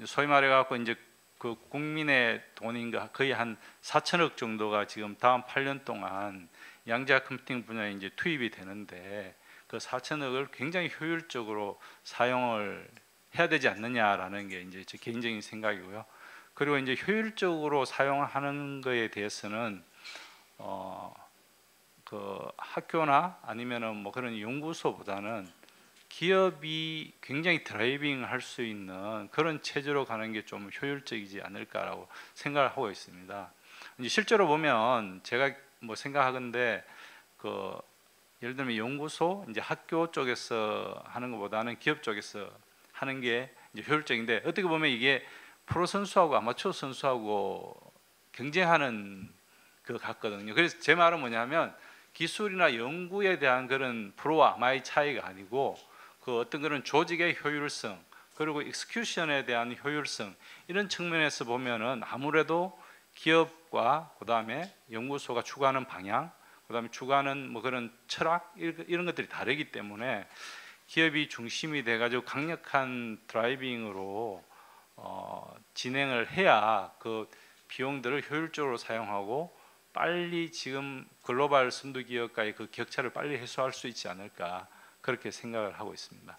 소위 말해 갖고 이제 그 국민의 돈인가 거의 한 4천억 정도가 지금 다음 8년 동안 양자 컴퓨팅 분야에 이제 투입이 되는데, 그 4천억을 굉장히 효율적으로 사용을 해야 되지 않느냐라는 게 이제 제 개인적인 생각이고요. 그리고 이제 효율적으로 사용하는 거에 대해서는 그 학교나 아니면은 뭐 그런 연구소보다는 기업이 굉장히 드라이빙 할 수 있는 그런 체제로 가는 게 좀 효율적이지 않을까라고 생각을 하고 있습니다. 이제 실제로 보면 제가 뭐 생각하건데 그 예를 들면 연구소 이제 학교 쪽에서 하는 것보다는 기업 쪽에서 하는 게 이제 효율적인데, 어떻게 보면 이게 프로 선수하고 아마추어 선수하고 경쟁하는 것 같거든요. 그래서 제 말은 뭐냐면 기술이나 연구에 대한 그런 프로와 아마의 차이가 아니고 그 어떤 그런 조직의 효율성 그리고 익스큐션에 대한 효율성, 이런 측면에서 보면은 아무래도 기업과 그다음에 연구소가 추구하는 방향, 그다음에 추구하는 뭐 그런 철학 이런 것들이 다르기 때문에 기업이 중심이 돼가지고 강력한 드라이빙으로 진행을 해야 그 비용들을 효율적으로 사용하고 빨리 지금 글로벌 선두 기업과의 그 격차를 빨리 해소할 수 있지 않을까, 그렇게 생각을 하고 있습니다.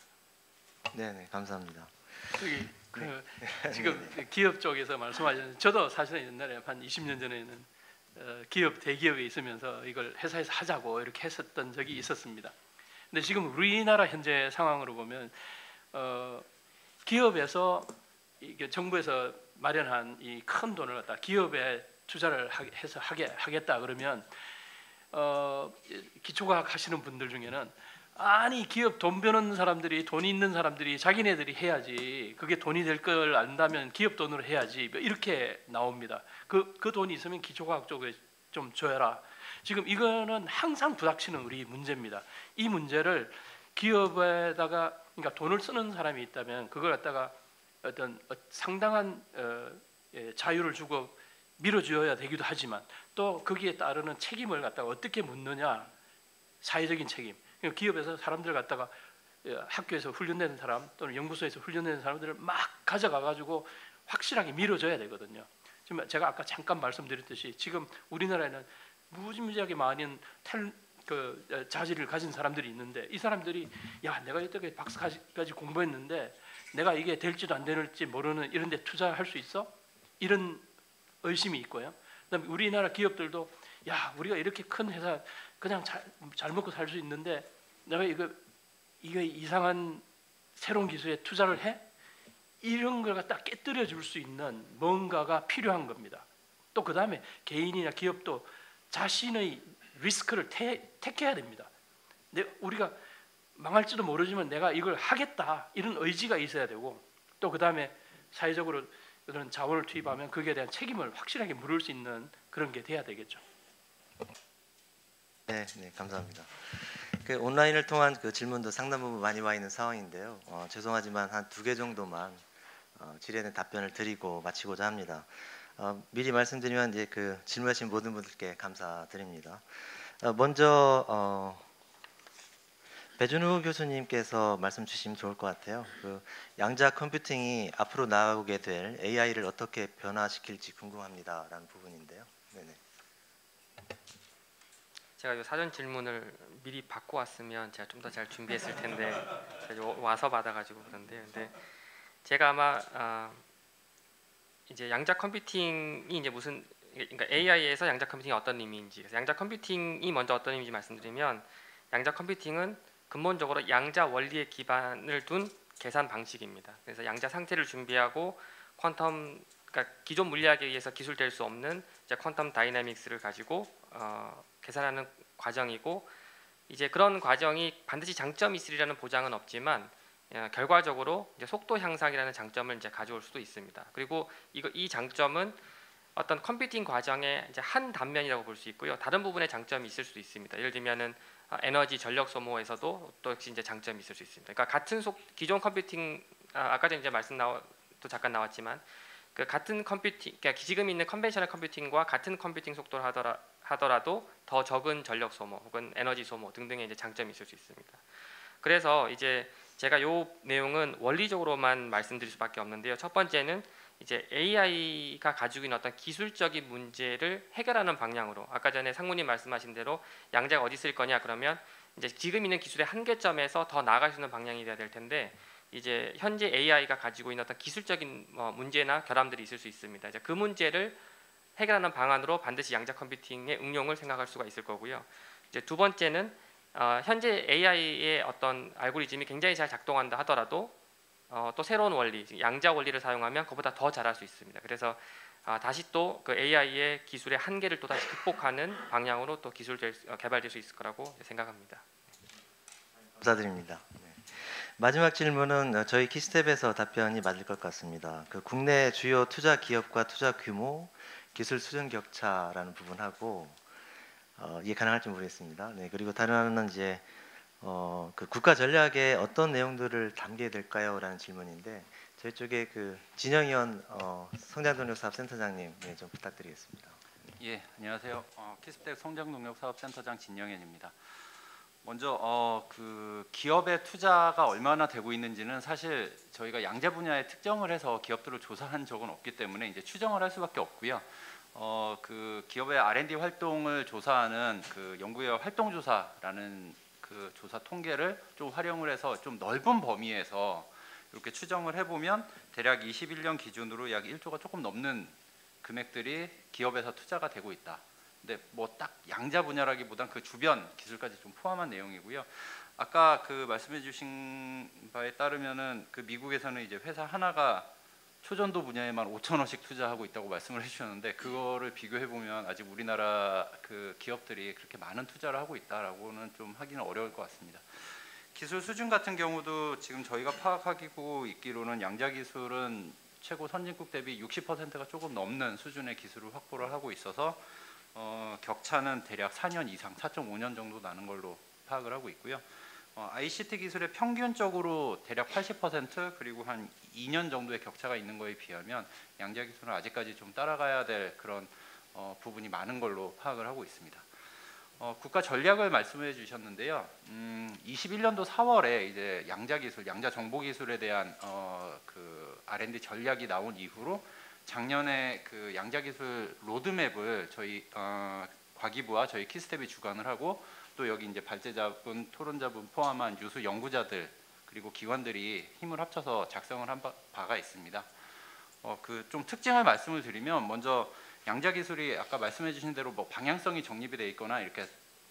네, 감사합니다. 여기 지금 기업 쪽에서 말씀하셨는데, 저도 사실은 옛날에 한 20년 전에는 기업 대기업에 있으면서 이걸 회사에서 하자고 이렇게 했었던 적이 있었습니다. 근데 지금 우리나라 현재 상황으로 보면 기업에서 이게 정부에서 마련한 이 큰 돈을 갖다 기업에 투자를 해서 하겠다 그러면 기초과학 하시는 분들 중에는 아니 기업 돈 버는 사람들이, 돈이 있는 사람들이 자기네들이 해야지, 그게 돈이 될 걸 안다면 기업 돈으로 해야지, 이렇게 나옵니다. 그 돈이 있으면 기초과학 쪽에 좀 줘라. 지금 이거는 항상 부닥치는 우리 문제입니다. 이 문제를 기업에다가, 그러니까 돈을 쓰는 사람이 있다면 그걸 갖다가 어떤 상당한 자유를 주고 밀어줘야 되기도 하지만 또 거기에 따르는 책임을 갖다가 어떻게 묻느냐, 사회적인 책임. 기업에서 사람들 갖다가 학교에서 훈련되는 사람 또는 연구소에서 훈련되는 사람들을 막 가져가 가지고 확실하게 밀어줘야 되거든요. 지금 제가 아까 잠깐 말씀드렸듯이 지금 우리나라에는 무지무지하게 많은 자질을 가진 사람들이 있는데, 이 사람들이 야 내가 이때까지 박사까지 공부했는데 내가 이게 될지도 안 될지 모르는 이런 데 투자할 수 있어? 이런 의심이 있고요. 그다음에 우리나라 기업들도 야 우리가 이렇게 큰 회사 그냥 잘 먹고 살 수 있는데 내가 이거 이상한 새로운 기술에 투자를 해? 이런 걸 갖다 깨뜨려 줄 수 있는 뭔가가 필요한 겁니다. 또 그 다음에 개인이나 기업도 자신의 리스크를 택해야 됩니다. 우리가 망할지도 모르지만 내가 이걸 하겠다, 이런 의지가 있어야 되고, 또 그 다음에 사회적으로 그런 자원을 투입하면 거기에 대한 책임을 확실하게 물을 수 있는 그런 게 돼야 되겠죠. 네, 감사합니다. 그 온라인을 통한 그 질문도 상당 부분 많이 와 있는 상황인데요. 죄송하지만 한 2개 정도만 질의에 답변을 드리고 마치고자 합니다. 미리 말씀드리면 이제 그 질문하신 모든 분들께 감사드립니다. 먼저 배준우 교수님께서 말씀 주시면 좋을 것 같아요. 그 양자 컴퓨팅이 앞으로 나아오게 될 AI를 어떻게 변화시킬지 궁금합니다라는 부분인데요. 네네. 제가 이 사전 질문을 미리 받고 왔으면 제가 좀 더 잘 준비했을 텐데 제가 와서 받아가지고 그런데요. 근데 제가 아마 이제 양자 컴퓨팅이 이제 무슨, 그러니까 AI에서 양자 컴퓨팅이 어떤 의미인지, 그래서 양자 컴퓨팅이 먼저 어떤 의미인지 말씀드리면, 양자 컴퓨팅은 근본적으로 양자 원리에 기반을 둔 계산 방식입니다. 그래서 양자 상태를 준비하고 퀀텀, 그러니까 기존 물리학에 의해서 기술될 수 없는 이제 퀀텀 다이내믹스를 가지고 계산하는 과정이고, 이제 그런 과정이 반드시 장점이 있으리라는 보장은 없지만 결과적으로 이제 속도 향상이라는 장점을 이제 가져올 수도 있습니다. 그리고 이 장점은 어떤 컴퓨팅 과정의 이제 한 단면이라고 볼 수 있고요. 다른 부분에 장점이 있을 수도 있습니다. 예를 들면은 에너지 전력 소모에서도 또 역시 이제 장점이 있을 수 있습니다. 그러니까 같은 기존 컴퓨팅, 아까 전에 이제 또 잠깐 나왔지만 그 같은 컴퓨팅, 그러니까 지금 있는 컨벤셔널 컴퓨팅과 같은 컴퓨팅 속도를 하더라도 더 적은 전력 소모 혹은 에너지 소모 등등의 이제 장점이 있을 수 있습니다. 그래서 이제 제가 이 내용은 원리적으로만 말씀드릴 수밖에 없는데요. 첫 번째는 이제 AI가 가지고 있는 어떤 기술적인 문제를 해결하는 방향으로, 아까 전에 상무님 말씀하신 대로 양자가 어디 쓸 거냐 그러면 이제 지금 있는 기술의 한계점에서 더 나아갈 수 있는 방향이 돼야 될 텐데, 이제 현재 AI가 가지고 있는 어떤 기술적인 문제나 결함들이 있을 수 있습니다. 이제 그 문제를 해결하는 방안으로 반드시 양자 컴퓨팅의 응용을 생각할 수가 있을 거고요. 이제 두 번째는 현재 AI의 어떤 알고리즘이 굉장히 잘 작동한다 하더라도 또 새로운 원리, 양자 원리를 사용하면 그보다 더 잘할 수 있습니다. 그래서 다시 또 그 AI의 기술의 한계를 또 다시 극복하는 방향으로 또 기술 개발될 수 있을 거라고 생각합니다. 감사드립니다. 네. 마지막 질문은 저희 키스텝에서 답변이 맞을 것 같습니다. 그 국내 주요 투자 기업과 투자 규모, 기술 수준 격차라는 부분하고 이해 가능할지 모르겠습니다. 네, 그리고 다른 하나는 이제 그 국가 전략에 어떤 내용들을 담게 될까요?라는 질문인데 저희 쪽에 그 진영위원 성장동력사업센터장님 네, 좀 부탁드리겠습니다. 예, 안녕하세요. 키스텍 성장동력사업센터장 진영현입니다. 먼저 그 기업의 투자가 얼마나 되고 있는지는 사실 저희가 양자 분야에 특정을 해서 기업들을 조사한 적은 없기 때문에 이제 추정을 할 수밖에 없고요. 그 기업의 R&D 활동을 조사하는 그 연구의 활동조사라는 그 조사 통계를 좀 활용을 해서 좀 넓은 범위에서 이렇게 추정을 해보면 대략 21년 기준으로 약 1조가 조금 넘는 금액들이 기업에서 투자가 되고 있다. 근데 뭐 딱 양자 분야라기보단 그 주변 기술까지 좀 포함한 내용이고요. 아까 그 말씀해주신 바에 따르면은 그 미국에서는 이제 회사 하나가 초전도 분야에만 5천억씩 투자하고 있다고 말씀을 해주셨는데 그거를 비교해 보면 아직 우리나라 그 기업들이 그렇게 많은 투자를 하고 있다라고는 좀 하기는 어려울 것 같습니다. 기술 수준 같은 경우도 지금 저희가 파악하고 있기로는 양자 기술은 최고 선진국 대비 60%가 조금 넘는 수준의 기술을 확보를 하고 있어서 격차는 대략 4년 이상, 4.5년 정도 나는 걸로 파악을 하고 있고요. ICT 기술의 평균적으로 대략 80% 그리고 한 2년 정도의 격차가 있는 거에 비하면 양자 기술은 아직까지 좀 따라가야 될 그런 부분이 많은 걸로 파악을 하고 있습니다. 국가 전략을 말씀해 주셨는데요. 21년도 4월에 이제 양자 기술, 양자 정보 기술에 대한 그 R&D 전략이 나온 이후로 작년에 그 양자 기술 로드맵을 저희 과기부와 저희 키스텝이 주관을 하고 또 여기 이제 발제자분, 토론자분 포함한 유수 연구자들 그리고 기관들이 힘을 합쳐서 작성을 한 바가 있습니다. 그 좀 특징을 말씀을 드리면 먼저 양자 기술이 아까 말씀해 주신 대로 뭐 방향성이 정립이 돼 있거나 이렇게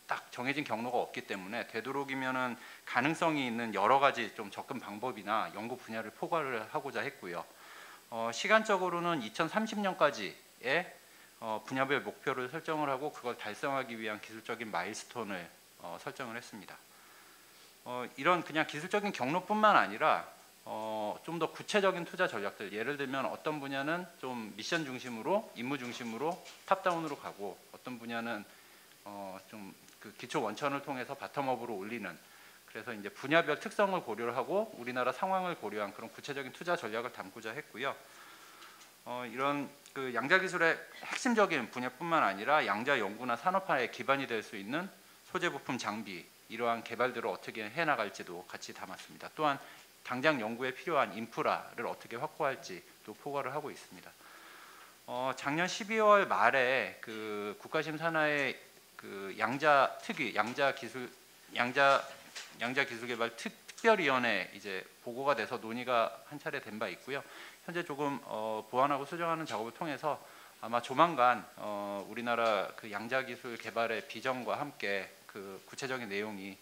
딱 정해진 경로가 없기 때문에 되도록이면은 가능성이 있는 여러 가지 좀 접근 방법이나 연구 분야를 포괄을 하고자 했고요. 시간적으로는 2030년까지의 분야별 목표를 설정을 하고 그걸 달성하기 위한 기술적인 마일스톤을 설정을 했습니다. 이런 그냥 기술적인 경로뿐만 아니라 좀 더 구체적인 투자 전략들, 예를 들면 어떤 분야는 좀 미션 중심으로, 임무 중심으로 탑다운으로 가고 어떤 분야는 좀 그 기초 원천을 통해서 바텀업으로 올리는, 그래서 이제 분야별 특성을 고려를 하고 우리나라 상황을 고려한 그런 구체적인 투자 전략을 담고자 했고요. 이런 그 양자 기술의 핵심적인 분야뿐만 아니라 양자 연구나 산업화의 기반이 될 수 있는 소재 부품 장비, 이러한 개발들을 어떻게 해나갈지도 같이 담았습니다. 또한 당장 연구에 필요한 인프라를 어떻게 확보할지 또 포괄을 하고 있습니다. 작년 12월 말에 그 국가심사나의 그 양자 특위, 양자 기술 개발 특별위원회 이제 보고가 돼서 논의가 한 차례 된 바 있고요. 현재 조금 보완하고 수정하는 작업을 통해서 아마 조만간 우리나라 그 양자 기술 개발의 비전과 함께 그 구체적인 내용이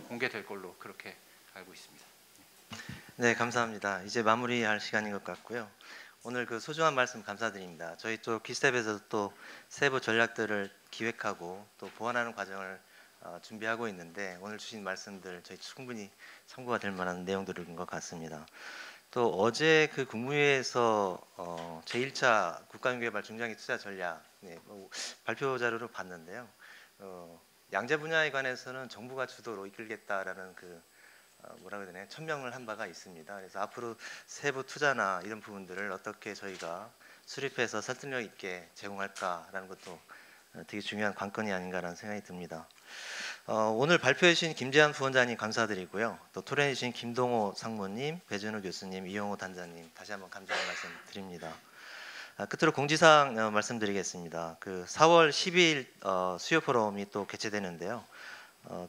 공개될 걸로 그렇게 알고 있습니다. 네, 감사합니다. 이제 마무리할 시간인 것 같고요. 오늘 그 소중한 말씀 감사드립니다. 저희 쪽 키스텝에서도 또 세부 전략들을 기획하고 또 보완하는 과정을 준비하고 있는데 오늘 주신 말씀들 저희 충분히 참고가 될 만한 내용들인 것 같습니다. 또 어제 그 국무회에서 제1차 국가연구개발 중장기 투자 전략 발표 자료를 봤는데요. 양자 분야에 관해서는 정부가 주도로 이끌겠다라는 그 뭐라고 해야 되나요? 천명을 한 바가 있습니다. 그래서 앞으로 세부 투자나 이런 부분들을 어떻게 저희가 수립해서 설득력 있게 제공할까라는 것도 되게 중요한 관건이 아닌가라는 생각이 듭니다. 오늘 발표해 주신 김재환 부원장님 감사드리고요. 또 토론해 주신 김동호 상무님, 배준우 교수님, 이용호 단장님 다시 한번 감사의 말씀 드립니다. 끝으로 공지사항 말씀드리겠습니다. 그 4월 10일 수요 포럼이 또 개최되는데요.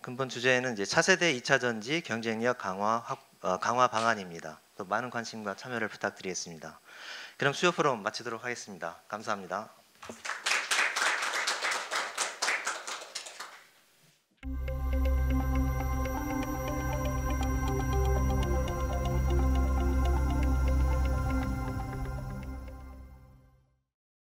근본 주제는 이제 차세대 2차 전지 경쟁력 강화 강화 방안입니다. 또 많은 관심과 참여를 부탁드리겠습니다. 그럼 수요 포럼 마치도록 하겠습니다. 감사합니다.